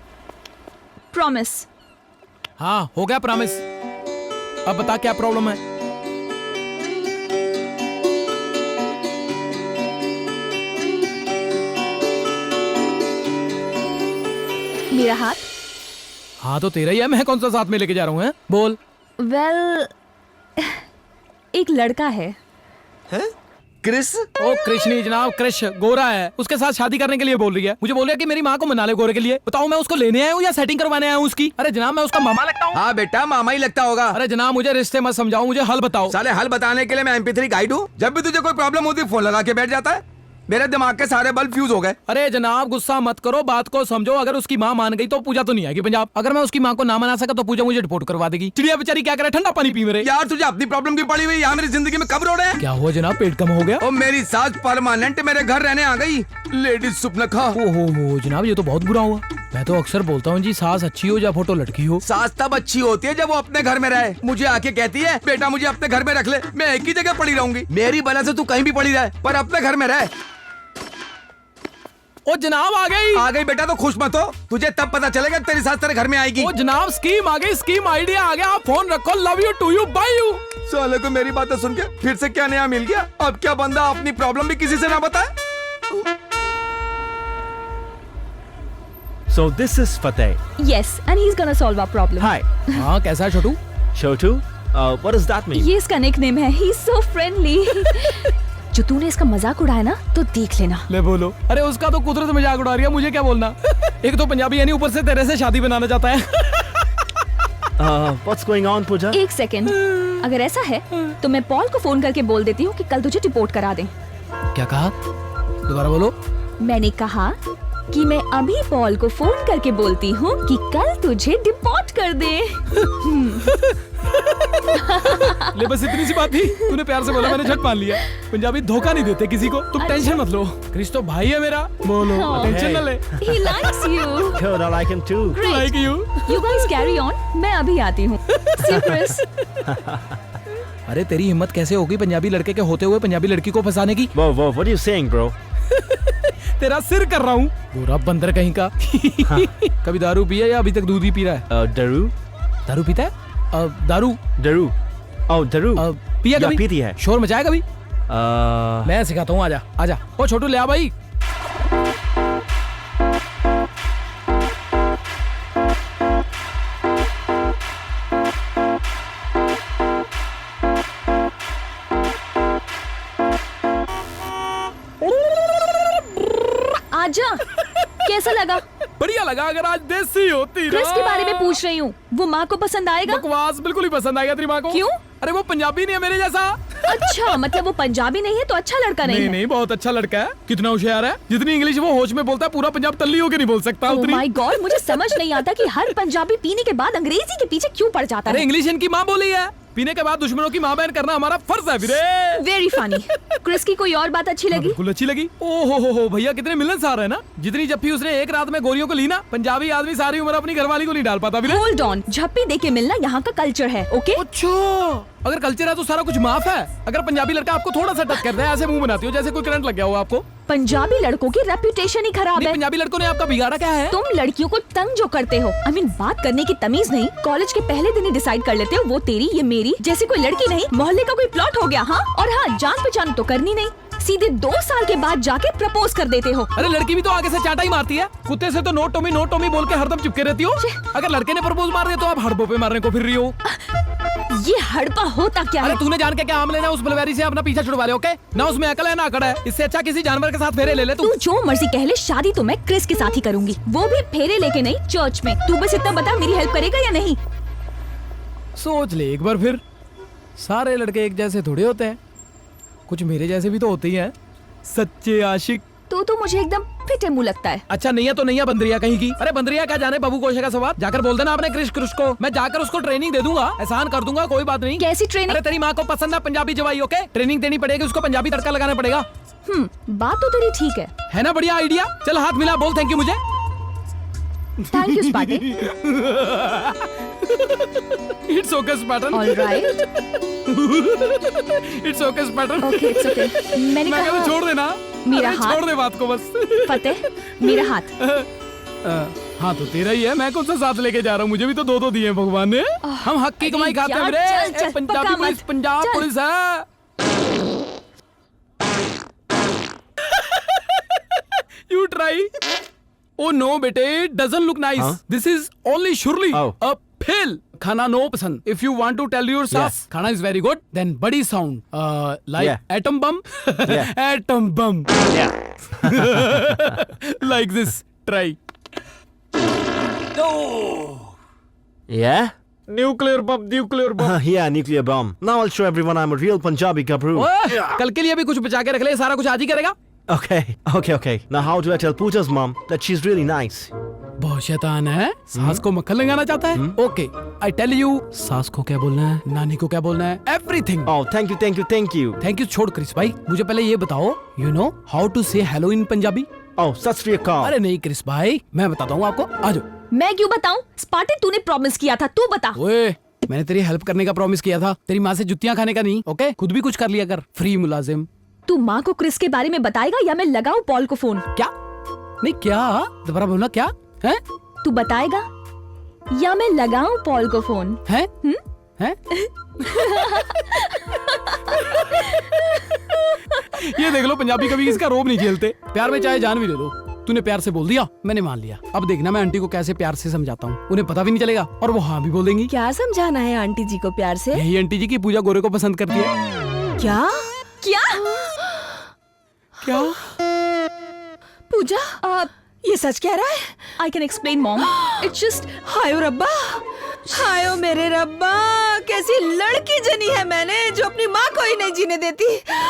[SPEAKER 3] प्रॉमिस।
[SPEAKER 4] हाँ, हो गया प्रॉमिस। अब बता क्या प्रॉब्लम है?
[SPEAKER 3] मेरा हाथ?
[SPEAKER 4] हाँ तो तेरा ही है, मैं कौन सा साथ में लेके जा रहा हूँ? बोल।
[SPEAKER 3] वेल, एक लड़का है।
[SPEAKER 7] क्रिस?
[SPEAKER 4] ओ क्रिश नहीं जनाब, क्रिश गोरा है, उसके साथ शादी करने के लिए बोल रही है। मुझे बोल रही है कि मेरी माँ को मना ले गोरे के लिए। बताओ मैं उसको लेने आया हूँ या सेटिंग करवाने आया हूँ उसकी? अरे जनाब, मैं उसका मामा लगता हूँ?
[SPEAKER 7] हाँ बेटा, मामा ही लगता होगा।
[SPEAKER 4] अरे जनाब, मुझे रिश्ते मत समझाओ, मुझे हल बताओ।
[SPEAKER 7] साले हल बताने के लिए मैं MP3 गाइड हूँ? जब भी तुझे कोई प्रॉब्लम होती है फोन लगा के बैठ जाता है। मेरे दिमाग के सारे बल्ब फ्यूज हो गए।
[SPEAKER 4] अरे जनाब, गुस्सा मत करो, बात को समझो। अगर उसकी माँ मान गई तो पूजा तो नहीं आएगी पंजाब। अगर मैं उसकी माँ को ना मना सका तो पूजा मुझे रिपोर्ट करवा देगी। चिड़िया बेचारी क्या करे, ठंडा पानी पी मेरे।
[SPEAKER 7] यार तुझे अपनी प्रॉब्लम की पड़ी हुई, यहाँ मेरी जिंदगी में कब रोड़े हैं?
[SPEAKER 4] क्या हुआ जनाब, पेट कम हो गया?
[SPEAKER 7] ओ मेरी सास परमानेंट मेरे घर रहने आ गई, लेडीज सुपनखा।
[SPEAKER 4] ओहो जनाब, ये तो बहुत बुरा हुआ। मैं तो अक्सर बोलता हूँ जी, सास अच्छी हो या फोटो लड़की हो।
[SPEAKER 7] सास तब अच्छी होती है जब वो अपने घर में रहे। मुझे आके कहती है, बेटा मुझे अपने घर में रख ले, मैं एक ही जगह पड़ी रहूंगी। मेरी वजह से तू कहीं भी पड़ी रहे, पर अपने घर में रहे।
[SPEAKER 4] ओ जनाब, आ गई
[SPEAKER 7] बेटा तो खुश मत हो, तुझे तब पता चलेगा तेरी सास तेरे घर में आएगी।
[SPEAKER 4] ओ जनाब, स्कीम आ गई, स्कीम आइडिया आ गया। आप फोन रखो, love you too you bye you.
[SPEAKER 7] साले को मेरी बातें सुन के फिर से क्या नया मिल गया? अब क्या बंदा अपनी प्रॉब्लम भी किसी से ना बताए?
[SPEAKER 9] So this is Fateh.
[SPEAKER 3] Yes, and he's gonna solve our problem.
[SPEAKER 9] Hi.
[SPEAKER 4] हाँ, कैसा है छोटू?
[SPEAKER 9] Chotu,
[SPEAKER 16] What does that mean?
[SPEAKER 3] ये इसका निकनेम है, ही इज सो फ्रेंडली। जो तूने इसका मजाक उड़ाया ना, तो देख लेना।
[SPEAKER 4] ले बोलो। अरे उसका तो कुदरत मजाक उड़ा रही है, मुझे क्या बोलना। एक तो पंजाबी यानी ऊपर से तेरे से शादी बनाना चाहता है।
[SPEAKER 16] What's going on, Pooja?
[SPEAKER 3] एक सेकंड, अगर ऐसा है तो मैं पॉल को फोन करके बोल देती हूँ कि कल तुझे डिपोर्ट करा दें।
[SPEAKER 4] क्या कहा? दोबारा बोलो।
[SPEAKER 3] मैंने कहा कि मैं अभी पॉल को फोन करके बोलती हूँ कि कल तुझे डिपोर्ट कर दे।
[SPEAKER 4] ले बस इतनी सी बात थी, तूने प्यार से बोला, मैंने झट मान लिया। पंजाबी धोखा नहीं देते किसी को, तुम टेंशन मत लो। क्रिस तो भाई है मेरा, बोलो टेंशन न ले।
[SPEAKER 3] He likes you.
[SPEAKER 16] Good, I like him too.
[SPEAKER 3] Great.
[SPEAKER 4] Like you.
[SPEAKER 3] You guys carry on. मैं अभी आती हूँ। See you, Chris.
[SPEAKER 4] अरे तेरी हिम्मत कैसे होगी पंजाबी लड़के के होते हुए पंजाबी लड़की को फंसाने की?
[SPEAKER 16] Whoa, what are you saying, bro?
[SPEAKER 4] तेरा सिर कर रहा हूँ, पूरा बंदर कहीं का। कभी दारू पिया या अभी तक दूध ही पी रहा है? दारू पीता है? दारू पिया कभी?
[SPEAKER 16] पीती है।
[SPEAKER 4] शोर मचाया कभी? मैं सिखाता हूँ, आजा आजा। ओ छोटू ले आ भाई।
[SPEAKER 3] आजा। कैसा लगा?
[SPEAKER 4] बढ़िया लगा। अगर आज देसी होती ना।
[SPEAKER 3] क्रिस के बारे में पूछ रही हूँ, वो माँ को पसंद आएगा?
[SPEAKER 4] बकवास, बिल्कुल ही पसंद आएगा तेरी माँ को।
[SPEAKER 3] क्यों?
[SPEAKER 4] अरे वो पंजाबी नहीं है मेरे जैसा।
[SPEAKER 3] अच्छा, मतलब वो पंजाबी नहीं है तो अच्छा लड़का नहीं है?
[SPEAKER 4] नहीं, बहुत अच्छा लड़का है। कितना होशियार है, जितनी इंग्लिश वो होश में बोलता है पूरा पंजाब तल्ली होके नहीं बोल सकता।
[SPEAKER 3] Oh my God, मुझे समझ नहीं आता कि हर पंजाबी पीने के बाद अंग्रेजी के पीछे क्यों पड़ जाता है।
[SPEAKER 4] अरे इंग्लिश इनकी माँ बोली है, पीने के बाद दुश्मनों की माँ बहन करना हमारा फर्ज है वीरे।
[SPEAKER 3] Very funny. क्रिस की कोई और बात अच्छी लगी?
[SPEAKER 4] बिल्कुल अच्छी लगी। ओहो हो भैया, कितने मिलनसार है ना। जितनी जप्पी उसने एक रात में गोरियों को ली ना, पंजाबी आदमी सारी उम्र अपनी घरवाली को नहीं डाल पाता वीरे।
[SPEAKER 3] होल्ड ऑन, झप्पी देके मिलना यहाँ का कल्चर है, ओके?
[SPEAKER 4] अच्छा, अगर कल्चर है तो सारा कुछ माफ है। अगर पंजाबी लड़का आपको थोड़ा सा टच करता है, ऐसे मुंह बनाती हो जैसे कोई करंट लग गया हो आपको।
[SPEAKER 3] पंजाबी लड़कों की रेपुटेशन ही खराब है।
[SPEAKER 4] पंजाबी लड़कों ने आपका बिगाड़ा क्या है?
[SPEAKER 3] तुम लड़कियों को तंग जो करते हो, I mean, बात करने की तमीज नहीं। कॉलेज के पहले दिन ही डिसाइड कर लेते हो वो तेरी ये मेरी, जैसे कोई लड़की नहीं मोहल्ले का कोई प्लॉट हो गया। हाँ, और हाँ, जान पहचान तो करनी नहीं, सीधे 2 साल के बाद जाके प्रपोज कर देते हो।
[SPEAKER 4] अरे लड़की भी तो आगे से चाटा ही मारती है। कुत्ते से तो नो टोमी बोल के हरदम चिपके रहती हो। अगर लड़के ने प्रपोज मार दिया तो आप हड़बों पे मारने को फिर रही हो।
[SPEAKER 3] ये हड़पा होता क्या है?
[SPEAKER 4] अरे तूने जान के क्या आम लेना, उस बलवेरी से अपना पीछा छुड़वा ले, ओके? ना उसमें अकल है ना अकड़ है। इससे अच्छा किसी जानवर के साथ फेरे ले ले तू।
[SPEAKER 3] जो मर्जी कह ले, शादी तो मैं क्रिस के साथ ही करूंगी, वो भी फेरे लेके नहीं, चर्च में। तू बस इतना बता, मेरी हेल्प करेगा या नहीं?
[SPEAKER 4] सोच ले एक बार फिर। सारे लड़के एक जैसे थोड़े होते हैं, कुछ मेरे जैसे भी तो होते ही हैं, सच्चे आशिक।
[SPEAKER 3] तो मुझे एकदम फिटे मुंह लगता है।
[SPEAKER 4] अच्छा नहीं है तो नहीं है, बंदरिया कहीं की। अरे बंदरिया क्या जाने बाबू कोशे का सवाल। जाकर बोल देना आपने क्रिस को, मैं जाकर उसको ट्रेनिंग दे दूंगा, एहसान कर दूंगा, कोई बात नहीं।
[SPEAKER 3] कैसी ट्रेनिंग?
[SPEAKER 4] अरे तेरी माँ को पसंद है पंजाबी जवाई, ओके? ट्रेनिंग देनी पड़ेगी उसको, पंजाबी तड़का लगाना पड़ेगा।
[SPEAKER 3] बात तो तेरी ठीक
[SPEAKER 4] है ना? बढ़िया आइडिया। चल हाथ मिला, बोल थैंक यू मुझे।
[SPEAKER 3] Thank you Spartan.
[SPEAKER 4] It's okay Spartan.
[SPEAKER 3] Alright.
[SPEAKER 4] It's okay Spartan.
[SPEAKER 3] Okay, it's okay. मैंने कहा
[SPEAKER 4] छोड़ देना,
[SPEAKER 3] मेरा हाथ
[SPEAKER 4] छोड़ दे बात को बस।
[SPEAKER 3] फतेह, मेरा हाथ।
[SPEAKER 4] हाँ तो तेरा ही है, मैं कौन सा साथ लेके जा रहा हूँ? मुझे भी तो 2 दिए हैं भगवान ने। हम हक की कमाई खाते हैं रे। पंजाबी पुलिस, पंजाब पुलिस है। You try. Oh no बेटे, it doesn't look nice. This is only surely a pill. खाना no पसंद. If you want to tell your sass, खाना is very good. Then body sound, like atom bomb. Atom bomb. Like this. Try.
[SPEAKER 16] Yeah?
[SPEAKER 1] Nuclear bomb.
[SPEAKER 16] Yeah, nuclear bomb. Now I'll show everyone I'm a real Punjabi gabru.
[SPEAKER 4] कल के लिए भी कुछ बचा के रख ले, सारा कुछ आज ही करेगा।
[SPEAKER 16] Okay. Now how do I tell Pooja's mom that she's really nice?
[SPEAKER 4] बहुत शैतान है, सास को मक्खन लगाना चाहता है। ओके, आई टेल यू, सास को क्या बोलना है, नानी को क्या बोलना है, एवरीथिंग।
[SPEAKER 16] Oh, thank you.
[SPEAKER 4] छोड़ क्रिस भाई, मुझे पहले ये बताओ, you know how to say hello in Punjabi?
[SPEAKER 16] Oh, सत श्री अकाल।
[SPEAKER 4] अरे नहीं क्रिस भाई, मैं बताता हूँ आपको, आ जाओ।
[SPEAKER 3] मैं क्यों बताऊं? स्पार्टन, तूने प्रॉमिस किया था, तू बता।
[SPEAKER 4] ओए, मैंने तेरी हेल्प करने का प्रॉमिस किया था, तेरी माँ से जुतियाँ खाने का नहीं, ओके? खुद भी कुछ कर लिया कर, फ्री मुलाजिम।
[SPEAKER 3] तू माँ को क्रिस के बारे में बताएगा या मैं लगाऊं पॉल को फोन?
[SPEAKER 4] क्या? नहीं क्या? दोबारा बोलना, क्या है?
[SPEAKER 3] तू बताएगा या मैं लगाऊं पॉल को फोन?
[SPEAKER 4] है? हैं? ये देख लो, पंजाबी कभी किसका रोब नहीं झेलते, प्यार में चाहे जान भी दे दो। तूने प्यार से बोल दिया, मैंने मान लिया। अब देखना मैं आंटी को कैसे प्यार से समझाता हूँ, उन्हें पता भी नहीं चलेगा और वो हाँ भी बोल देंगी।
[SPEAKER 14] क्या समझाना है आंटी जी को प्यार से?
[SPEAKER 4] यही आंटी जी की पूजा गोरे को पसंद करती है।
[SPEAKER 14] क्या
[SPEAKER 3] क्या
[SPEAKER 4] क्या
[SPEAKER 14] पूजा ये सच कह रहा है?
[SPEAKER 3] आई can explain mom, it's just
[SPEAKER 14] हायो रब्बा, हायो मेरे रब्बा, कैसी लड़की जनी है मैंने जो अपनी माँ को ही नहीं जीने देती।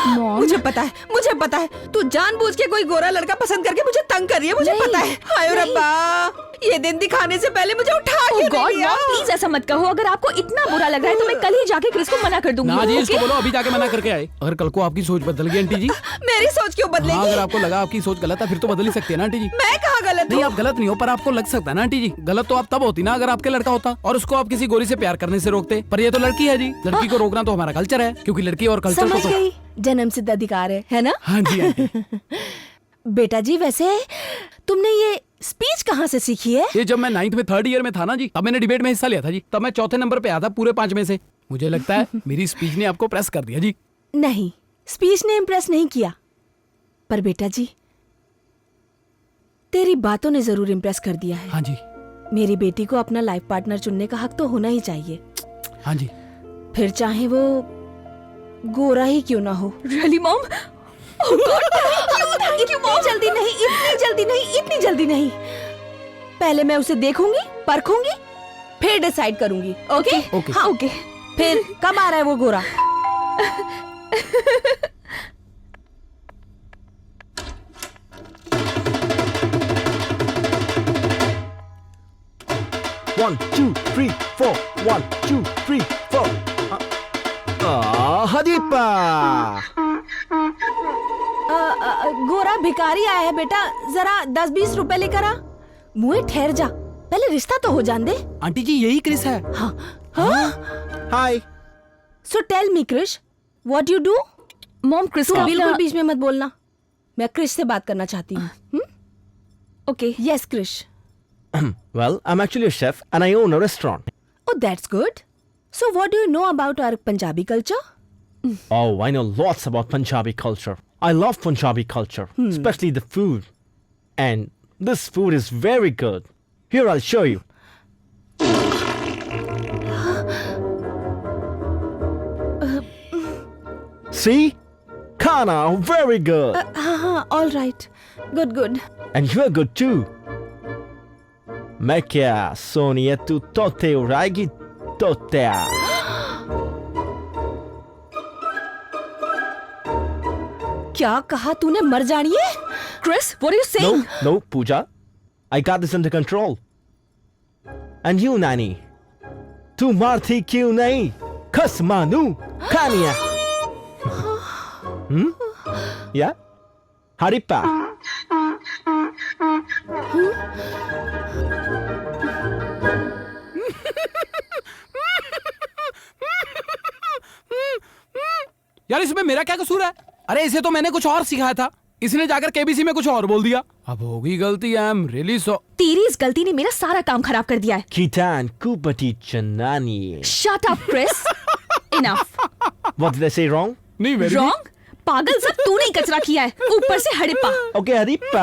[SPEAKER 14] मुझे पता है, मुझे पता है, तू जानबूझ के कोई गोरा लड़का पसंद करके मुझे तंग कर रही है, मुझे पता है। हायो रब्बा, ये दिन दिखाने से पहले मुझे उठा के
[SPEAKER 3] गॉड मॉम, प्लीज ऐसा मत कहो। अगर आपको इतना बुरा लग रहा है तो मैं कल ही जाके क्रिस को मना कर दूंगी।
[SPEAKER 4] ना जी, इसको बोलो अभी जाके मना करके आए। अगर कल को आपकी सोच बदल गई आंटी जी।
[SPEAKER 14] मेरी सोच क्यों बदलेगी?
[SPEAKER 4] हाँ, अगर आपको लगा आपकी सोच गलत है फिर तो बदल ही सकती है ना आंटी जी।
[SPEAKER 14] मैं कहाँ गलत
[SPEAKER 4] नहीं,
[SPEAKER 14] हूँ?
[SPEAKER 4] आप गलत नहीं हो, पर आपको लग सकता है ना आंटी जी। गलत तो आप तब होती ना अगर आपके लड़का होता और उसको आप किसी गोरी से प्यार करने से रोकते। पर ये तो लड़की है जी, लड़की को रोकना तो हमारा कल्चर है, क्योंकि लड़की और कल्चर
[SPEAKER 14] समझ
[SPEAKER 4] को
[SPEAKER 14] गई, जन्म सिद्ध अधिकार है ना?
[SPEAKER 4] हाँ जी आंटी।
[SPEAKER 14] बेटा जी, वैसे तुमने ये स्पीच कहाँ से सीखी है?
[SPEAKER 4] ये जब मैं 9th में 3rd ईयर में था ना जी, तब मैंने डिबेट में हिस्सा लिया था जी। तब मैं 4थे नंबर पे आया था पूरे 5 में से। मुझे लगता है मेरी स्पीच ने आपको प्रेस कर दिया जी।
[SPEAKER 14] नहीं, स्पीच ने इम्प्रेस नहीं किया, पर बेटा जी तेरी बातों ने जरूर इम्प्रेस कर दिया है।
[SPEAKER 4] हाँ जी।
[SPEAKER 14] मेरी बेटी को अपना लाइफ पार्टनर चुनने का हक तो होना ही चाहिए।
[SPEAKER 4] हाँ जी।
[SPEAKER 14] फिर चाहे वो गोरा ही क्यों ना हो।
[SPEAKER 3] Really mom?
[SPEAKER 14] इतनी जल्दी नहीं, इतनी जल्दी नहीं, इतनी जल्दी नहीं। पहले मैं उसे देखूंगी, परखूंगी, फिर डिसाइड करूंगी। ओके?
[SPEAKER 4] ओके।
[SPEAKER 14] हाँ ओके। फिर कब आ रहा है वो गोरा?
[SPEAKER 16] One, two, three, four. 1, 2, 3, 4. हदीपा।
[SPEAKER 14] गोरा भिखारी आया है बेटा, जरा 10-20 रुपए लेकर आ। मुझे ठहर जा, पहले रिश्ता तो हो जान दे।
[SPEAKER 4] आंटी जी यही क्रिस है।
[SPEAKER 14] हाँ हाँ।
[SPEAKER 16] Hi.
[SPEAKER 14] So tell me Krish, what you do?
[SPEAKER 3] Mom Chris
[SPEAKER 14] तू
[SPEAKER 3] का
[SPEAKER 14] बिल्कुल बीच में मत बोलना, मैं क्रिश से बात करना चाहती हूँ।
[SPEAKER 3] Okay.
[SPEAKER 14] Yes Krish.
[SPEAKER 16] Well, I'm actually a chef and I own a restaurant.
[SPEAKER 14] Oh, that's good. So what do you know about our Punjabi culture?
[SPEAKER 16] Oh, I know lots about Punjabi culture. I love Punjabi culture, especially the food. And this food is very good. Here, I'll show you. See? Khana, very good.
[SPEAKER 14] All right. Good, good.
[SPEAKER 16] And you're good too. मैं क्या सोनिया तू तोते उड़ाएगी तोते।
[SPEAKER 14] क्या कहा तूने? मर जानी है?
[SPEAKER 3] Chris, what are you saying?
[SPEAKER 16] No, Pooja. I got this under control. And you, Nani? तू मारती क्यों नहीं? खस मानू खानिया। Yeah? हरिप्पा।
[SPEAKER 4] यार इसमें मेरा क्या कसूर है? अरे इसे तो मैंने कुछ और सिखाया था, इसने जाकर केबीसी में कुछ और बोल दिया। अब होगी गलती। I am really so.
[SPEAKER 3] तेरी इस गलती ने मेरा सारा काम खराब कर दिया है।
[SPEAKER 16] Kitan kupati chanani.
[SPEAKER 3] Shut up, Chris. Enough.
[SPEAKER 16] What did I say wrong?
[SPEAKER 4] नहीं मेरी।
[SPEAKER 3] Wrong? पागल, सब तूने ही कचरा किया है, ऊपर से हड़प्पा।
[SPEAKER 16] Okay, हरिप्पा।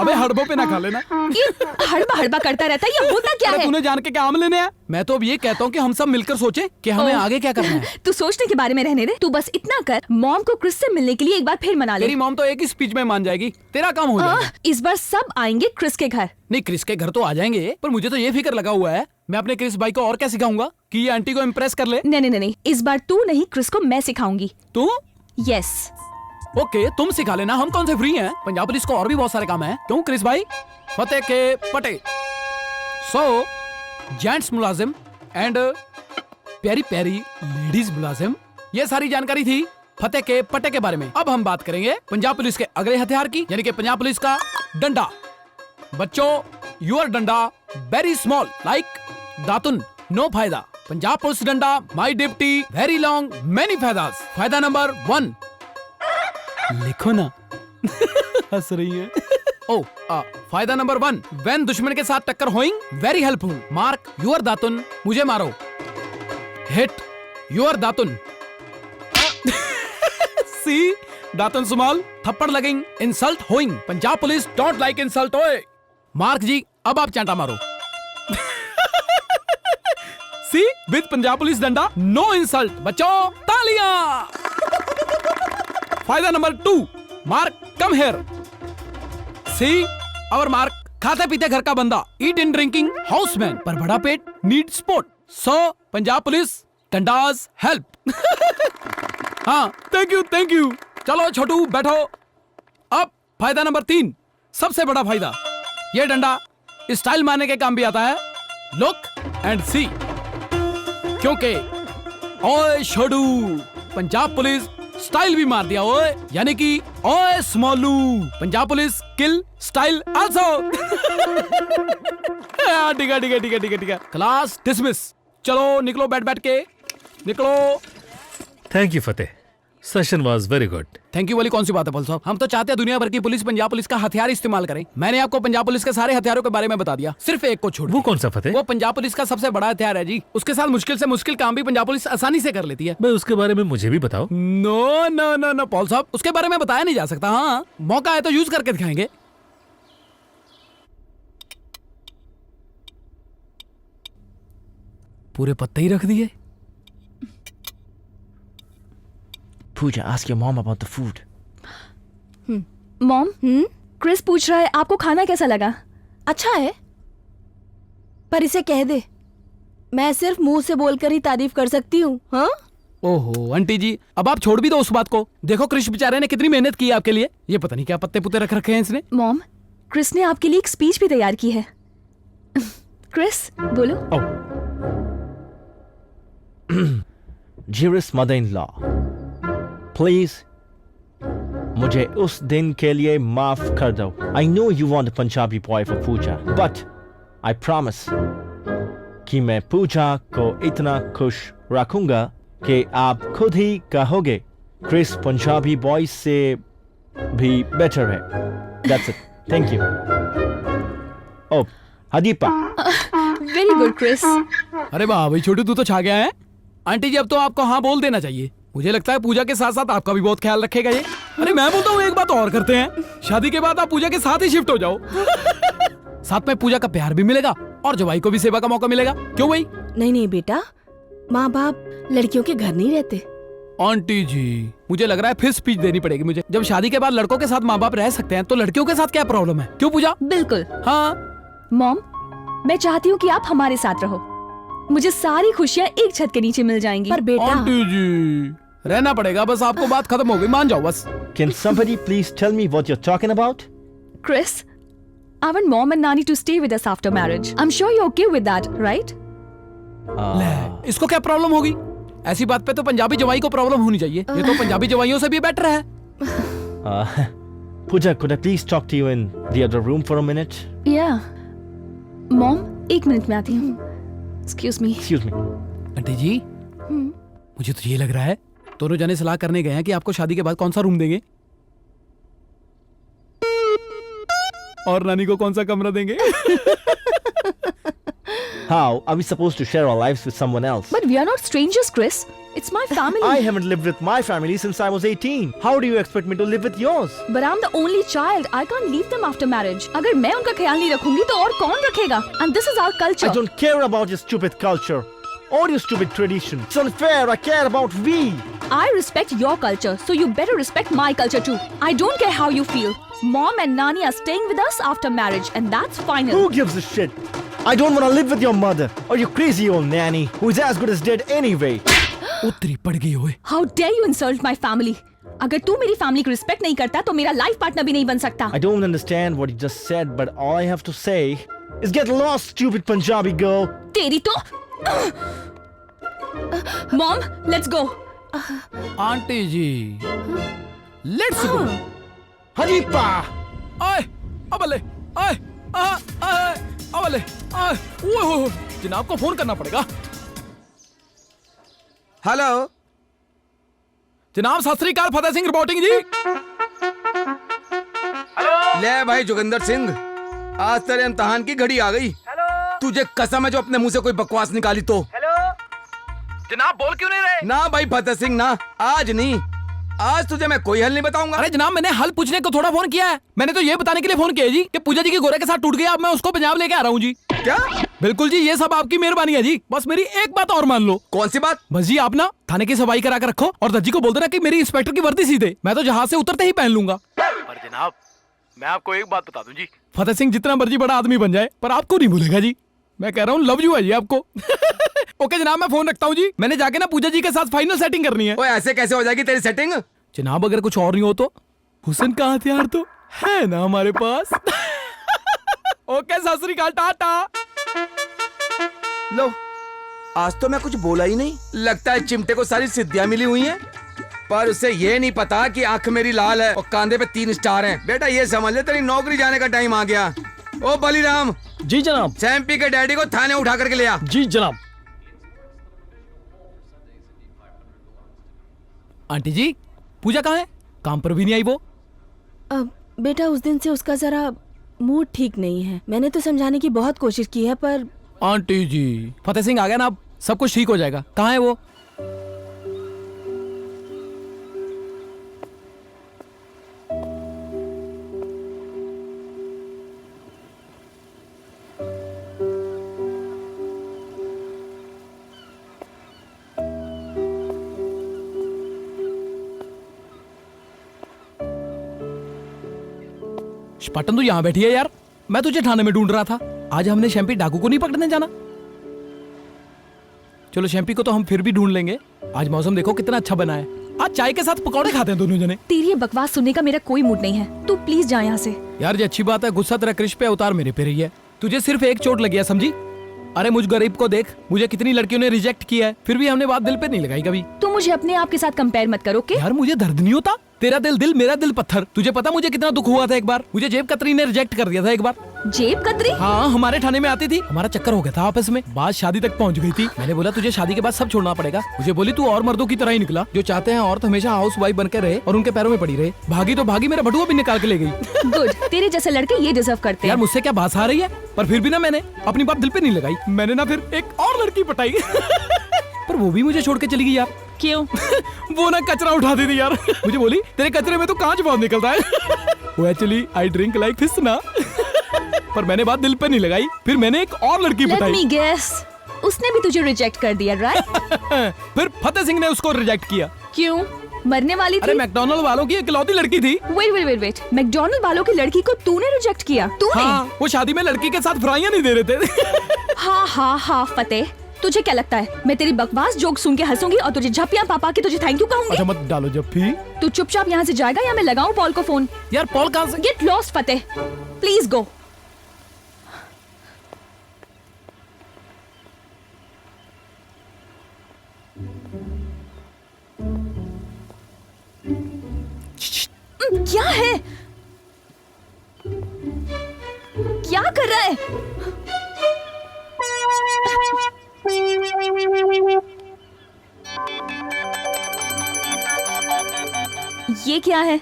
[SPEAKER 4] अबे हड़बों पे ना खा लेना।
[SPEAKER 3] ये हड़बा हड़बा करता रहता है, ये होता क्या
[SPEAKER 4] अरे
[SPEAKER 3] है?
[SPEAKER 4] तूने जान के क्या आम लेने हैं? मैं तो अब ये कहता हूँ कि हम सब मिलकर सोचें कि हमें आगे क्या करना है।
[SPEAKER 3] तू सोचने के बारे में रहने दे, तू बस इतना कर, मॉम को क्रिस से मिलने के लिए एक बार फिर मना ले।
[SPEAKER 4] तेरी मॉम तो एक ही स्पीच में मान जाएगी, तेरा काम हो जाएगा।
[SPEAKER 3] इस बार सब आएंगे क्रिस के घर।
[SPEAKER 4] नहीं, क्रिस के घर तो आ जाएंगे, पर मुझे तो ये फिक्र लगा हुआ है मैं अपने क्रिस भाई को और क्या सिखाऊंगा कि ये आंटी को इम्प्रेस कर ले।
[SPEAKER 3] नहीं नहीं नहीं, इस बार तू नहीं, क्रिस को मैं सिखाऊंगी।
[SPEAKER 4] तू?
[SPEAKER 3] यस।
[SPEAKER 4] ओके, तुम सिखा लेना, हम कौन से फ्री हैं? पंजाब पुलिस को और भी बहुत सारे काम हैं। क्यों क्रिस भाई? फतेह के पटे। सो जेंट्स मुलाजिम एंड प्यारी प्यारी लेडीज मुलाजिम, ये सारी जानकारी थी फतेह के पटे के बारे में। अब हम बात करेंगे पंजाब पुलिस के अगले हथियार की, यानी कि पंजाब पुलिस का डंडा। बच्चों, योर डंडा वेरी स्मॉल लाइक दातुन, नो फायदा। पंजाब पुलिस डंडा माई डिप्टी वेरी लॉन्ग मेनी फायदास। फायदा नंबर 1, लिखो ना। हंस रही है। ओ, फायदा नंबर 1, व्हेन दुश्मन के साथ टक्कर होइंग वेरी हेल्पफुल। मार्क योर दातुन, मुझे मारो। हिट योर दातुन। सी, दातन सुमाल, थप्पड़ लगेंग, इंसल्ट होइंग। Punjab police don't like insult ओए। मार्क जी, अब आप चांटा मारो। सी, विद पंजाब पुलिस डंडा, नो इंसल्ट। बच्चों, तालियां। फायदा number 2, Mark come here. See, और मार्क खाते पीते घर का बंदा, ईट इन ड्रिंकिंग हाउसमैन, पर बड़ा पेट नीड स्पोर्ट। सो पंजाब पुलिस डंडाज हेल्प। हाँ, थैंक यू। चलो छोटू बैठो। अब फायदा नंबर 3, सबसे बड़ा फायदा, ये डंडा स्टाइल मारने के काम भी आता है। लुक एंड सी, क्योंकि ओए छोटू, पंजाब पुलिस स्टाइल भी मार दिया ओए, यानी कि ओए स्मॉलू, पंजाब पुलिस किल स्टाइल आल्सो। ठीक है। Class dismiss. चलो निकलो, बैठ के निकलो।
[SPEAKER 10] Thank you Fateh, session was very good.
[SPEAKER 4] Thank you वाली कौन सी बात है पल साहब? हम तो चाहते हैं दुनिया भर की पुलिस पंजाब पुलिस का हथियार इस्तेमाल करे। मैंने आपको पंजाब पुलिस के सारे हथियारों के बारे में बता दिया, सिर्फ एक को छोड़।
[SPEAKER 10] वो कौन सा फतेह?
[SPEAKER 4] वो पंजाब पुलिस का सबसे बड़ा हथियार है जी। उसके साथ मुश्किल से मुश्किल काम भी पंजाब पुलिस आसानी से कर लेती है।
[SPEAKER 10] मैं उसके बारे में मुझे भी बताओ।
[SPEAKER 4] नो पॉल साहब, उसके बारे में बताया नहीं जा सकता। हाँ, मौका है तो यूज करके दिखाएंगे। पूरे पत्ते ही रख दिए।
[SPEAKER 16] Pooja, ask your mom about the food.
[SPEAKER 14] Mom, Chris पूछ रहा है आपको खाना कैसा लगा? अच्छा है, पर इसे कह दे मैं सिर्फ मुंह से बोलकर ही तारीफ कर सकती हूँ। हाँ?
[SPEAKER 4] ओहो आंटी जी, अब आप छोड़ भी दो उस बात को। देखो क्रिश बेचारे ने कितनी मेहनत की है आपके लिए। ये पता नहीं क्या पत्ते पुत्ते रख रखे हैं इसने।
[SPEAKER 14] मॉम, क्रिस ने आपके लिए एक स्पीच भी तैयार की है। क्रिस बोलो।
[SPEAKER 16] Dearest mother-in-law, please, मुझे उस दिन के लिए माफ कर दो। I know you want a Punjabi boy for Pooja, but I promise कि मैं पूजा को इतना खुश रखूंगा कि आप खुद ही कहोगे क्रिस पंजाबी बॉय से भी बेटर है। That's it. Thank you. Oh, Hadippa.
[SPEAKER 14] Very good Chris.
[SPEAKER 4] अरे वाह भाई छोटू, तू तो छा गया है। आंटी जी, अब तो आपको हाँ बोल देना चाहिए। मुझे लगता है पूजा के साथ साथ आपका भी बहुत ख्याल रखेगा ये। अरे मैं बोलता हूँ एक बात और करते हैं, शादी के बाद आप पूजा के साथ ही शिफ्ट हो जाओ। साथ में पूजा का प्यार भी मिलेगा और जवाई को भी सेवा का मौका मिलेगा। क्यों भाई?
[SPEAKER 14] नहीं बेटा, माँ बाप लड़कियों के घर नहीं रहते।
[SPEAKER 4] आंटी जी, मुझे लग रहा है फिर स्पीच देनी पड़ेगी मुझे। जब शादी के बाद लड़कों के साथ माँ बाप रह सकते हैं तो लड़कियों के साथ क्या प्रॉब्लम है? क्यों पूजा?
[SPEAKER 14] बिल्कुल।
[SPEAKER 4] हाँ
[SPEAKER 14] मॉम, मैं चाहती हूँ कि आप हमारे साथ रहो। मुझे सारी खुशियाँ एक छत के नीचे मिल जाएंगी। पर बेटा,
[SPEAKER 4] आंटी जी रहना पड़ेगा, बस आपको बात खत्म हो गई, मान जाओ बस।
[SPEAKER 16] Can somebody please tell me what you're talking about?
[SPEAKER 14] Chris, I want mom and Nani to stay with us after marriage. I'm sure you're okay with that, right?
[SPEAKER 4] ले, इसको क्या प्रॉब्लम होगी? ऐसी बात पे तो पंजाबी जवाई को प्रॉब्लम होनी चाहिए। ये तो पंजाबी जवाइयों से भी बेटर है।
[SPEAKER 16] Pooja, could I please talk to you in the other room for a minute?
[SPEAKER 14] Yeah. Mom, एक मिनट में आती हूँ। Excuse me.
[SPEAKER 16] Excuse me.
[SPEAKER 4] Aunty जी, मुझे तो ये लग रहा है दोनों जने सलाह करने गए हैं कि आपको शादी के बाद कौन सा रूम देंगे और नानी को कौन सा कमरा देंगे।
[SPEAKER 16] How are we supposed to share our lives with someone else?
[SPEAKER 14] But we are not strangers, Chris. It's my family.
[SPEAKER 16] I haven't lived with my family since I was 18. How do you expect me to live with yours?
[SPEAKER 14] But I'm the only child. I can't leave them after marriage. अगर मैं उनका ख्याल नहीं रखूंगी तो और कौन रखेगा? And this is our culture.
[SPEAKER 16] I don't care about your stupid culture or your stupid tradition. It's unfair. I care about we.
[SPEAKER 14] I respect your culture, so you better respect my culture too. I don't care how you feel. Mom and Nani are staying with us after marriage, and that's final.
[SPEAKER 16] Who gives a shit? I don't want to live with your mother or your crazy old nanny who is as good as dead anyway.
[SPEAKER 4] उतरी पड़ गई ओए।
[SPEAKER 14] How dare you insult my family? अगर तू मेरी family को respect नहीं करता तो मेरा लाइफ पार्टनर भी नहीं बन सकता।
[SPEAKER 16] I don't understand what you just said, but all I have to say is get lost, stupid Punjabi girl.
[SPEAKER 14] तेरी तो Mom, let's go.
[SPEAKER 4] आंटी जी, लेट्स गो।
[SPEAKER 16] हदीपा,
[SPEAKER 4] आए, अबले, आए, अबले, आए, ओह, जनाब को फोन करना पड़ेगा।
[SPEAKER 7] हेलो
[SPEAKER 4] जनाब, सत श्री अकाल, फतेह सिंह रिपोर्टिंग जी।
[SPEAKER 7] ले भाई जोगिंदर सिंह, आज तेरे इम्तिहान की घड़ी आ गई। तुझे कसम है जो अपने मुंह से कोई बकवास निकाली तो।
[SPEAKER 4] जनाब बोल क्यों नहीं रहे?
[SPEAKER 7] ना भाई फतेह सिंह ना, आज नहीं, आज तुझे मैं कोई हल नहीं बताऊंगा।
[SPEAKER 4] अरे जनाब, मैंने हल पूछने को थोड़ा फोन किया है। मैंने तो ये बताने के लिए फोन किया है जी कि पूजा जी की गोरे के साथ टूट गया, अब मैं उसको पंजाब लेके आ रहा हूँ जी।
[SPEAKER 7] क्या?
[SPEAKER 4] बिल्कुल जी, ये सब आपकी मेहरबानी है जी। बस मेरी एक बात और मान लो।
[SPEAKER 7] कौन सी बात?
[SPEAKER 4] बस जी, आप ना थाने की सफाई करा कर रखो और दर्जी को बोल देना कि मेरी इंस्पेक्टर की वर्दी सी दे। मैं तो जहाज से उतरते ही पहन लूंगा।
[SPEAKER 9] पर जनाब, मैं आपको एक बात बता दूं जी।
[SPEAKER 4] फतेह सिंह जितना मर्जी बड़ा आदमी बन जाए, पर आपको नहीं भूलेगा जी। मैं कह रहा हूँ, लव यू है जी आपको। ओके जनाब, मैं फोन रखता हूँ जी। मैंने जाके ना पूजा जी के साथ फाइनल सेटिंग करनी है।
[SPEAKER 7] ओए, ऐसे कैसे हो जाएगी तेरी सेटिंग?
[SPEAKER 4] जनाब, अगर कुछ और नहीं हो तो हुसैन का हथियार तो है ना हमारे पास। ओके, सत श्री अकाल, टाटा।
[SPEAKER 7] लो, आज तो मैं कुछ बोला ही नहीं। लगता है चिमटे को सारी सिद्धियां मिली हुई हैं, पर उसे ये नहीं पता कि आंख मेरी लाल है और कांधे पे 3 स्टार हैं। बेटा ये समझ ले, तेरी नौकरी जाने का टाइम आ गया। ओ बलीराम।
[SPEAKER 5] जी जनाब।
[SPEAKER 7] सैम्पी के डैडी को थाने उठा करके ले आ।
[SPEAKER 5] जी जनाब।
[SPEAKER 4] आंटी जी, पूजा कहाँ है? काम पर भी नहीं आई वो।
[SPEAKER 14] बेटा, उस दिन से उसका जरा मूड ठीक नहीं है। मैंने तो समझाने की बहुत कोशिश की है, पर
[SPEAKER 4] आंटी जी, फतेह सिंह आ गया ना, अब सब कुछ ठीक हो जाएगा। कहाँ है वो? पटन तो यहाँ बैठी है यार। मैं तुझे थाने में ढूंढ रहा था। आज हमने शैम्पी डाकू को नहीं पकड़ने जाना? चलो, शैम्पी को तो हम फिर भी ढूंढ लेंगे। आज मौसम देखो कितना अच्छा बना है। आज चाय के साथ पकौड़े खाते हैं दोनों जने।
[SPEAKER 3] तेरी ये बकवास सुनने का मेरा कोई मूड नहीं है। तू प्लीज जा यहाँ से।
[SPEAKER 4] यार ये अच्छी बात है, गुस्सा तेरा क्रिश पे उतार मेरे पे रही है। तुझे सिर्फ एक चोट लगी है, समझी? अरे मुझ गरीब को देख, मुझे कितनी लड़कियों ने रिजेक्ट किया है, फिर भी हमने बात दिल पे नहीं लगाई कभी।
[SPEAKER 3] तू मुझे अपने आप के साथ कंपेयर मत करो के?
[SPEAKER 4] यार मुझे दर्द नहीं होता? तेरा दिल दिल, मेरा दिल पत्थर। तुझे पता मुझे कितना दुख हुआ था एक बार? मुझे जेब कतरी ने रिजेक्ट कर दिया था एक बार।
[SPEAKER 3] जेब कतरी?
[SPEAKER 4] हाँ, हमारे थाने में आती थी। हमारा चक्कर हो गया था आपस में, बात शादी तक पहुंच गई थी। मैंने बोला तुझे शादी के बाद सब छोड़ना पड़ेगा। मुझे बोली तू और मर्दों की तरह ही निकला, जो चाहते हैं औरत हमेशा हाउस वाइफ बनकर रहे और उनके पैरों में पड़ी रहे। भागी तो भागी, मेरा बटुआ भी निकाल के ले गई।
[SPEAKER 3] गुड, तेरे जैसे लड़के ये डिजर्व करते हैं।
[SPEAKER 4] यार मुझसे क्या बात आ रही है? पर फिर भी ना मैंने अपनी बात दिल पे नहीं लगाई। मैंने ना फिर एक और लड़की पटाई। पर वो भी मुझे छोड़ के चली गई यार।
[SPEAKER 3] क्यों?
[SPEAKER 4] वो ना कचरा उठा दी थी यार। मुझे बोली तेरे कचरे में तो कांच बहुत निकलता है। वो actually I drink like fish ना। पर मैंने बात दिल पे नहीं लगाई। फिर मैंने एक और लड़की
[SPEAKER 3] Let
[SPEAKER 4] पटाई।
[SPEAKER 3] me guess, उसने भी तुझे रिजेक्ट कर दिया, राइट?
[SPEAKER 4] फिर फतेह सिंह ने उसको रिजेक्ट किया।
[SPEAKER 3] क्यों? मरने वाली थी?
[SPEAKER 4] अरे मैकडॉनल्ड वालों की इकलौती लड़की थी।
[SPEAKER 3] वेट, मैकडॉनल्ड वालों की लड़की को तूने रिजेक्ट किया? तूने?
[SPEAKER 4] हाँ, वो शादी में लड़की के साथ फ्राइयां नहीं दे रहे थे।
[SPEAKER 3] हाँ फतेह, तुझे क्या लगता है मैं तेरी बकवास जोक सुन के हंसूंगी और तुझे झपियां पापा के तुझे थैंक यू कहूंगी?
[SPEAKER 4] अच्छा मत डालो जप्पी।
[SPEAKER 3] तू चुपचाप यहाँ से जाएगा या मैं लगाऊं पॉल को फोन?
[SPEAKER 4] यार पॉल कहाँ से?
[SPEAKER 3] Get lost Fateh, please go. क्या है? क्या कर रहा है? ये क्या है?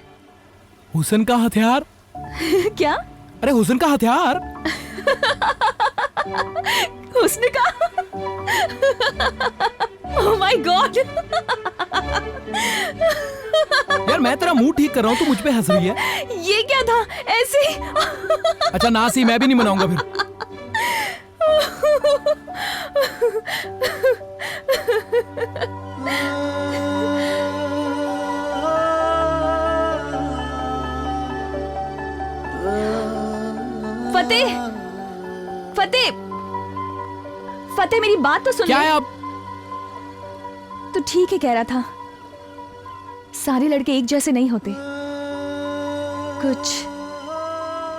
[SPEAKER 4] हुसैन का हथियार।
[SPEAKER 3] क्या?
[SPEAKER 4] अरे हुसैन का हथियार।
[SPEAKER 3] हुस्न का? ओह माय गॉड।
[SPEAKER 4] यार मैं तेरा मुंह ठीक कर रहा हूँ, तू मुझ पे हंस रही है।
[SPEAKER 3] ये क्या था? ऐसे ही?
[SPEAKER 4] अच्छा ना सी, मैं भी नहीं मनाऊंगा फिर।
[SPEAKER 3] फतेह मेरी बात तो सुन।
[SPEAKER 4] क्या है अब?
[SPEAKER 3] तो ठीक है कह रहा था, सारे लड़के एक जैसे नहीं होते, कुछ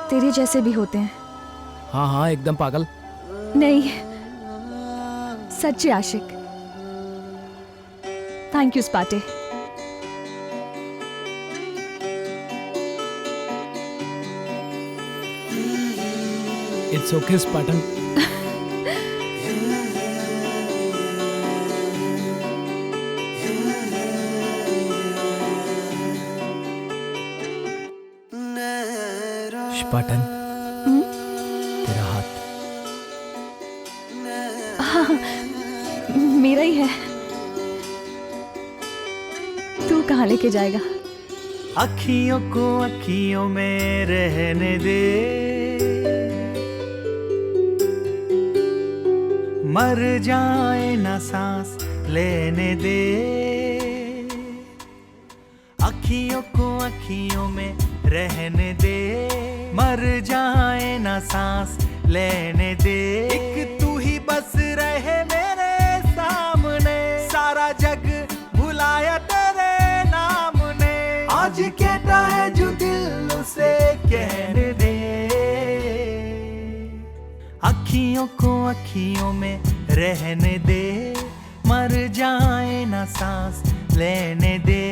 [SPEAKER 3] तेरे जैसे भी होते हैं।
[SPEAKER 4] हाँ एकदम पागल
[SPEAKER 3] नहीं, सच्चे आशिक। थैंक यू स्पाटे।
[SPEAKER 4] इट्स ओके स्पाटन। स्पाटन, तेरा हाथ।
[SPEAKER 3] हाँ, मेरा ही है। तू कहाँ कहाँ लेके जाएगा।
[SPEAKER 9] अखियों को अखियों में रहने दे, मर जाए ना सांस लेने दे। अखियों को अखियों में रहने दे, मर जाए ना सांस लेने दे। एक तू ही बस रहे मेरे सामने, सारा जग भुलाया तेरे नाम ने। आज कहता है जो दिल उसे कहने दे। अखियों को अखियों में रहने दे, मर जाए ना सांस लेने दे।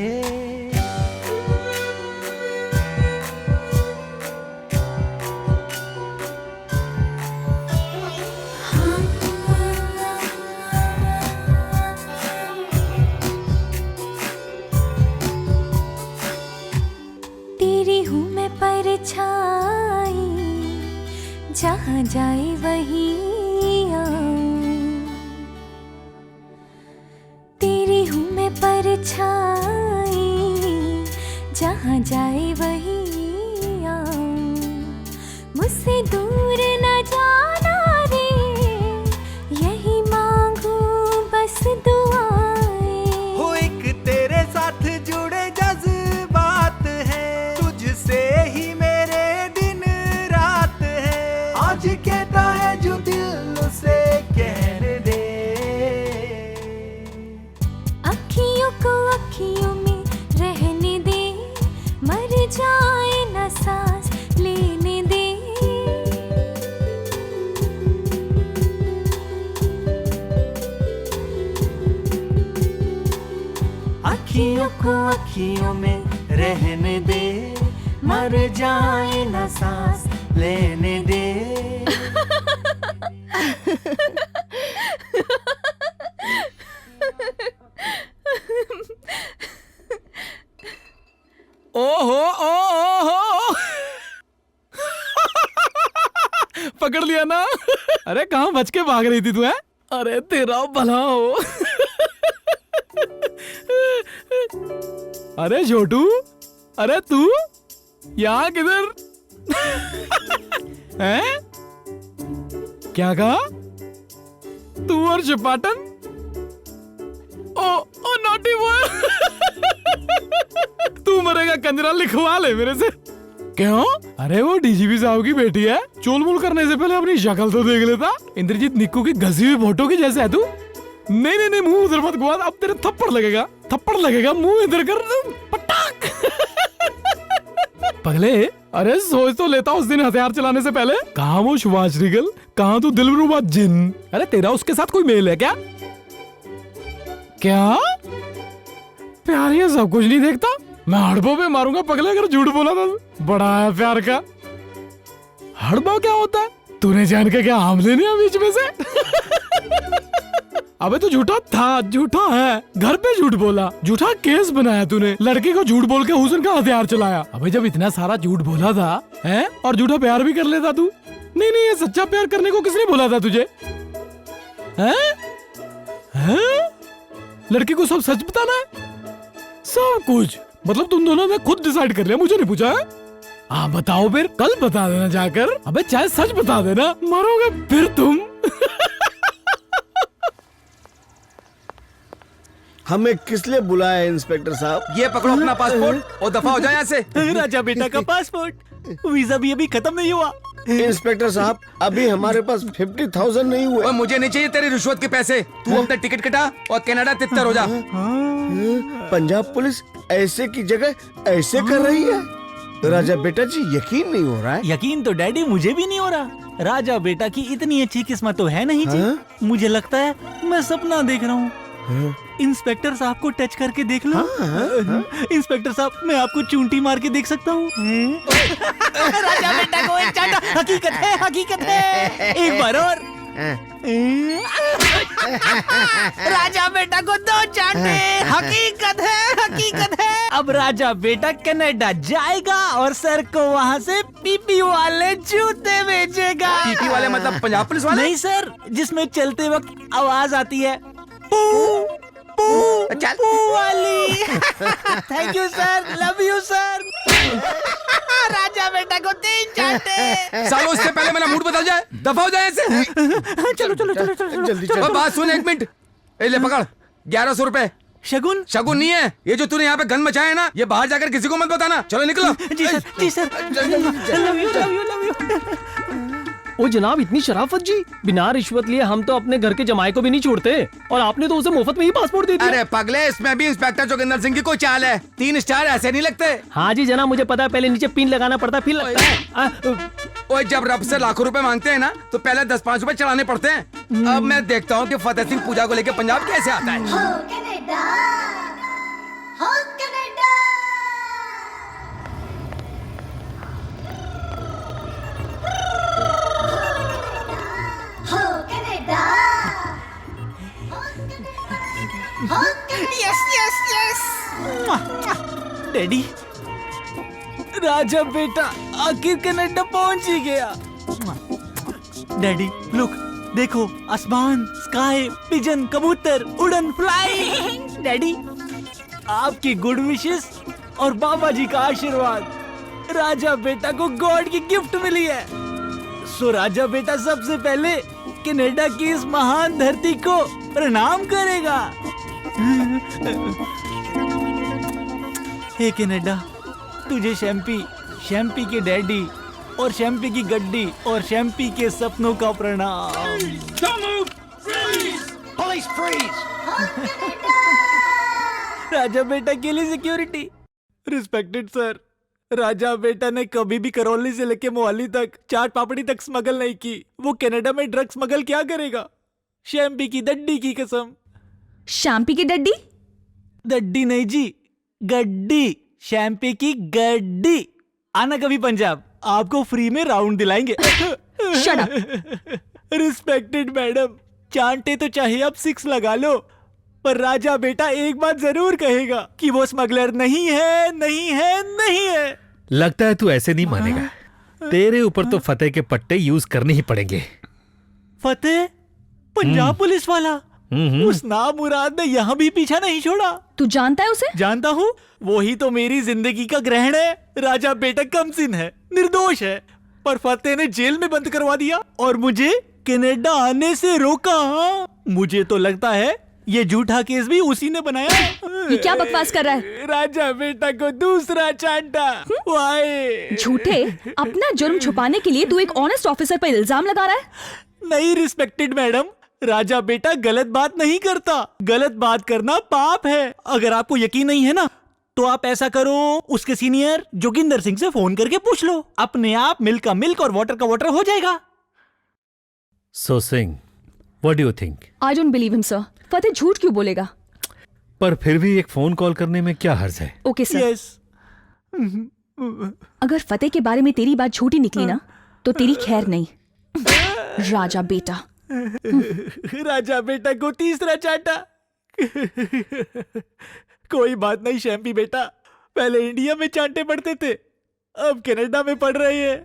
[SPEAKER 17] तेरी हूँ मैं परछाई, जहाँ जाए वहीं आऊं। तेरी हूँ मैं परछाई, जहाँ जाए वहीं आऊं। मुझसे दूर न जाना रे, यही मांगू बस दुआएं।
[SPEAKER 9] हो एक तेरे साथ जुड़े जज्बात हैं, तुझसे ही मेरे दिन रात है। आज कहता है जो दिल उसे कहने दे।
[SPEAKER 17] अखियों को अखियों में रहने दे, मर जाए ना सांस लेने दे।
[SPEAKER 9] अखियों को अखियों में रहने दे, मर जाए ना सांस लेने दे।
[SPEAKER 4] ओहो ओहो पकड़ लिया ना। अरे कहाँ बच के भाग रही थी तू? है अरे तेरा भला हो। अरे छोटू, अरे तू यहाँ किधर? हैं? क्या कहा? तू और चपाटन? ओ नॉटी बॉय। तू मरेगा कंजरा, लिखवा ले मेरे से। क्यों? अरे वो डीजीपी साहब की बेटी है, चोल मोल करने से पहले अपनी शक्ल तो देख लेता। इंद्रजीत निक्कू की घसी हुई फोटो की जैसे है तू। नहीं नहीं नहीं, मुंह उधर मत घुमा, अब तेरे थप्पड़ लगेगा, मुंह इधर कर पटाक। पगले, अरे सोच तो लेता उस दिन हथियार चलाने से पहले। कहाँ वो सुभाष रिगल, कहाँ तू दिलरुबा जिन। अरे तेरा उसके साथ कोई मेल है क्या? क्या प्यार ये सब कुछ नहीं देखता? मैं हड़बों पे मारूंगा पगले अगर झूठ बोला था। बड़ा है प्यार का। हड़बा क्या होता है? तूने जान के क्या आम लेने हैं बीच में से? अबे तू झूठा था, झूठा है, घर पे झूठ बोला, झूठा केस बनाया तूने, लड़की को झूठ बोल के हुस्न का हथियार चलाया। अबे जब इतना सारा झूठ बोला था, हैं, और झूठा प्यार भी कर लेता तू। नहीं नहीं, ये सच्चा प्यार करने को किसने बोला था तुझे? हैं? हैं? लड़की को सब सच बताना है? सब कुछ मतलब तुम दोनों ने खुद डिसाइड कर लिया, मुझे नहीं पूछा है? हाँ बताओ फिर, कल बता देना जाकर। अबे चाहे सच बता देना, मरोगे फिर तुम।
[SPEAKER 1] हमें किस लिए बुलाया है इंस्पेक्टर साहब?
[SPEAKER 7] ये पकड़ो अपना पासपोर्ट और दफा हो जाए यहाँ से।
[SPEAKER 9] राजा बेटा का पासपोर्ट, वीजा भी अभी खत्म नहीं हुआ।
[SPEAKER 1] इंस्पेक्टर साहब, अभी हमारे पास 50,000 नहीं हुए।
[SPEAKER 7] और मुझे नहीं चाहिए तेरी रिश्वत के पैसे। तू अपना टिकट कटा और कनाडा तितर हो जा।
[SPEAKER 1] पंजाब पुलिस ऐसे की जगह ऐसे कर रही है? राजा बेटा जी, यकीन नहीं हो रहा है।
[SPEAKER 9] यकीन तो डैडी मुझे भी नहीं हो रहा। राजा बेटा की इतनी अच्छी किस्मत तो है नहीं जी। मुझे लगता है मैं सपना देख रहा हूँ। इंस्पेक्टर साहब को टच करके देख लो। इंस्पेक्टर साहब, मैं आपको चूंटी मार के देख सकता हूँ। राजा बेटा को एक चाटा। हकीकत है, हकीकत है। एक बार और। राजा बेटा को 2 चांटे। हकीकत है, हकीकत है। अब राजा बेटा कनाडा जाएगा और सर को वहाँ से पीपी वाले जूते बेचेगा।
[SPEAKER 7] पीपी वाले मतलब पंजाब पुलिस वाले?
[SPEAKER 9] नहीं सर, जिसमें चलते वक्त आवाज आती है पू पू।
[SPEAKER 7] चल
[SPEAKER 9] वाली। Thank you sir, love you sir. राजा बेटा को 3 चांटे।
[SPEAKER 7] सालों इससे पहले मेरा मूड बदल जाए, दफा हो जाए ऐसे।
[SPEAKER 9] चलो चलो चलो चलो
[SPEAKER 1] जल्दी चलो।
[SPEAKER 7] बात सुन, 1 मिनट। ए ले पकड़, 1100 रुपए।
[SPEAKER 9] शगुन?
[SPEAKER 7] शगुन नहीं है, ये जो तूने यहाँ पे गन मचाया है ना, ये बाहर जाकर किसी को मत बताना। चलो निकलो।
[SPEAKER 9] जी सर, जी sir. Love you love you love you.
[SPEAKER 5] ओ जनाब, इतनी शराफत जी, बिना रिश्वत लिए हम तो अपने घर के जमाई को भी नहीं छोड़ते, और आपने तो उसे मुफ्त में ही पासपोर्ट दे दिया।
[SPEAKER 7] अरे पगले, इसमें भी इंस्पेक्टर जोगिंदर सिंह की कोई चाल है। 3 स्टार ऐसे नहीं लगते।
[SPEAKER 5] हाँ जी जनाब, मुझे पता है, पहले नीचे पिन लगाना पड़ता फिर लगता है।
[SPEAKER 7] ओए जब रब से लाखों रुपए मांगते हैं ना, तो पहले 10-5 रुपए चढ़ाने पड़ते हैं। अब मैं देखता हूँ कि फतेह सिंह पूजा को लेकर पंजाब कैसे आता है।
[SPEAKER 9] Yes yes yes. डैडी, राजा बेटा आखिर कनाडा पहुंच ही गया। डैडी लुक, देखो आसमान, स्काई, पिजन, कबूतर, उड़न, फ्लाई। डैडी, आपकी गुड विशेस और बाबा जी का आशीर्वाद, राजा बेटा को गॉड की गिफ्ट मिली है। सो राजा बेटा सबसे पहले कनाडा की इस महान धरती को प्रणाम करेगा। हे कनाडा, तुझे शैम्पी, शैम्पी के डैडी और शैम्पी की गड्डी और शैम्पी के सपनों का प्रणाम।
[SPEAKER 11] Police freeze!
[SPEAKER 9] राजा बेटा के लिए सिक्योरिटी। रिस्पेक्टेड सर, राजा बेटा ने कभी भी करौली से लेके मोहाली तक चाट पापड़ी तक स्मगल नहीं की। वो कनाडा में ड्रग स्मगल क्या करेगा? शैम्पी की दड्डी की कसम।
[SPEAKER 3] शैम्पी की डड्डी?
[SPEAKER 9] दड्डी नहीं जी, गड्डी। शैम्पी की गड्डी। आना कभी पंजाब, आपको फ्री में राउंड दिलाएंगे।
[SPEAKER 3] Shut up.
[SPEAKER 9] रिस्पेक्टेड मैडम, चांटे तो चाहे आप 6 लगा लो, पर राजा बेटा एक बात जरूर कहेगा कि वो स्मगलर नहीं है, नहीं है, नहीं है।
[SPEAKER 10] लगता है तू ऐसे नहीं मानेगा। तेरे ऊपर तो फतेह के पट्टे यूज करने ही पड़ेंगे।
[SPEAKER 9] फतेह? पंजाब पुलिस वाला? उस नामुराद ने यहाँ भी पीछा नहीं छोड़ा।
[SPEAKER 3] तू जानता है उसे?
[SPEAKER 9] जानता हूँ, वही तो मेरी जिंदगी का ग्रहण है। राजा बेटा कमसिन है, निर्दोष है, पर फतेह ने जेल में बंद करवा दिया और मुझे कनाडा आने से रोका। मुझे तो लगता है ये झूठा केस भी उसी ने बनाया।
[SPEAKER 3] ये क्या बकवास कर रहा है?
[SPEAKER 9] राजा बेटा को दूसरा चांटा। वाई
[SPEAKER 3] झूठे, अपना जुर्म छुपाने के लिए तू एक ऑनेस्ट ऑफिसर पर इल्जाम लगा रहा है?
[SPEAKER 9] नहीं रिस्पेक्टेड मैडम, राजा बेटा गलत बात नहीं करता। गलत बात करना पाप है। अगर आपको यकीन नहीं है ना, तो आप ऐसा करो, उसके सीनियर जोगिंदर सिंह से फोन करके पूछ लो। अपने आप मिल्क का मिल्क और वाटर का वाटर हो जाएगा।
[SPEAKER 10] So Singh, what do you think?
[SPEAKER 3] I don't believe him sir. Fateh झूठ क्यों बोलेगा?
[SPEAKER 10] पर फिर भी एक फोन कॉल करने में क्या हर्ज है?
[SPEAKER 3] Okay sir. अगर फतेह के बारे में तेरी बात झूठी निकली ना, तो तेरी खैर नहीं। राजा बेटा।
[SPEAKER 9] राजा बेटा को तीसरा चाटा। कोई बात नहीं शैम्पी बेटा, पहले इंडिया में चांटे पड़ते थे, अब कनाडा में पड़ रहे हैं।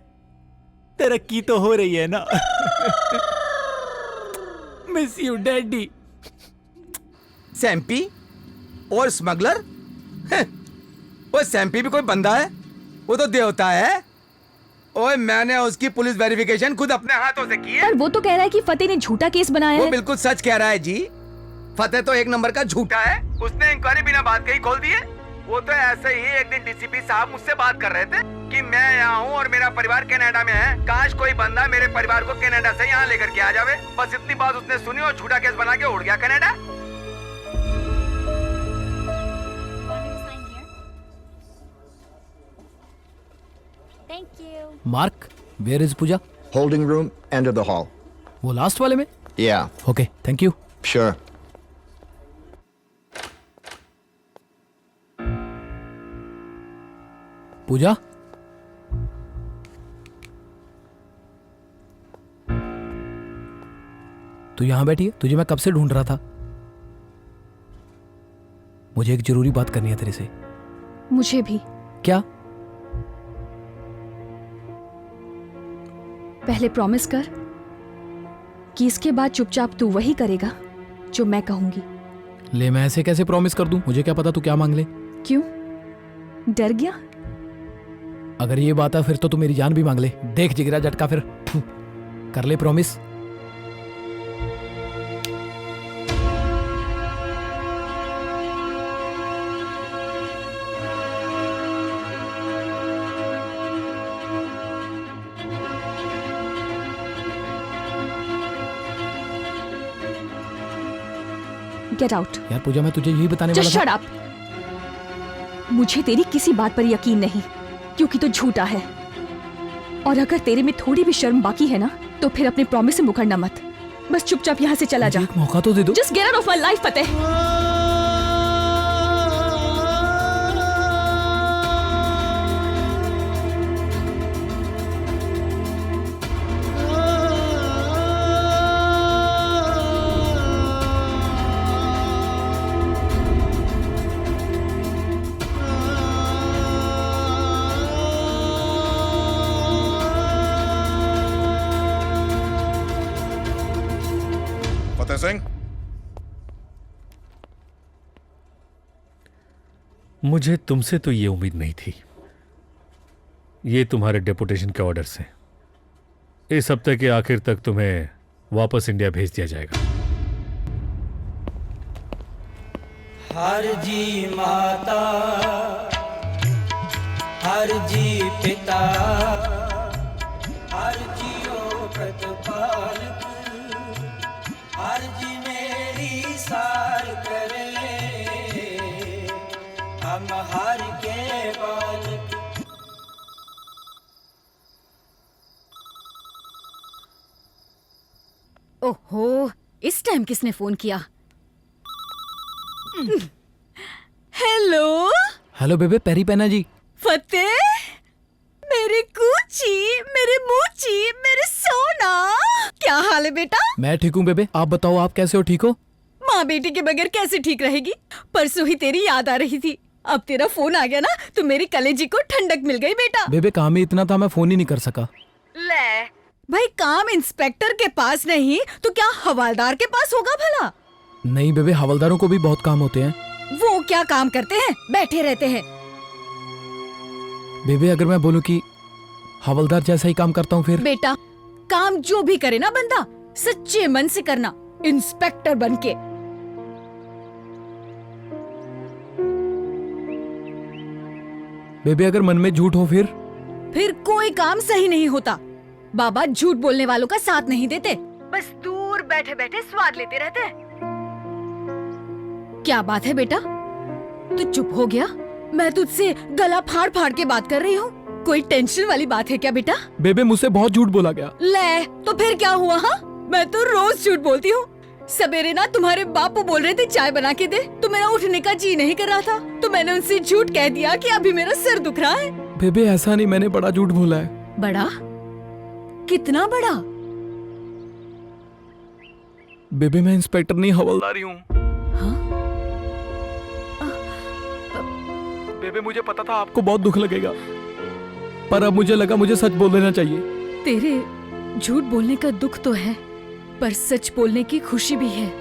[SPEAKER 9] तरक्की तो हो रही है ना। Miss you daddy.
[SPEAKER 7] सैम्पी और स्मगलर? वो सैम्पी भी कोई बंदा है? वो तो देवता है। ओए मैंने उसकी पुलिस वेरिफिकेशन खुद अपने हाथों से की है।
[SPEAKER 3] पर वो तो कह रहा है कि फतेह ने झूठा केस बनाया
[SPEAKER 7] वो
[SPEAKER 3] है।
[SPEAKER 7] बिल्कुल सच कह रहा है जी। फतेह तो 1 नंबर का झूठा है। उसने इंक्वायरी बिना बात के ही खोल दी है। वो तो ऐसे ही एक दिन डीसीपी साहब मुझसे बात कर रहे थे कि मैं यहाँ हूँ और मेरा परिवार कनाडा में है, काश कोई बंदा मेरे परिवार को कनाडा से यहाँ लेकर के आ जावे। बस इतनी बात उसने सुनी और झूठा केस बना के उड़ गया Canada.
[SPEAKER 12] Thank you.
[SPEAKER 4] Mark, where is Pooja?
[SPEAKER 11] Holding room, end of the hall.
[SPEAKER 4] वो लास्ट वाले में?
[SPEAKER 11] Yeah,
[SPEAKER 4] okay, thank you.
[SPEAKER 11] sure.
[SPEAKER 4] Pooja, तू यहां बैठी है? तुझे मैं कब से ढूंढ रहा था। मुझे एक जरूरी बात करनी है तेरे से।
[SPEAKER 3] मुझे भी।
[SPEAKER 4] क्या?
[SPEAKER 3] पहले प्रॉमिस कर कि इसके बाद चुपचाप तू वही करेगा जो मैं कहूंगी।
[SPEAKER 4] ले मैं ऐसे कैसे प्रॉमिस कर दूं? मुझे क्या पता तू क्या मांग ले।
[SPEAKER 3] क्यों? डर गया?
[SPEAKER 4] अगर ये बात है फिर तो तू मेरी जान भी मांग ले। देख जिगरा झटका फिर। कर ले प्रॉमिस।
[SPEAKER 3] Get out.
[SPEAKER 4] यार पूजा मैं तुझे यही बताने वाला
[SPEAKER 3] Just shut up. मुझे तेरी किसी बात पर यकीन नहीं, क्योंकि तू झूठा है। और अगर तेरे में थोड़ी भी शर्म बाकी है ना, तो फिर अपने प्रॉमिस से मुकरना मत। बस चुपचाप यहाँ से चला जा।
[SPEAKER 4] एक मौका तो दे दो।
[SPEAKER 3] Just get out of my life, फतेह।
[SPEAKER 11] फतेह सिंह,
[SPEAKER 10] मुझे तुमसे तो ये उम्मीद नहीं थी। ये तुम्हारे डेपुटेशन के ऑर्डर्स हैं। इस हफ्ते के आखिर तक तुम्हें वापस इंडिया भेज दिया जाएगा।
[SPEAKER 18] हर जी माता, हर जी पिता, हर जियो प्रतिपालक, हर जी मेरी सार करे, हम हर के बालक।
[SPEAKER 3] ओहो, इस टाइम किसने फोन किया? हेलो
[SPEAKER 4] हेलो बेबे, पैरी पहना जी।
[SPEAKER 3] फतेह, मेरी कूची, मेरे मूची, मेरे सोना, क्या हाल है बेटा?
[SPEAKER 4] मैं ठीक हूँ बेबे, आप बताओ आप कैसे हो? ठीक हो?
[SPEAKER 3] माँ बेटी के बगैर कैसे ठीक रहेगी? परसों ही तेरी याद आ रही थी, अब तेरा फोन आ गया ना, तो मेरी कलेजी को ठंडक मिल गई बेटा।
[SPEAKER 4] बेबे काम ही इतना था, मैं फोन ही नहीं कर सका।
[SPEAKER 3] ले भाई, काम इंस्पेक्टर के पास नहीं तो क्या हवलदार के पास होगा भला?
[SPEAKER 4] नहीं बेबे, हवलदारों को भी बहुत काम होते हैं।
[SPEAKER 3] वो क्या काम करते हैं? बैठे रहते हैं।
[SPEAKER 4] बेबे अगर मैं बोलूं कि हवलदार जैसा ही काम करता हूँ फिर?
[SPEAKER 3] बेटा काम जो भी करे ना बंदा, सच्चे मन से करना, इंस्पेक्टर बनके।
[SPEAKER 4] बेबे अगर मन में झूठ हो
[SPEAKER 3] फिर कोई काम सही नहीं होता। बाबा झूठ बोलने वालों का साथ नहीं देते, बस दूर बैठे बैठे स्वाद लेते रहते हैं। क्या बात है बेटा, तू चुप हो गया? मैं तुझसे गला फाड़ फाड़ के बात कर रही हूँ, कोई टेंशन वाली बात है क्या बेटा?
[SPEAKER 4] बेबे मुझसे बहुत झूठ बोला गया।
[SPEAKER 3] ले तो फिर क्या हुआ? हाँ, मैं तो रोज झूठ बोलती हूँ। सवेरे ना तुम्हारे बापू बोल रहे थे चाय बना के दे, तो मेरा उठने का जी नहीं कर रहा था, तो मैंने उनसे झूठ कह दिया कि अभी मेरा सिर दुख रहा है।
[SPEAKER 4] बेबे ऐसा नहीं, मैंने बड़ा झूठ बोला है।
[SPEAKER 3] बड़ा? कितना बड़ा?
[SPEAKER 4] बेबे मैं इंस्पेक्टर नहीं, हवलदारी हूँ। बेबे मुझे पता था आपको बहुत दुख लगेगा, पर अब मुझे लगा मुझे सच बोल देना चाहिए।
[SPEAKER 3] तेरे झूठ बोलने का दुख तो है, पर सच बोलने की खुशी भी है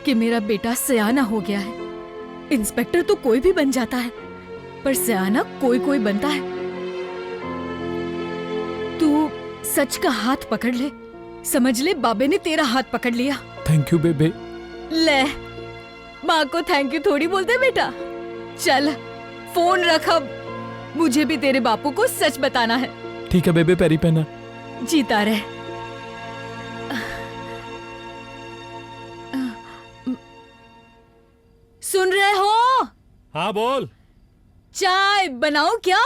[SPEAKER 3] कि मेरा बेटा सयाना हो गया है। इंस्पेक्टर तो कोई भी बन जाता है, पर सयाना कोई कोई बनता है। तू सच का हाथ पकड़ ले, समझ ले बाबे ने तेरा हाथ पकड़ लिया।
[SPEAKER 4] थैंक यू बेबे।
[SPEAKER 3] ले, माँ को थैंक यू थोड़ी बोलते बेटा। चल फोन रख अब, मुझे भी तेरे बापू को सच बताना है।
[SPEAKER 4] ठीक है बेबे, पैरी पहना।
[SPEAKER 3] जीता रहे। सुन रहे हो?
[SPEAKER 10] हाँ बोल।
[SPEAKER 3] चाय बनाओ क्या?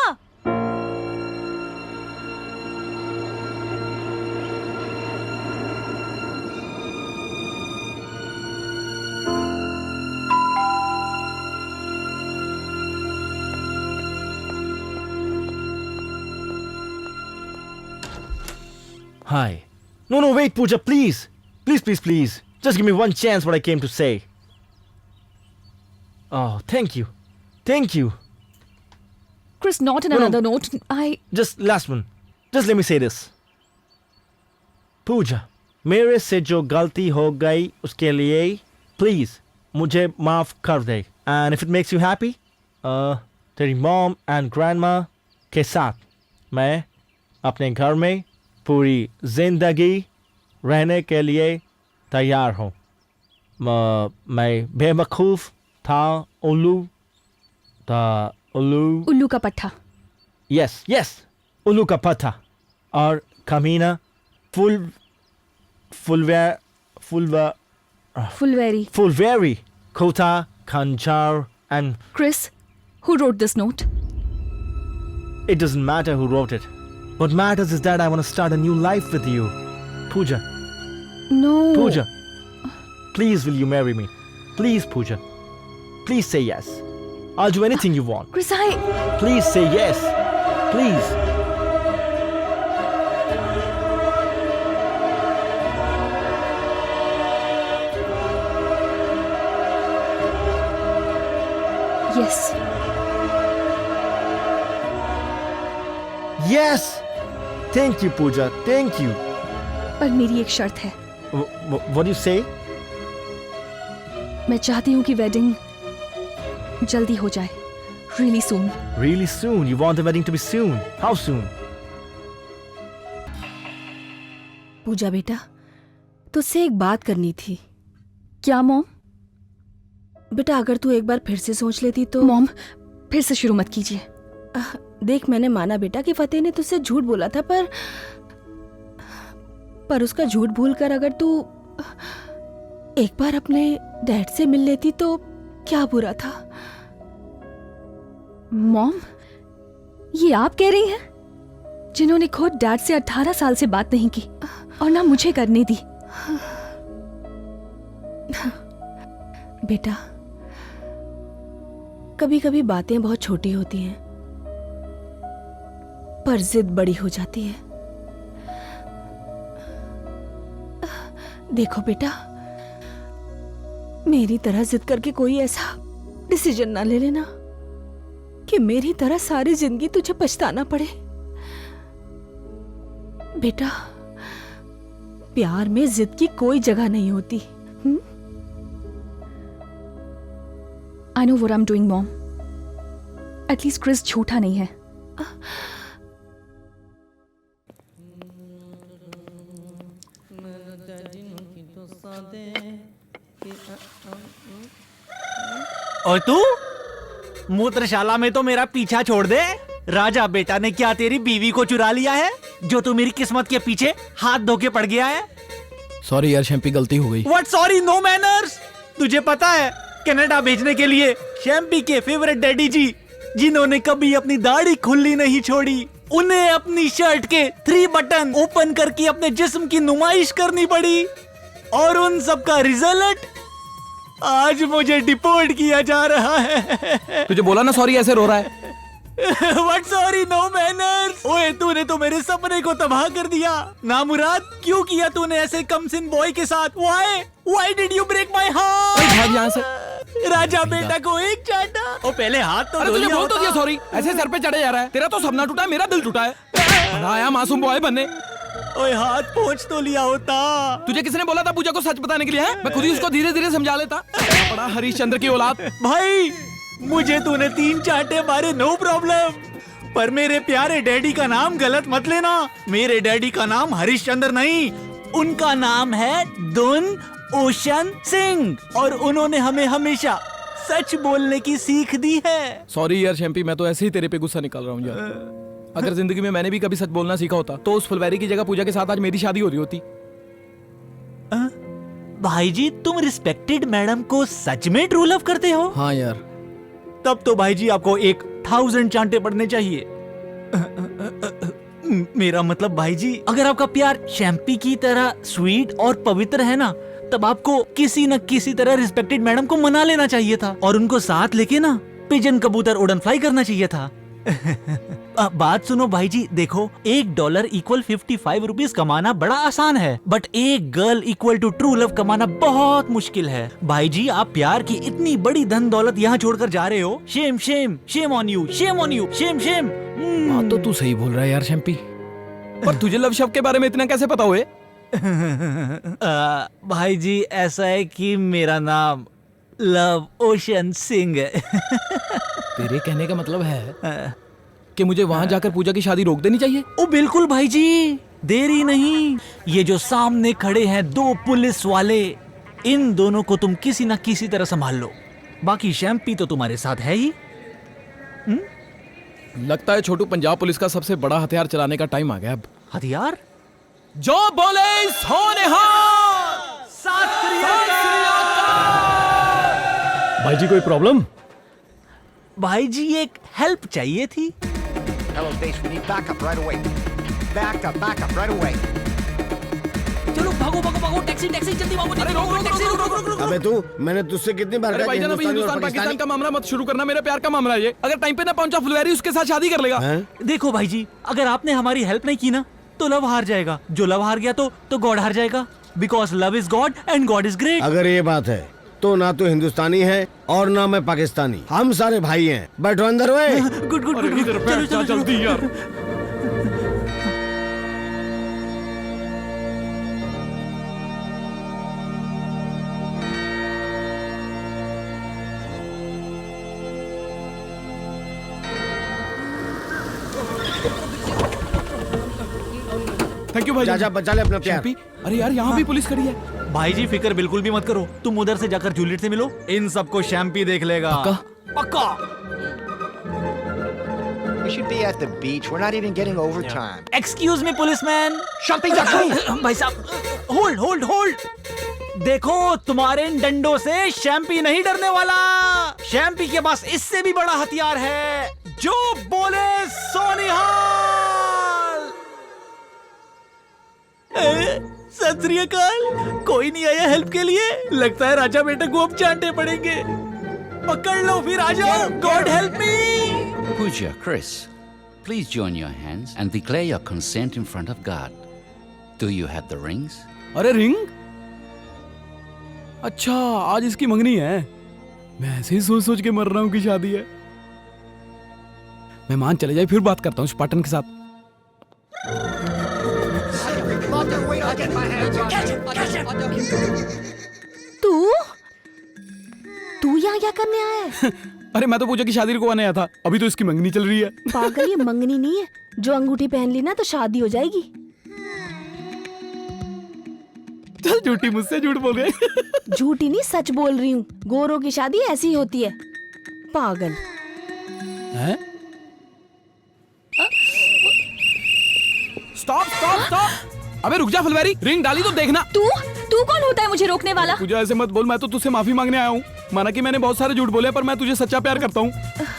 [SPEAKER 16] Hi. No, wait, Pooja, please. Please. Just give me one chance what I came to say. Oh, thank you.
[SPEAKER 3] Chris, not in another note.
[SPEAKER 16] Just last one. Just let me say this. Pooja, मेरे से जो गलती हो गई उसके लिए please मुझे माफ कर दे। And if it makes you happy, तेरी मॉम एंड ग्रैंडमा के साथ मैं अपने घर में पूरी जिंदगी रहने के लिए तैयार हूँ। मैं बेवकूफ़ था, उल्लू
[SPEAKER 14] का पट्टा।
[SPEAKER 16] यस यस, उल्लू का पट्टा और कमीना फुलवेरी खोता खंजार and
[SPEAKER 14] Chris, who wrote this note?
[SPEAKER 16] it doesn't matter who wrote it. What matters is that I want to start a new life with you. Pooja.
[SPEAKER 14] No.
[SPEAKER 16] Pooja. Please will you marry me? Please, Pooja. Please say yes. I'll do anything you want.
[SPEAKER 14] Chris,
[SPEAKER 16] Please say yes. Please.
[SPEAKER 14] Yes.
[SPEAKER 16] Yes. Thank you, Pooja. Thank you.
[SPEAKER 14] पर मेरी एक शर्त है।
[SPEAKER 16] What do you say?
[SPEAKER 14] मैं चाहती हूँ कि wedding जल्दी हो जाए। Really soon.
[SPEAKER 16] Really soon? You want the wedding to be soon? How soon?
[SPEAKER 14] पूजा बेटा, तुझसे एक बात करनी थी। क्या मॉम? बेटा अगर तू एक बार फिर से सोच लेती तो। मॉम, फिर से शुरू मत कीजिए। देख, मैंने माना बेटा कि फतेह ने तुझसे झूठ बोला था, पर उसका झूठ भूलकर अगर तू एक बार अपने डैड से मिल लेती तो क्या बुरा था। मॉम, ये आप कह रही हैं जिन्होंने खुद डैड से 18 साल से बात नहीं की और ना मुझे करने दी। बेटा कभी कभी बातें बहुत छोटी होती हैं पर जिद बड़ी हो जाती है। देखो बेटा, मेरी तरह जिद करके कोई ऐसा डिसीजन ना ले लेना कि मेरी तरह सारी जिंदगी तुझे पछताना पड़े। बेटा, प्यार में जिद की कोई जगह नहीं होती।
[SPEAKER 19] I know what I'm doing, Mom. At least Chris झूठा नहीं है।
[SPEAKER 9] और तू मूत्रशाला में तो मेरा पीछा छोड़ दे। राजा बेटा ने क्या तेरी बीवी को चुरा लिया है जो तू मेरी किस्मत के पीछे हाथ धो के पड़ गया है?
[SPEAKER 4] सॉरी यार शैम्पी, गलती हो गई।
[SPEAKER 9] What sorry, no manners? तुझे पता है कनाडा भेजने के लिए शैम्पी के फेवरेट डैडी जी, जिन्होंने कभी अपनी दाढ़ी खुली नहीं छोड़ी, उन्हें अपनी शर्ट के 3 बटन ओपन करके अपने जिस्म की नुमाइश करनी पड़ी और उन सब का रिजल्ट आज मुझे डिपोर्ट किया जा रहा है।
[SPEAKER 4] तुझे बोला ना सॉरी, ऐसे रो रहा है।
[SPEAKER 9] What sorry, no manners? ओए, तूने तो मेरे सपने को तबाह कर दिया। नामुराद, क्यों किया तूने ऐसे कमसिन बॉय के साथ? Why did you break my heart?
[SPEAKER 4] भाग यहाँ से।
[SPEAKER 9] राजा बेटा को एक चाटा और पहले हाथ तो
[SPEAKER 4] तुझे बोल तो दिया सॉरी, ऐसे सर पे चढ़े जा रहा है। तेरा तो सपना टूटा, मेरा दिल टूटा है। बड़ा आया मासूम बॉय बनने।
[SPEAKER 9] ओए, हाथ पहुंच तो लिया होता।
[SPEAKER 4] तुझे किसने बोला था पूजा को सच बताने के लिए? है? मैं खुद ही उसको धीरे धीरे समझा लेता। बड़ा हरिश्चंद्र की औलाद।
[SPEAKER 9] भाई, मुझे तूने 3 चाटे मारे, नो प्रॉब्लम, पर मेरे प्यारे डैडी का नाम गलत मत लेना। मेरे डैडी का नाम हरिश्चंद्र नहीं, उनका नाम है दुन ओशन सिंह और उन्होंने हमें हमेशा सच बोलने की सीख दी है।
[SPEAKER 4] सॉरी यार शैम्पी, मैं तो ऐसे ही तेरे पे गुस्सा निकाल रहा हूँ यार। अगर जिंदगी में मैंने भी कभी सच बोलना सीखा होता तो उस फुलवारी की जगह पूजा के साथ आज मेरी शादी हो रही होती।
[SPEAKER 9] भाई जी, तुम रिस्पेक्टेड मैडम को सच में ट्रू लव करते हो?
[SPEAKER 4] हाँ यार।
[SPEAKER 9] तब तो भाई जी आपको 1000 चांटे पड़ने चाहिए। मेरा मतलब भाई जी, अगर आपका प्यार शैम्पी की तरह स्वीट और पवित्र है ना, तब आपको किसी न किसी तरह रिस्पेक्टेड मैडम को मना लेना चाहिए था और उनको साथ लेके ना पिजन कबूतर उड़न फ्लाई करना चाहिए था। बात सुनो भाई जी, देखो, $1 इक्वल 55 रुपीज कमाना बड़ा आसान है, बट एक girl equal to true love कमाना बहुत मुश्किल है। भाई जी, आप प्यार की इतनी बड़ी धन दौलत यहाँ छोड़कर जा रहे हो। Shem Shem shame on you, shame on you, Shem Shem.
[SPEAKER 4] बात तो तू सही बोल रहा है यार शैम्पी, पर तुझे लव शब्द के बारे में इतना कैसे पता हुए?
[SPEAKER 9] भाई जी, ऐसा है कि मेरा नाम लव ओशन सिंह।
[SPEAKER 4] तेरे कहने का मतलब है कि मुझे वहां जाकर पूजा की शादी रोक देनी चाहिए?
[SPEAKER 9] ओ बिल्कुल भाई जी, देरी नहीं। ये जो सामने खड़े हैं 2 पुलिस वाले, इन दोनों को तुम किसी ना किसी तरह संभाल लो। बाकी शैम्पी तो तुम्हारे साथ है ही।
[SPEAKER 4] लगता है छोटू, पंजाब पुलिस का सबसे बड़ा हथियार चलाने का टाइम आ गया अब।
[SPEAKER 9] हथियार?
[SPEAKER 4] जो बोले सोने
[SPEAKER 16] भाई जी कोई प्रॉब्लम?
[SPEAKER 9] भाई जी एक हेल्प चाहिए थी।
[SPEAKER 20] Hello, base. We need backup right away. Backup right away.
[SPEAKER 5] चलो भागो भागो भागो, टैक्सी टैक्सी जल्दी भागो। अरे रोक रोक टैक्सी रोक।
[SPEAKER 1] अबे तू, मैंने तुझसे कितनी बार
[SPEAKER 4] अरे
[SPEAKER 1] कहा कि
[SPEAKER 4] भाईजान, अभी हिंदुस्तान पाकिस्तान का मामला मत शुरू करना, मेरे प्यार का मामला ये। अगर टाइम पे ना पहुंचा फुलवारी उसके साथ शादी कर लेगा।
[SPEAKER 9] देखो भाई जी, अगर आपने हमारी हेल्प नहीं की ना तो लव हार जाएगा। जो लव हार गया तो गॉड हार जाएगा। Because love is God and God is great.
[SPEAKER 1] अगर ये बात है तो ना तो हिंदुस्तानी है और ना मैं पाकिस्तानी, हम सारे भाई हैं। बैठो अंदर। वे
[SPEAKER 9] गुड गुड गुड, चलो चलो
[SPEAKER 4] जल्दी यार। थैंक यू भाई।
[SPEAKER 1] जा बचा ले अपना प्यार।
[SPEAKER 4] अरे यार, यहाँ भी पुलिस खड़ी है।
[SPEAKER 9] भाई जी फिक्र बिल्कुल भी मत करो, तुम उधर से जाकर जूलियट से मिलो। इन सबको शैम्पी देख लेगा। पक्का।
[SPEAKER 20] We should be at the beach. We're not even getting overtime.
[SPEAKER 9] Excuse me policeman. भाई साहब, होल्ड होल्ड होल्ड। देखो, तुम्हारे इन डंडों से शैम्पी नहीं डरने वाला। शैम्पी के पास इससे भी बड़ा हथियार है। जो बोले सोनिहाल। सत श्री अकाल। कोई नहीं आया हेल्प के लिए। लगता है राजा बेटे को अब चांटे पड़ेंगे। पकड़ लो फिर, आ जाओ। God help me.
[SPEAKER 21] Pooja, Chris, please join your hands and declare your consent in front of God. Do you have the rings?
[SPEAKER 4] अरे रिंग? अच्छा, आज इसकी मंगनी है। मैं ऐसे ही सोच सोच के मर रहा हूँ कि शादी है। मेहमान चले जाए, फिर बात करता हूँ स्पार्टन के साथ।
[SPEAKER 14] तू यहाँ क्या करने आया है?
[SPEAKER 4] अरे मैं तो पूजा की शादी रुकवाने आया था। अभी तो इसकी मंगनी चल रही है।
[SPEAKER 14] पागल, ये मंगनी नहीं है। जो अंगूठी पहन ली ना तो शादी हो जाएगी।
[SPEAKER 4] चल झूठी, मुझसे झूठ बोल गए।
[SPEAKER 14] झूठी नहीं, सच बोल रही हूँ। गोरों की शादी ऐसी ही होती है। पागल।
[SPEAKER 4] हैं? Stop stop stop. अबे रुक जा फुलवारी, रिंग डाली तो देखना।
[SPEAKER 3] तू कौन होता है मुझे रोकने वाला?
[SPEAKER 4] पूजा ऐसे मत बोल, मैं तो तुझसे माफी मांगने आया हूँ। माना कि मैंने बहुत सारे झूठ बोले, पर मैं तुझे सच्चा प्यार करता हूँ।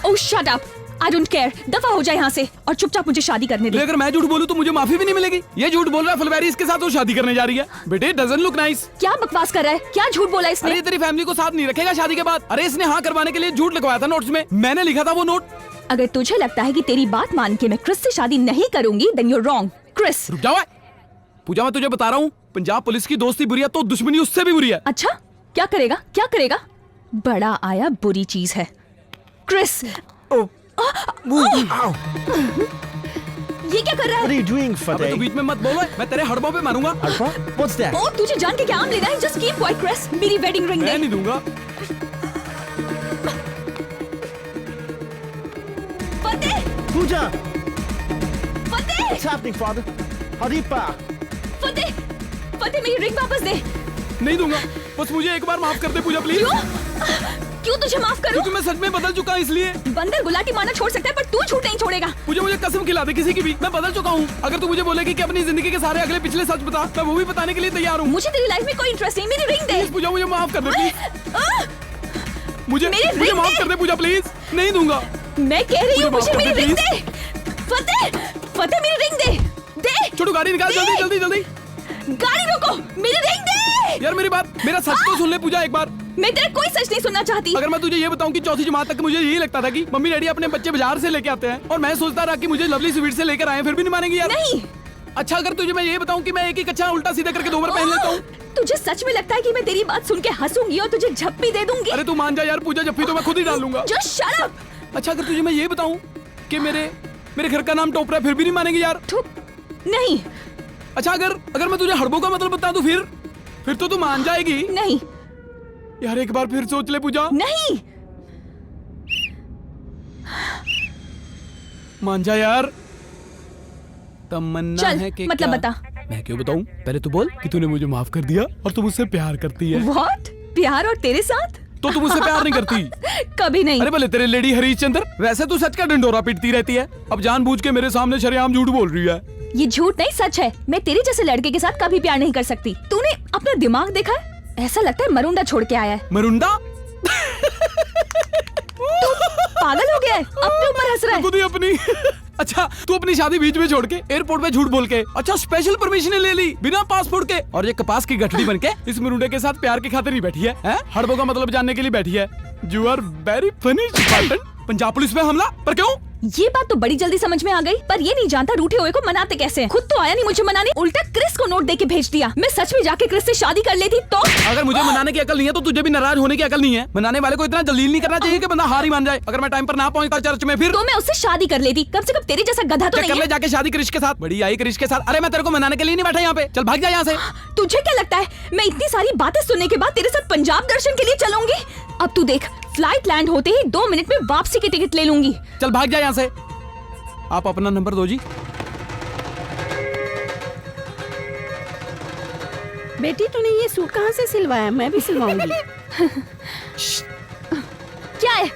[SPEAKER 3] Oh shut up, I don't care. दफा हो जाए यहाँ से और चुपचाप मुझे शादी करने दे।
[SPEAKER 4] अगर मैं झूठ बोलूँ तो मुझे माफी भी नहीं मिलेगी। ये झूठ बोल रहा है फुलवारी, इसके साथ वो शादी करने जा रही है। बेटे, डजंट लुक नाइस।
[SPEAKER 3] क्या बकवास कर रहा है? क्या झूठ बोला इसने?
[SPEAKER 4] अरे तेरी फैमिली को साथ नहीं रखेगा शादी के बाद। अरे इसने हाँ करवाने के लिए झूठ लिखवाया था नोट्स में। मैंने लिखा था वो नोट।
[SPEAKER 3] अगर तुझे लगता है कि तेरी बात मान के मैं क्रिस से शादी नहीं करूंगी, then you are wrong. Chris,
[SPEAKER 4] रुक जाओ। पूजा, मैं तुझे बता रहा हूँ, पंजाब पुलिस की दोस्ती बुरी है तो दुश्मनी उससे भी बुरी है।
[SPEAKER 3] अच्छा, क्या करेगा? क्या करेगा? बड़ा आया बुरी चीज है। क्रिस, ये क्या कर रहा है?
[SPEAKER 16] What are you doing,
[SPEAKER 4] अबे तू बीच में मत बोल, मैं तेरे हड़बों पे मारूंगा।
[SPEAKER 16] What's that?
[SPEAKER 3] ओ, तुझे जान के क्या आम लेना है? Just keep quiet Chris. मेरी वेडिंग रिंग दे।
[SPEAKER 4] मैं नहीं दूंगा।
[SPEAKER 3] फतेह!
[SPEAKER 16] Pooja!
[SPEAKER 3] फतेह!
[SPEAKER 16] What's happening, father? Haripa!
[SPEAKER 3] फतेह! फतेह, मेरी रिंग वापस दे।
[SPEAKER 4] नहीं दूंगा। बस मुझे एक बार माफ कर दे पूजा, प्लीज।
[SPEAKER 3] क्यों तुझे माफ करूं?
[SPEAKER 4] क्योंकि मैं सच में बदल चुका हूँ इसलिए।
[SPEAKER 3] बंदर गुलाटी मारना छोड़ सकता है पर तू झूठ नहीं छोड़ेगा।
[SPEAKER 4] मुझे कसम खिला दे किसी की भी, मैं बदल चुका हूँ। अगर तू मुझे बोलेगी कि अपनी जिंदगी के सारे अगले पिछले सच बता, मैं वो भी बताने के लिए तैयार हूँ।
[SPEAKER 3] मुझे तेरी लाइफ में कोई इंटरेस्ट नहीं। मेरी रिंग दे।
[SPEAKER 4] पूजा, मुझे माफ कर दे प्लीज। मुझे माफ कर दे पूजा, प्लीज। नहीं दूंगा।
[SPEAKER 3] मैं कह रही हूँ मुझे मेरी रिंग दे। फतेह, फतेह, मेरी रिंग दे। दे।
[SPEAKER 4] छोटू, गाड़ी निकाल, जल्दी जल्दी जल्दी।
[SPEAKER 3] गाड़ी रोको, मेरी रिंग दे।
[SPEAKER 4] यार मेरी बात, मेरा सच तो सुन ले पूजा एक बार।
[SPEAKER 3] मैं तेरा कोई सच नहीं सुनना चाहती।
[SPEAKER 4] अगर मैं तुझे ये बताऊं कि चौथी जमात तक मुझे यही लगता था कि मम्मी डैडी अपने बच्चे बाजार से लेके आते हैं और मैं सोचता रहा कि मुझे लवली स्वीट से लेकर आए, फिर भी नहीं मानेंगे यार।
[SPEAKER 3] नहीं।
[SPEAKER 4] अच्छा, अगर तुझे मैं ये बताऊं कि मैं एक ही कच्चा उल्टा सीधा करके 2 बार पहन लेता हूँ।
[SPEAKER 3] तुझे सच में लगता है कि मैं तेरी बात सुन के हंसूंगी और तुझे झप्पी दे दूंगी?
[SPEAKER 4] अरे तू मान जा यार पूजा, झप्पी तो मैं खुद ही डाल लूंगा।
[SPEAKER 3] Just shut up।
[SPEAKER 4] अच्छा, अगर तुझे मैं ये बताऊं कि मेरे घर का नाम टोपरा, फिर भी नहीं मानेंगे यार?
[SPEAKER 3] नहीं।
[SPEAKER 4] अच्छा, अगर मैं तुझे हड़बों का मतलब बता दूं फिर तो तू मान जाएगी?
[SPEAKER 3] नहीं।
[SPEAKER 4] यार एक बार फिर सोच ले पूजा।
[SPEAKER 19] नहीं,
[SPEAKER 4] मान जा यार। तमन्ना
[SPEAKER 19] चल
[SPEAKER 4] है कि
[SPEAKER 19] मतलब
[SPEAKER 4] क्या?
[SPEAKER 19] बता।
[SPEAKER 4] मैं क्यों बताऊं? पहले तू बोल कि तूने मुझे माफ कर दिया और तू मुझसे प्यार करती है।
[SPEAKER 19] What? प्यार और तेरे साथ?
[SPEAKER 4] तो तू मुझसे प्यार नहीं करती?
[SPEAKER 19] कभी नहीं।
[SPEAKER 4] अरे भले तेरे लेडी हरीशचंद्र, वैसे तू सच का डंडोरा पीटती रहती है, अब जानबूझ के मेरे सामने शरेआम झूठ बोल रही है।
[SPEAKER 19] ये झूठ नहीं, सच है। मैं तेरे जैसे लड़के के साथ कभी प्यार नहीं कर सकती। तूने अपना दिमाग देखा है? ऐसा लगता है मरुंडा छोड़ के आया है।
[SPEAKER 4] मरुंडा?
[SPEAKER 19] तू पागल हो गया है? अपने ऊपर हंस रहा है।
[SPEAKER 4] खुद ही अपनी। अच्छा, तू अपनी शादी बीच में छोड़ के एयरपोर्ट पे झूठ बोल के, अच्छा स्पेशल परमिशन ले ली बिना पासपोर्ट के, और ये कपास की गठड़ी बन के इस मरुंडे के साथ प्यार की खातिर नहीं बैठी है? हड़बों का मतलब जानने के लिए बैठी है। You are very funny Spartan. Punjab police पे हमला, पर क्यों?
[SPEAKER 19] ये बात तो बड़ी जल्दी समझ में आ गई, पर ये नहीं जानता रूठे हुए को मनाते कैसे हैं। खुद तो आया नहीं मुझे मनाने, उल्टा क्रिस को नोट दे के भेज दिया। मैं सच में जाके क्रिस से शादी कर लेती तो।
[SPEAKER 4] अगर मुझे मनाने की अकल नहीं है तो तुझे भी नाराज होने की अकल नहीं है। मनाने वाले को इतना जलील नहीं करना चाहिए कि बंदा हार ही मान जाए। अगर मैं टाइम पर ना पहुंचता चर्च में फिर
[SPEAKER 19] तो मैं उससे शादी कर लेती। कम से कम तेरे जैसा गधा तो नहीं
[SPEAKER 4] कर ले
[SPEAKER 19] है।
[SPEAKER 4] जाके शादी क्रिश के साथ। बड़ी आई क्रिश के साथ। अरे मैं तेरे को मनाने के लिए नहीं बैठा यहाँ पे, चल भाग जा यहाँ से।
[SPEAKER 19] तुझे क्या लगता है मैं इतनी सारी बातें सुनने के बाद तेरे साथ पंजाब दर्शन के लिए चलूंगी? अब तू देख, फ्लाइट लैंड होते ही 2 मिनट में वापसी की टिकट ले लूंगी।
[SPEAKER 4] चल भाग जा यहाँ से। आप अपना नंबर दो जी।
[SPEAKER 14] बेटी तूने ये सूट कहाँ से सिलवाया? मैं भी सिलवाऊंगी।
[SPEAKER 19] क्या है?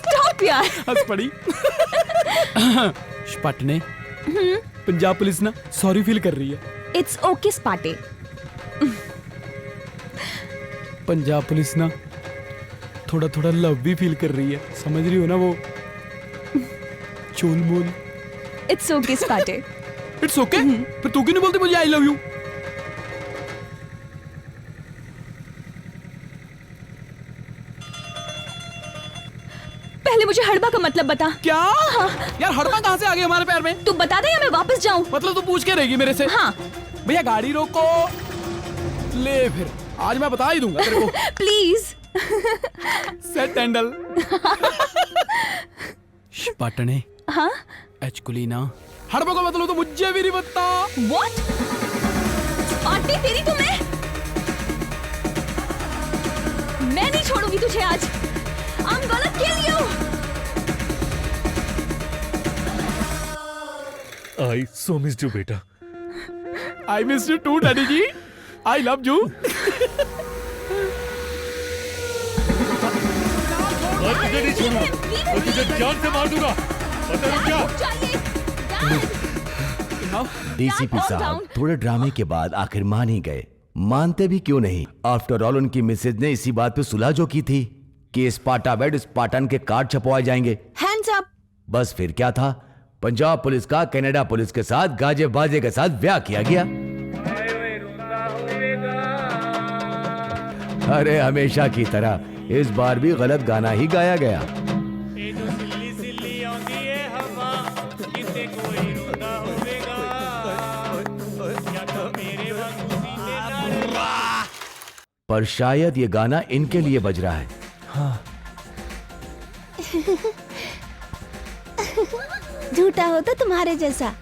[SPEAKER 19] Stop यार।
[SPEAKER 4] हंस पड़ी। स्पटने, पंजाब पुलिस ना सॉरी फील कर रही है।
[SPEAKER 19] It's okay स्पाटे।
[SPEAKER 4] पंजाब पुलिस ना थोड़ा थोड़ा लव भी फील कर रही है, समझ रही हो ना वो चोल मोल।
[SPEAKER 19] It's okay स्पाटे।
[SPEAKER 4] It's okay. फिर तू क्यों नहीं बोलती मुझे आई लव यू?
[SPEAKER 19] पहले मुझे हड़बा का मतलब बता।
[SPEAKER 4] क्या?
[SPEAKER 19] हाँ।
[SPEAKER 4] यार हड़बा कहाँ से आ गई हमारे पैर में?
[SPEAKER 19] तू बता दे या मैं वापस जाऊं?
[SPEAKER 4] मतलब तू पूछ के रहेगी मेरे से?
[SPEAKER 19] हाँ।
[SPEAKER 4] भैया गाड़ी रोको। ले फिर आज मैं बता ही दूंगा तेरे को।
[SPEAKER 19] प्लीज।
[SPEAKER 4] Set handle. पटने।
[SPEAKER 19] हाँ?
[SPEAKER 4] एक्चुअली ना हड़बों का मतलब तो मुझे भी नहीं पता।
[SPEAKER 19] What? पार्टी तेरी तो मैं नहीं छोड़ूंगी तुझे आज। I'm gonna kill you.
[SPEAKER 10] I so missed you, बेटा।
[SPEAKER 4] I miss you too, daddy ji. I love you।
[SPEAKER 10] मैं तुझे नहीं छोड़ूंगा, मैं तुझे जान से मार दूंगा। पता है क्या?
[SPEAKER 2] डीसीपी साहब थोड़े ड्रामे के बाद आखिर मान ही गए। मानते भी क्यों नहीं? आफ्टर ऑल उनकी मिसेज ने इसी बात पे सुलह जो की थी कि स्पार्टा बेड स्पार्टन के कार्ड छपवाए जाएंगे।
[SPEAKER 14] Hands up.
[SPEAKER 2] बस फिर क्या था, पंजाब पुलिस का कनाडा पुलिस के साथ गाजे बाजे के साथ ब्याह किया गया। अरे हमेशा की तरह इस बार भी गलत गाना ही गाया गया। पर शायद ये गाना इनके लिए बज रहा है। हाँ।
[SPEAKER 14] झूठा हो तो तुम्हारे जैसा।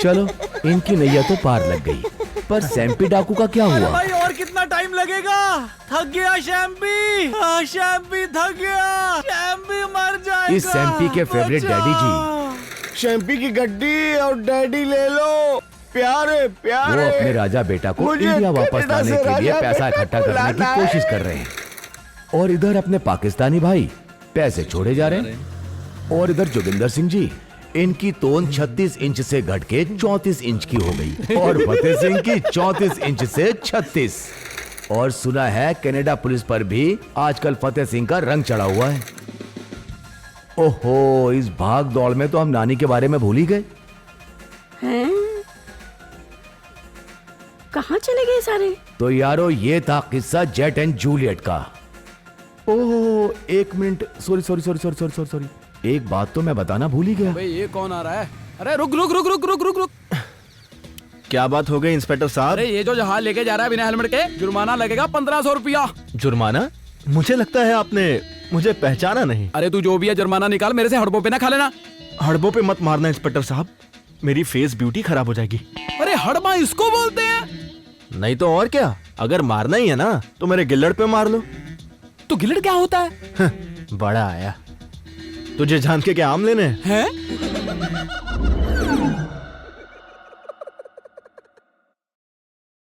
[SPEAKER 2] चलो इनकी नैया तो पार लग गई, पर सैम्पी डाकू का क्या हुआ?
[SPEAKER 9] भाई और कितना टाइम लगेगा? थक गया शैम्पी। शैम्पी थक गया। शैम्पी मर जाएगा।
[SPEAKER 2] इस सैम्पी के फेवरेट डैडी जी।
[SPEAKER 1] शैम्पी की गड्डी और डैडी ले लो। प्यारे प्यारे।
[SPEAKER 2] वो अपने राजा बेटा को इंडिया वापस लाने के लिए पैसा इकट्ठा करने की कोशिश कर रहे हैं, और इधर अपने पाकिस्तानी भाई पैसे छोड़े जा रहे हैं। और इधर जोगिंदर सिंह जी, इनकी तोन 36 इंच से घट के 34 इंच की हो गई, और फतेह सिंह की 34 इंच से 36। और सुना है कनाडा पुलिस पर भी आजकल फतेह सिंह का रंग चढ़ा हुआ है। ओहो, इस भाग दौड़ में तो हम नानी के बारे में भूल ही गए।
[SPEAKER 14] कहाँ चले गए सारे?
[SPEAKER 2] तो यारो ये था किस्सा जेट एंड जूलियट का। ओह एक minute, sorry sorry sorry sorry sorry sorry, एक बात तो मैं बताना भूल ही गया।
[SPEAKER 4] भाई ये कौन आ रहा है? अरे रुक रुक रुक रुक रुक रुक रुक।
[SPEAKER 16] क्या बात हो गई इंस्पेक्टर साहब?
[SPEAKER 4] अरे ये जो जहाज लेके जा रहा है बिना हेलमेट के, जुर्माना लगेगा 1500 रुपया।
[SPEAKER 16] जुर्माना? मुझे लगता है आपने मुझे पहचाना नहीं।
[SPEAKER 4] अरे तू जो भी है जुर्माना निकाल, मेरे से हड़बों पे ना खा लेना।
[SPEAKER 16] हड़बों पे मत मारना इंस्पेक्टर साहब, मेरी फेस ब्यूटी खराब हो जाएगी।
[SPEAKER 4] अरे हड़बा इसको बोलते हैं।
[SPEAKER 16] नहीं तो और क्या, अगर मारना ही है ना तो मेरे गिल्लड़ पे मार लो।
[SPEAKER 4] तो गिल्लड़ क्या होता है?
[SPEAKER 16] बड़ा आया, तुझे जान के क्या आम लेने हैं?